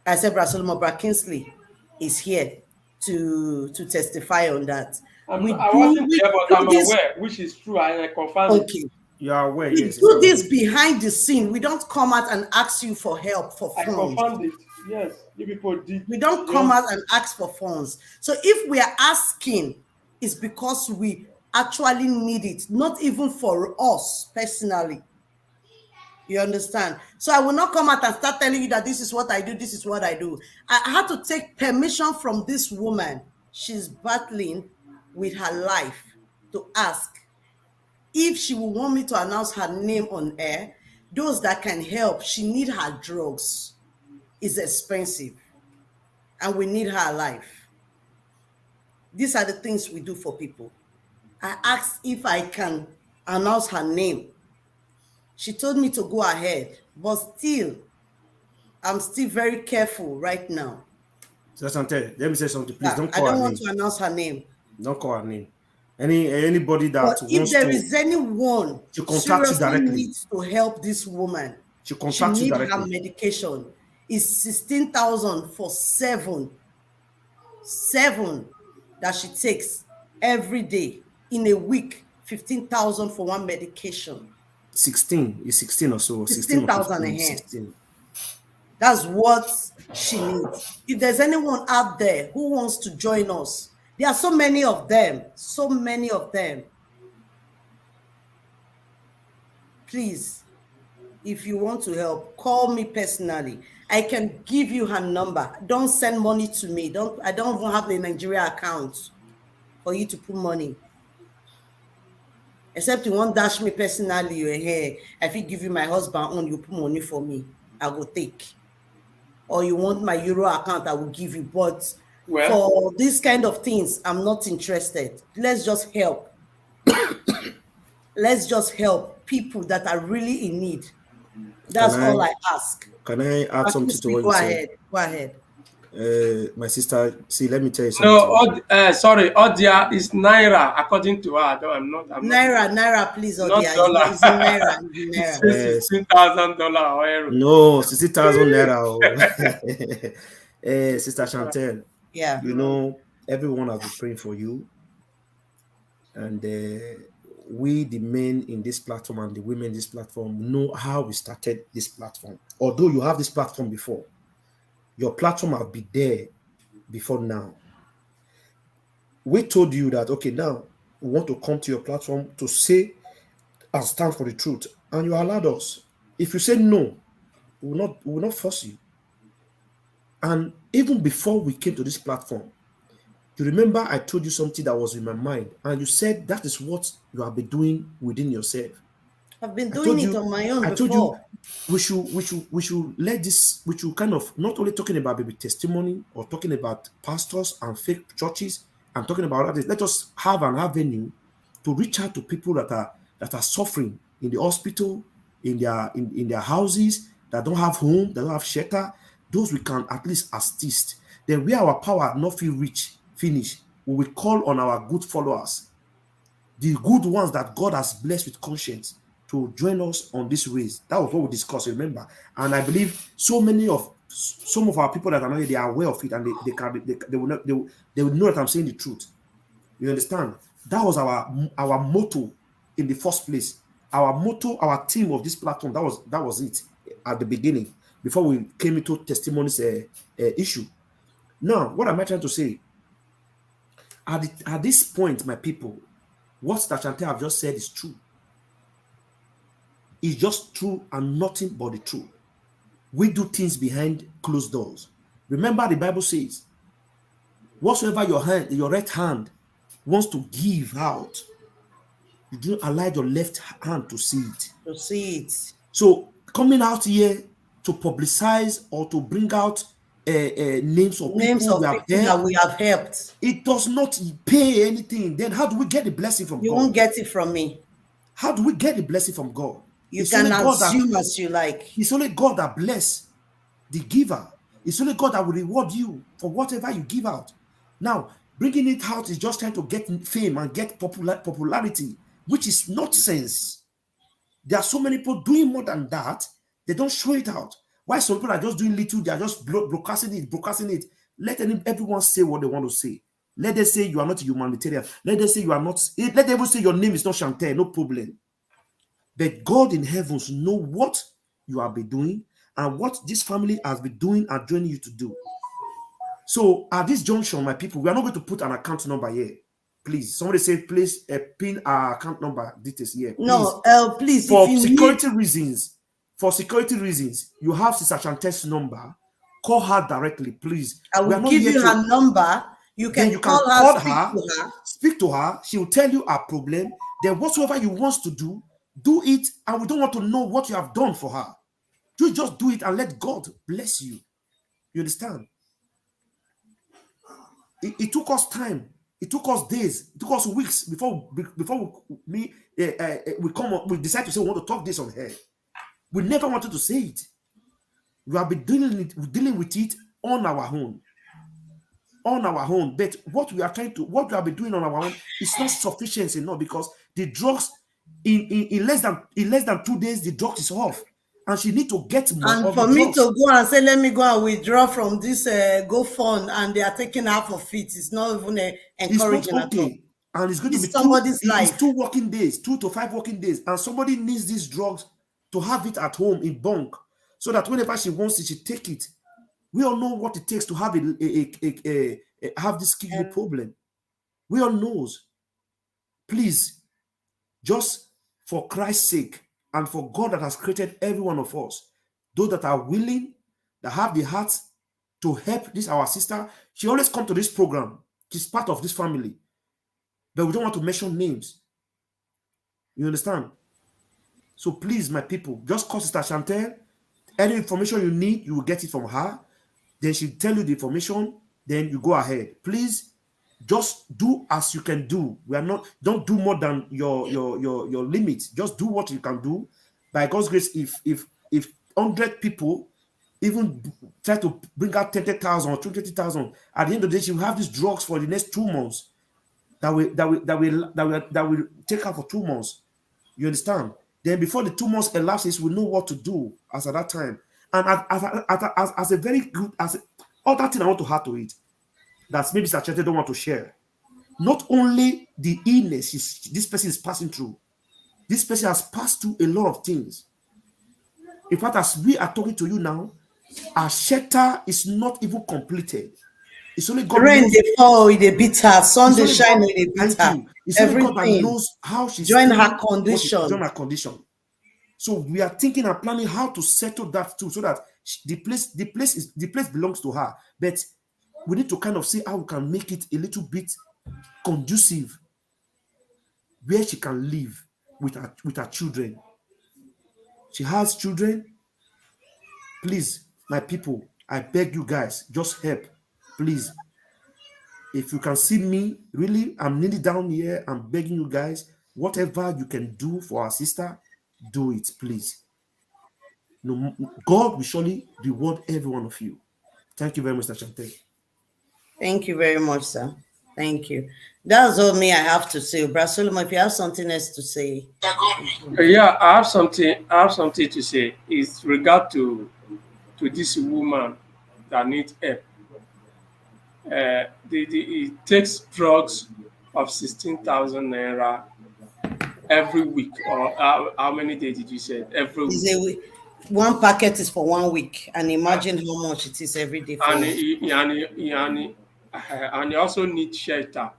I said Brad Solomon, Brad Kingsley is here to testify on that. I wasn't there, but I'm aware, which is true. I confirm. Okay. You are aware, We yes. do this behind the scene. We don't come out and ask you for help, for I funds. confirmed it. Yes, you people did. We don't come out and ask for funds. So if we are asking, it's because we actually need it, not even for us personally. You understand? So I will not come out and start telling you that this is what I do, this is what I do. I had to take permission from this woman. She's battling with her life to ask if she will want me to announce her name on air. Those that can help, she need her drugs. It's expensive, and we need her alive. These are the things we do for people. I asked if I can announce her name. She told me to go ahead, but still, I'm still very careful right now. So Chantel, let me say something, please. Don't I call don't her want name. to announce her name. Don't call her name. Anybody that But if wants there to, is anyone to contact you seriously directly, needs to help this woman, to she contact you needs her directly. medication. It's 16,000 for seven that she takes every day in a week. 15,000 for one medication. 16 is 16 or so. 16,000 a 15, hand. 16. That's what she needs. If there's anyone out there who wants to join us, there are so many of them. So many of them. Please, if you want to help, call me personally. I can give you her number. Don't send money to me. I don't even have a Nigeria account for you to put money. Except you won't dash me personally, you're here. If you give you my husband on, you put money for me, I will take. Or you want my Euro account, I will give you. But for these kind of things, I'm not interested. Let's just help. Let's just help people that are really in need. That's all I ask. Can I add something to what you said? Go ahead. My sister, see, let me tell you something. No, sorry, Odia is Naira, according to her. I'm not. Naira, please, Odia. Not dollar. It's Naira. $16,000 or euro. No, 60,000 Naira. Sister Chantel. Yeah. You know, everyone has been praying for you. And we, the men in this platform and the women in this platform, know how we started this platform. Although you have this platform before, your platform have been there before now. We told you that, okay, now we want to come to your platform to say and stand for the truth. And you allowed us. If you say no, we will not force you. And even before we came to this platform, you remember I told you something that was in my mind, and you said that is what you have been doing within yourself. I've been doing it on my own before. I told you we should let this, we should kind of not only talking about baby testimony or talking about pastors and fake churches and talking about others. Let us have an avenue to reach out to people that are suffering in the hospital, in their houses, that don't have home, that don't have shelter. Those we can at least assist. Then where our power not feel finish, we will call on our good followers, the good ones that God has blessed with conscience, to join us on this race. That was what we discussed, remember? And I believe some of our people that are not here, they are aware of it, and they will know that I'm saying the truth. You understand? That was our motto in the first place. Our motto, our theme of this platform, that was it at the beginning, before we came into testimonies issue. Now, what am I trying to say? At this point, my people, what Stachante have just said is true. It's just true and nothing but the truth. We do things behind closed doors. Remember, the Bible says, whatsoever your right hand wants to give out, you don't allow your left hand to see it. To see it. So coming out here to publicize or to bring out names of people that we have helped, it does not pay anything. Then how do we get the blessing from God? You won't get it from me. How do we get the blessing from God? You can assume as you like. It's only God that bless the giver. It's only God that will reward you for whatever you give out. Now, bringing it out is just trying to get fame and get popularity, which is nonsense. There are so many people doing more than that. They don't show it out. Why some people are just doing little, they are just broadcasting it. Let everyone say what they want to say. Let them say you are not a humanitarian. Let them say you are not. Let them say your name is not Chantel, no problem. But God in heavens know what you have been doing and what this family has been doing and joining you to do. So at this junction, my people, we are not going to put an account number here. Please, somebody say, please pin our account number details here. Please. No, please. For security reasons, you have Sister Chantel's number. Call her directly, please. I will give you her number. You can call her, speak to her. She will tell you her problem. Then whatsoever you want to do it. And we don't want to know what you have done for her. You just do it and let God bless you. You understand? It took us time. It took us days. It took us weeks before we decide to say we want to talk this on here. We never wanted to say it. We have been dealing with it on our own. But what we have been doing on our own is not sufficient enough, because the drugs in less than 2 days, the drugs is off, and she need to get more. And for me to go and say, let me go and withdraw from this GoFund, and they are taking half of it, it's not even encouraging at all. And it's going to be somebody's life. It's 2 working days, 2 to 5 working days, and somebody needs these drugs to have it at home in bulk, so that whenever she wants it, she take it. We all know what it takes to have have this kidney problem. We all knows. Please, just for Christ's sake and for God that has created every one of us, those that are willing, that have the heart to help this our sister. She always come to this program. She's part of this family, but we don't want to mention names. You understand? So please, my people, just call Sister Chantel. Any information you need, you will get it from her. Then she'll tell you the information. Then you go ahead. Please, just do as you can do. Don't do more than your limit. Just do what you can do. By God's grace, if 100 people even try to bring out 10,000 or 20,000, at the end of the day, you have these drugs for the next 2 months that will take her for 2 months. You understand? Then before the 2 months elapses, we know what to do as at that time. And as a very good, other thing I want to add to it, that maybe Sachete don't want to share. Not only the illness this person is passing through, this person has passed through a lot of things. In fact, as we are talking to you now, our shelter is not even completed. It's only God. Rain they fall, they beat her. Sun they shine, they beat her. It's only God that knows how she's join her condition. Join her condition. So we are thinking and planning how to settle that too, so that the place belongs to her. But we need to kind of see how we can make it a little bit conducive, where she can live with her children. She has children. Please, my people, I beg you guys, just help. Please. If you can see me, really, I'm kneeling down here. I'm begging you guys, whatever you can do for our sister, do it, please. No, God will surely reward every one of you. Thank you very much, Chante. Thank you very much, sir. Thank you. That's all me I have to say. Brasoloma, if you have something else to say. Yeah, I have something to say. It's regard to this woman that needs help. It takes drugs of 16,000 naira every week, or how many days did you say? Every week. one packet is for 1 week, and imagine how much it is every day. And he also needs shelter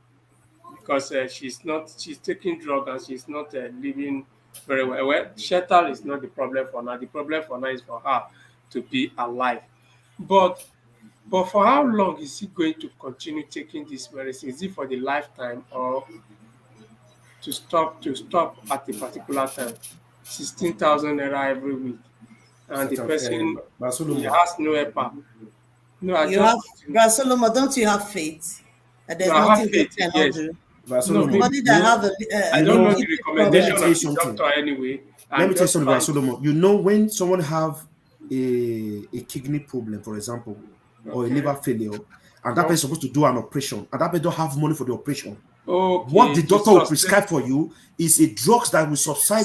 because she's taking drugs and she's not living very well. Well, shelter is not the problem for now. The problem for now is for her to be alive. But for how long is he going to continue taking this medicine? Is it for the lifetime or to stop at a particular time? 16,000 naira every week, and the person he has no helper. No, you have, Solomon, don't you have faith that there's nothing they cannot do? Somebody that have I don't know the recommendation of the doctor anyway. Let me tell you something, Solomon. You know, when someone have a kidney problem, for example, or a liver failure, and that person is supposed to do an operation, and that person don't have money for the operation. What the doctor will prescribe for you is a drugs that will sustain.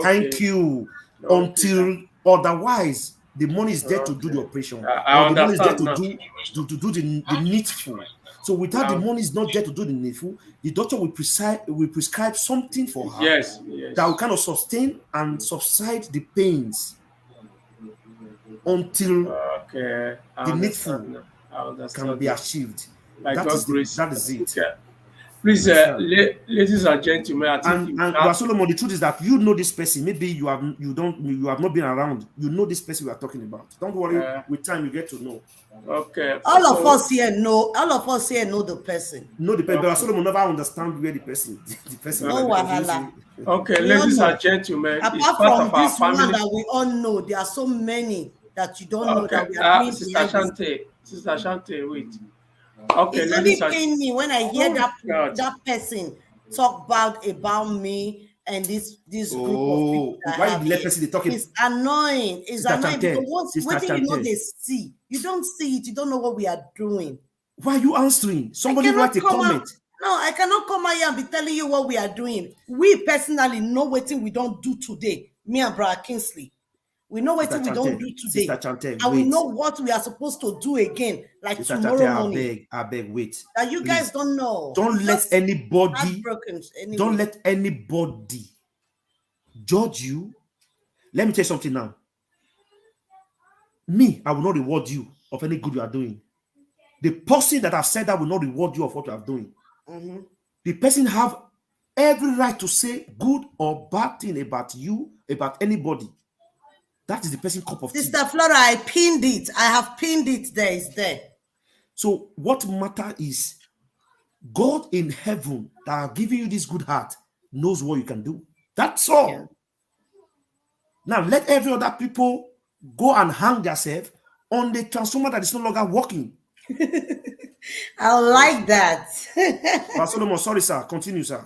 Thank you. Until otherwise, the money is there to do the operation. Or the money is there to do the needful. So without the money is not there to do the needful, the doctor will prescribe something for her. Yes. That will kind of sustain and subside the pains until the needful can be achieved. That is it. Okay. Please, ladies and gentlemen, I think and Solomon, the truth is that you know this person. Maybe you have not been around. You know this person we are talking about. Don't worry. With time, you get to know. Okay. All of us here know the person. Know the person, but Solomon never understand where the person. No wahala. Okay, ladies and gentlemen. Apart from this one that we all know, there are so many that you don't know that we are doing. Sister Shante, wait. Okay, it's really pain me when I hear that person talk about me and this group of people. Why you let person talking? It's annoying. It's annoying because what you know they see, you don't see it. You don't know what we are doing. Why are you answering? Somebody write a comment. No, I cannot come out here and be telling you what we are doing. We personally know what we don't do today. Me and Brother Kingsley. We know what we don't do today. And we know what we are supposed to do again, like tomorrow morning. I beg, wait. That you guys don't know. Don't let anybody judge you. Let me tell you something now. Me, I will not reward you of any good you are doing. The person that I've said that will not reward you of what you are doing. The person have every right to say good or bad thing about you, about anybody. That is the person's cup of tea. Sister Flora, I pinned it. I have pinned it there. It's there. So what matter is God in heaven that are giving you this good heart knows what you can do. That's all. Yeah. Now let every other people go and hang themselves on the transformer that is no longer working. I like that. Solomon, sorry, sir. Continue, sir.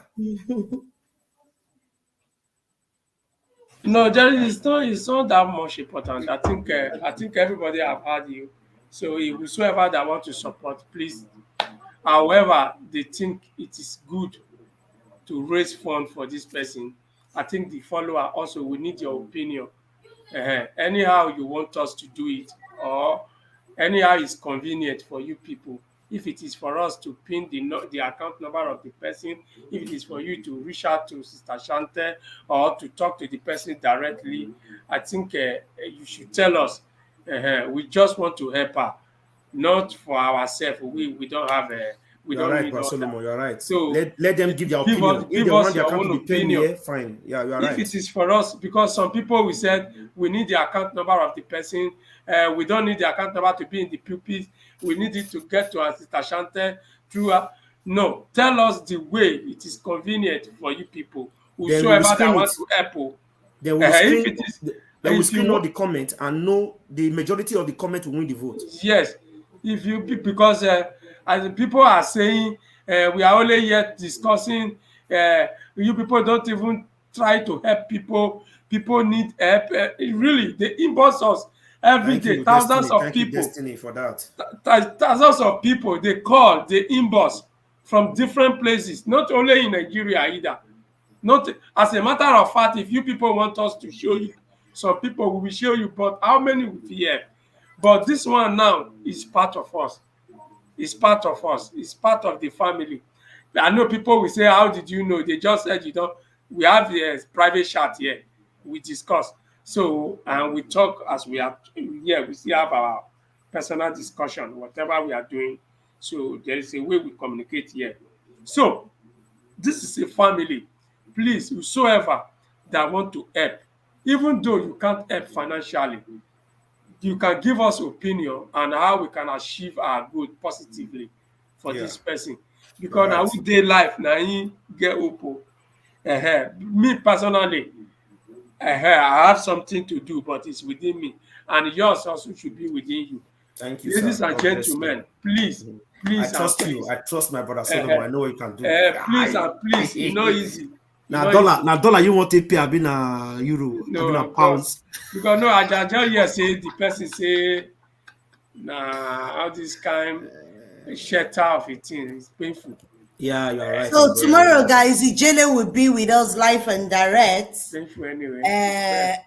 No, it's not that much important. I think everybody have heard you. So whosoever that want to support, please. However, they think it is good to raise funds for this person. I think the follower also will need your opinion. Anyhow you want us to do it, or anyhow it's convenient for you people. If it is for us to pin the account number of the person, if it is for you to reach out to Sister Shante or to talk to the person directly, I think you should tell us. We just want to help her, not for ourselves. We don't have a. You're right, Solomon. You're right. So let them give their opinion. Give us your own opinion. Fine. Yeah, you're right. If it is for us, because some people we said we need the account number of the person. We don't need the account number to be in the pulpit. We need it to get to our Sister Shante through her. No, tell us the way it is convenient for you people. Whosoever that wants to help. They will screen all the comments and know the majority of the comment will win the vote. Yes, because as the people are saying, we are only yet discussing. You people don't even try to help people. People need help. Really, they inbox us every day. Thousands of people. Destiny for that. Thousands of people. They call, they inbox from different places, not only in Nigeria either. Not as a matter of fact, if you people want us to show you, some people will show you, but how many will be here? But this one now is part of us. It's part of us. It's part of the family. I know people will say, how did you know? They just said, we have the private chat here. We discuss. So, and we talk as we are here, we still have our personal discussion, whatever we are doing. So, there is a way we communicate here. So, this is a family. Please, whosoever that want to help, even though you can't help financially, you can give us opinion on how we can achieve our good positively for this person. Because now we day life, now he get open. Me personally, I have something to do, but it's within me, and yours also should be within you. Thank you, ladies sir. and gentlemen. Please, I trust you. I trust my brother Solomon. I know what you can do. Please and please, it's not easy. Now dollar, you want to pay? I've been a euro, No, I've been a pounds. Because no, I just hear say the person say, nah, all this kind shelter of a thing is painful. Yeah, you're right. So tomorrow, guys, Ijele will be with us live and direct. Painful anyway.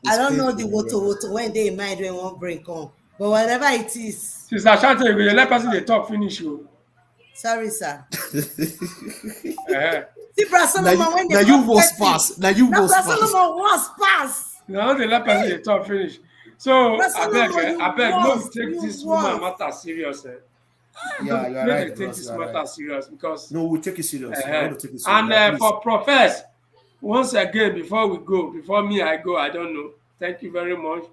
I don't know the woto when they mind when one break on, but whatever it is. Sister Shante, you will let person they talk finish you. Sorry, sir. Now you was pass. Now you was pass. Solomon was pass. Now they let person they talk finish. So I beg, no take this woman matter serious. Yeah, you're right. Take this matter serious because no, we take it serious. And for Profess, once again, before we go, before me I go, I don't know. Thank you very much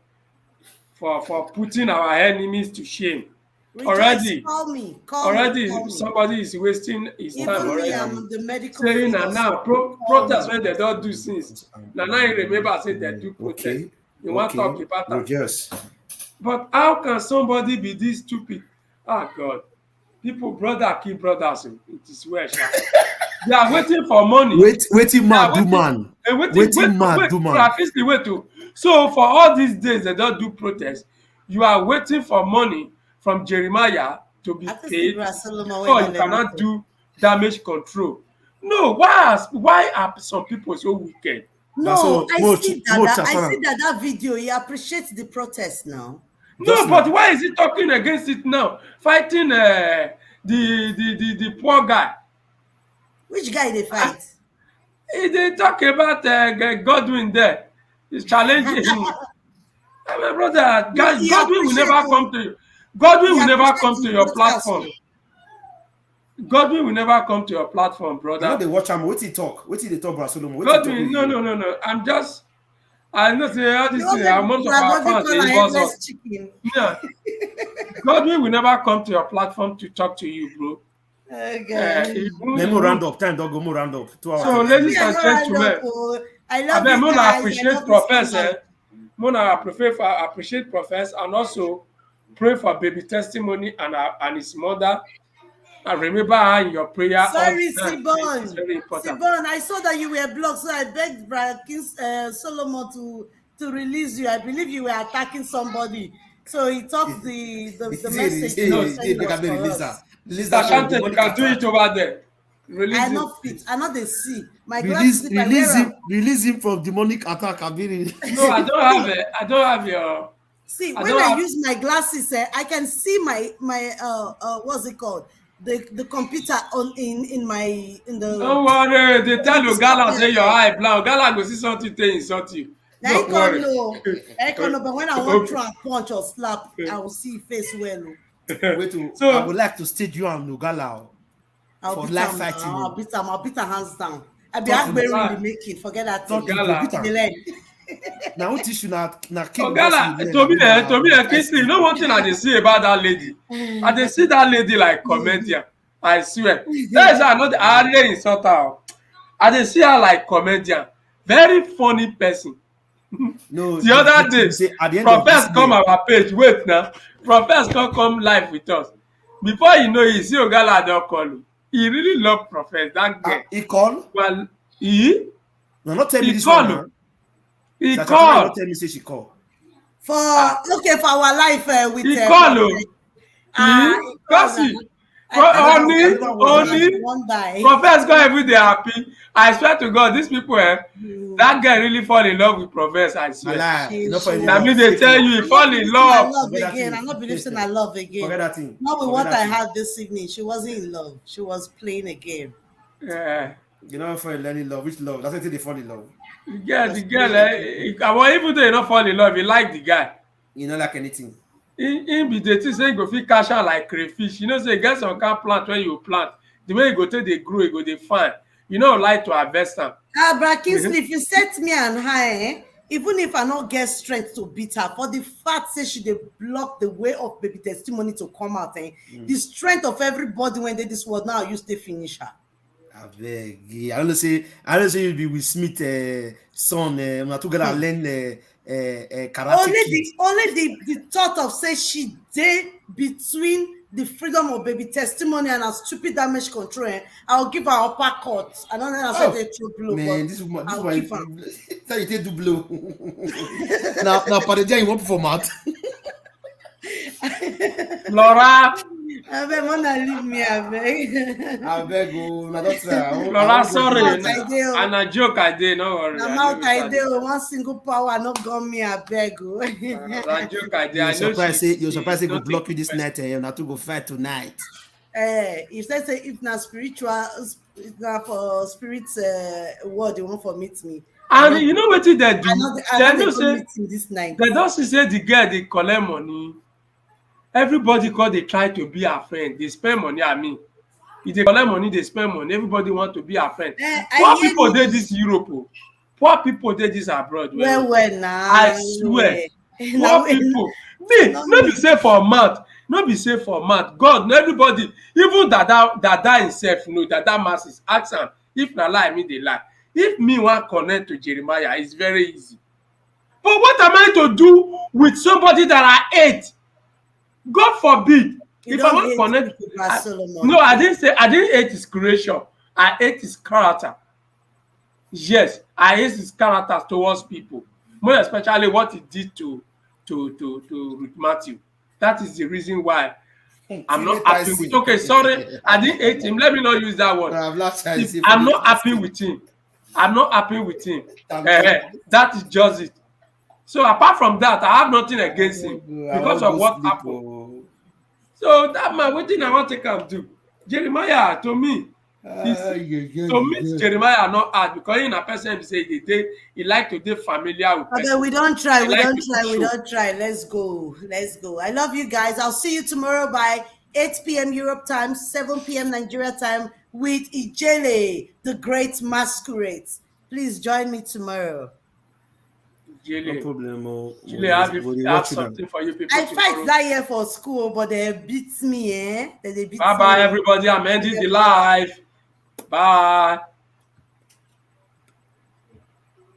for putting our enemies to shame. Already, somebody is wasting his time already. Saying and now protest when they don't do things. Now you remember say they do protest. You want to talk about that? Yes. But how can somebody be this stupid? Ah, God. People, brother, kill brothers. It is well. They are waiting for money. Waiting man, do man. Waiting man, do man. So for all these days, they don't do protest. You are waiting for money from Jeremiah to be paid. So you cannot do damage control. No, why are some people so wicked? No, I see that video. He appreciates the protest now. No, but why is he talking against it now? Fighting the poor guy. Which guy they fight? They talk about Godwin there. He's challenging him. My brother, Godwin will never come to you. Godwin will never come to your platform. Godwin will never come to your platform, brother. You know they watch him. What he talk? What he talk, Solomon? Godwin, no. I know say all this thing. Most of our fans yeah. Godwin will never come to your platform to talk to you, bro. Okay. Round up. Time don't go more round up. So, ladies and gentlemen, I Mona appreciate Professor. Mona appreciate Professor and also pray for baby testimony and his mother. And remember her in your prayer. Sorry, Sibon. Sibon, I saw that you were blocked, so I begged Brother Solomon to release you. I believe you were attacking somebody. So he talked the message. Sister Shante, you can do it over there. I not fit. I not the see. My release him from demonic attack. No, I don't have your. See, when I use my glasses, I can see my what's it called? The computer in the. Don't worry, they tell you Gala say your eye blind. Gala go see something they insult you. Don't worry. But when I want to try and punch or slap, I will see face well. So I would like to stage you and Nogala for live fighting. I'll beat her hands down. I be Akberi in the making. Forget that. Now what issue na Gala to me Kingsley, you know one thing I dey see about that lady. I dey see that lady like comedian. I swear. That is another I dey insult her. I dey see her like comedian. Very funny person. No, the other day, Professor come our page. Wait now. Professor come live with us. Before you know it, see Ogala don't call him. He really love Professor. That guy. He call? Well, No, not tell me this one. He called. Don't tell me say she call. For our life with he called. Only Professor go every day happy. I swear to God, these people, that guy really fall in love with Professor. I swear. I mean, they tell you he fall in love. Again. I'm not believing I love again. Forget that thing. Not with what I had this evening. She wasn't in love. She was playing a game. Yeah. You know, for learning love, which love? That's why they fall in love. The girl, well, even though you not fall in love, you like the guy. You don't like anything. In be the thing say you go fit cash out like crayfish. You know, say get some kind plant when you plant. The way you go take they grow, you go they fine. You know, like to harvest them. But Kingsley, if you set me and her, even if I not get strength to beat her, for the fact say she dey block the way of baby testimony to come out, the strength of everybody when they this world now you stay finish her. I beg. I don't say you'll be with Smith son. I'm not gonna learn karate. Only the thought of say she dey between the freedom of baby testimony and a stupid damage control. I'll give her uppercut. I don't know how to say true blow. Man, this one, how you take do blow? now, for the day you want to format. Laura. I beg, wanna leave me, I beg. I beg, Laura, sorry. And a joke I did, no worry. I'm out I did, one single power, not got me, I beg. A joke I did. You're surprised they go block you this night, and you have to go fight tonight. If they say if not spiritual, if not for spirits word, they want for meet me. And you know what they do? I know say this night. They don't say the girl they collect money. Everybody call they try to be a friend. They spend money. I mean, if they collect money, they spend money. Everybody want to be a friend. Poor people did this Europe. Poor people did this abroad. Well, now I swear. Poor people. Not be safe for month. Not be safe for month. God, everybody, even that himself know that masses ask him if na lie, me they lie. If me want connect to Jeremiah, it's very easy. But what am I to do with somebody that I hate? God forbid. If I want to connect, I didn't hate his creation. I hate his character. Yes, I hate his character towards people. More especially what he did to Ruth Matthew. That is the reason why I'm not happy with. Okay, sorry, I didn't hate him. Let me not use that word. I'm not happy with him. I'm not happy with him. That is just it. So apart from that, I have nothing against him because of what happened. So that man, what thing I want to take him do? Jeremiah, to me, Jeremiah not hard because in a person say he like to be familiar with. Okay, we don't try. Let's go. I love you guys. I'll see you tomorrow by 8 p.m. Europe time, 7 p.m. Nigeria time with Ijele, the Great Masquerade. Please join me tomorrow. No problem. I have something for you people. I fight that year for school, but they beat me, They beat Bye, everybody. I'm ending the live. Bye.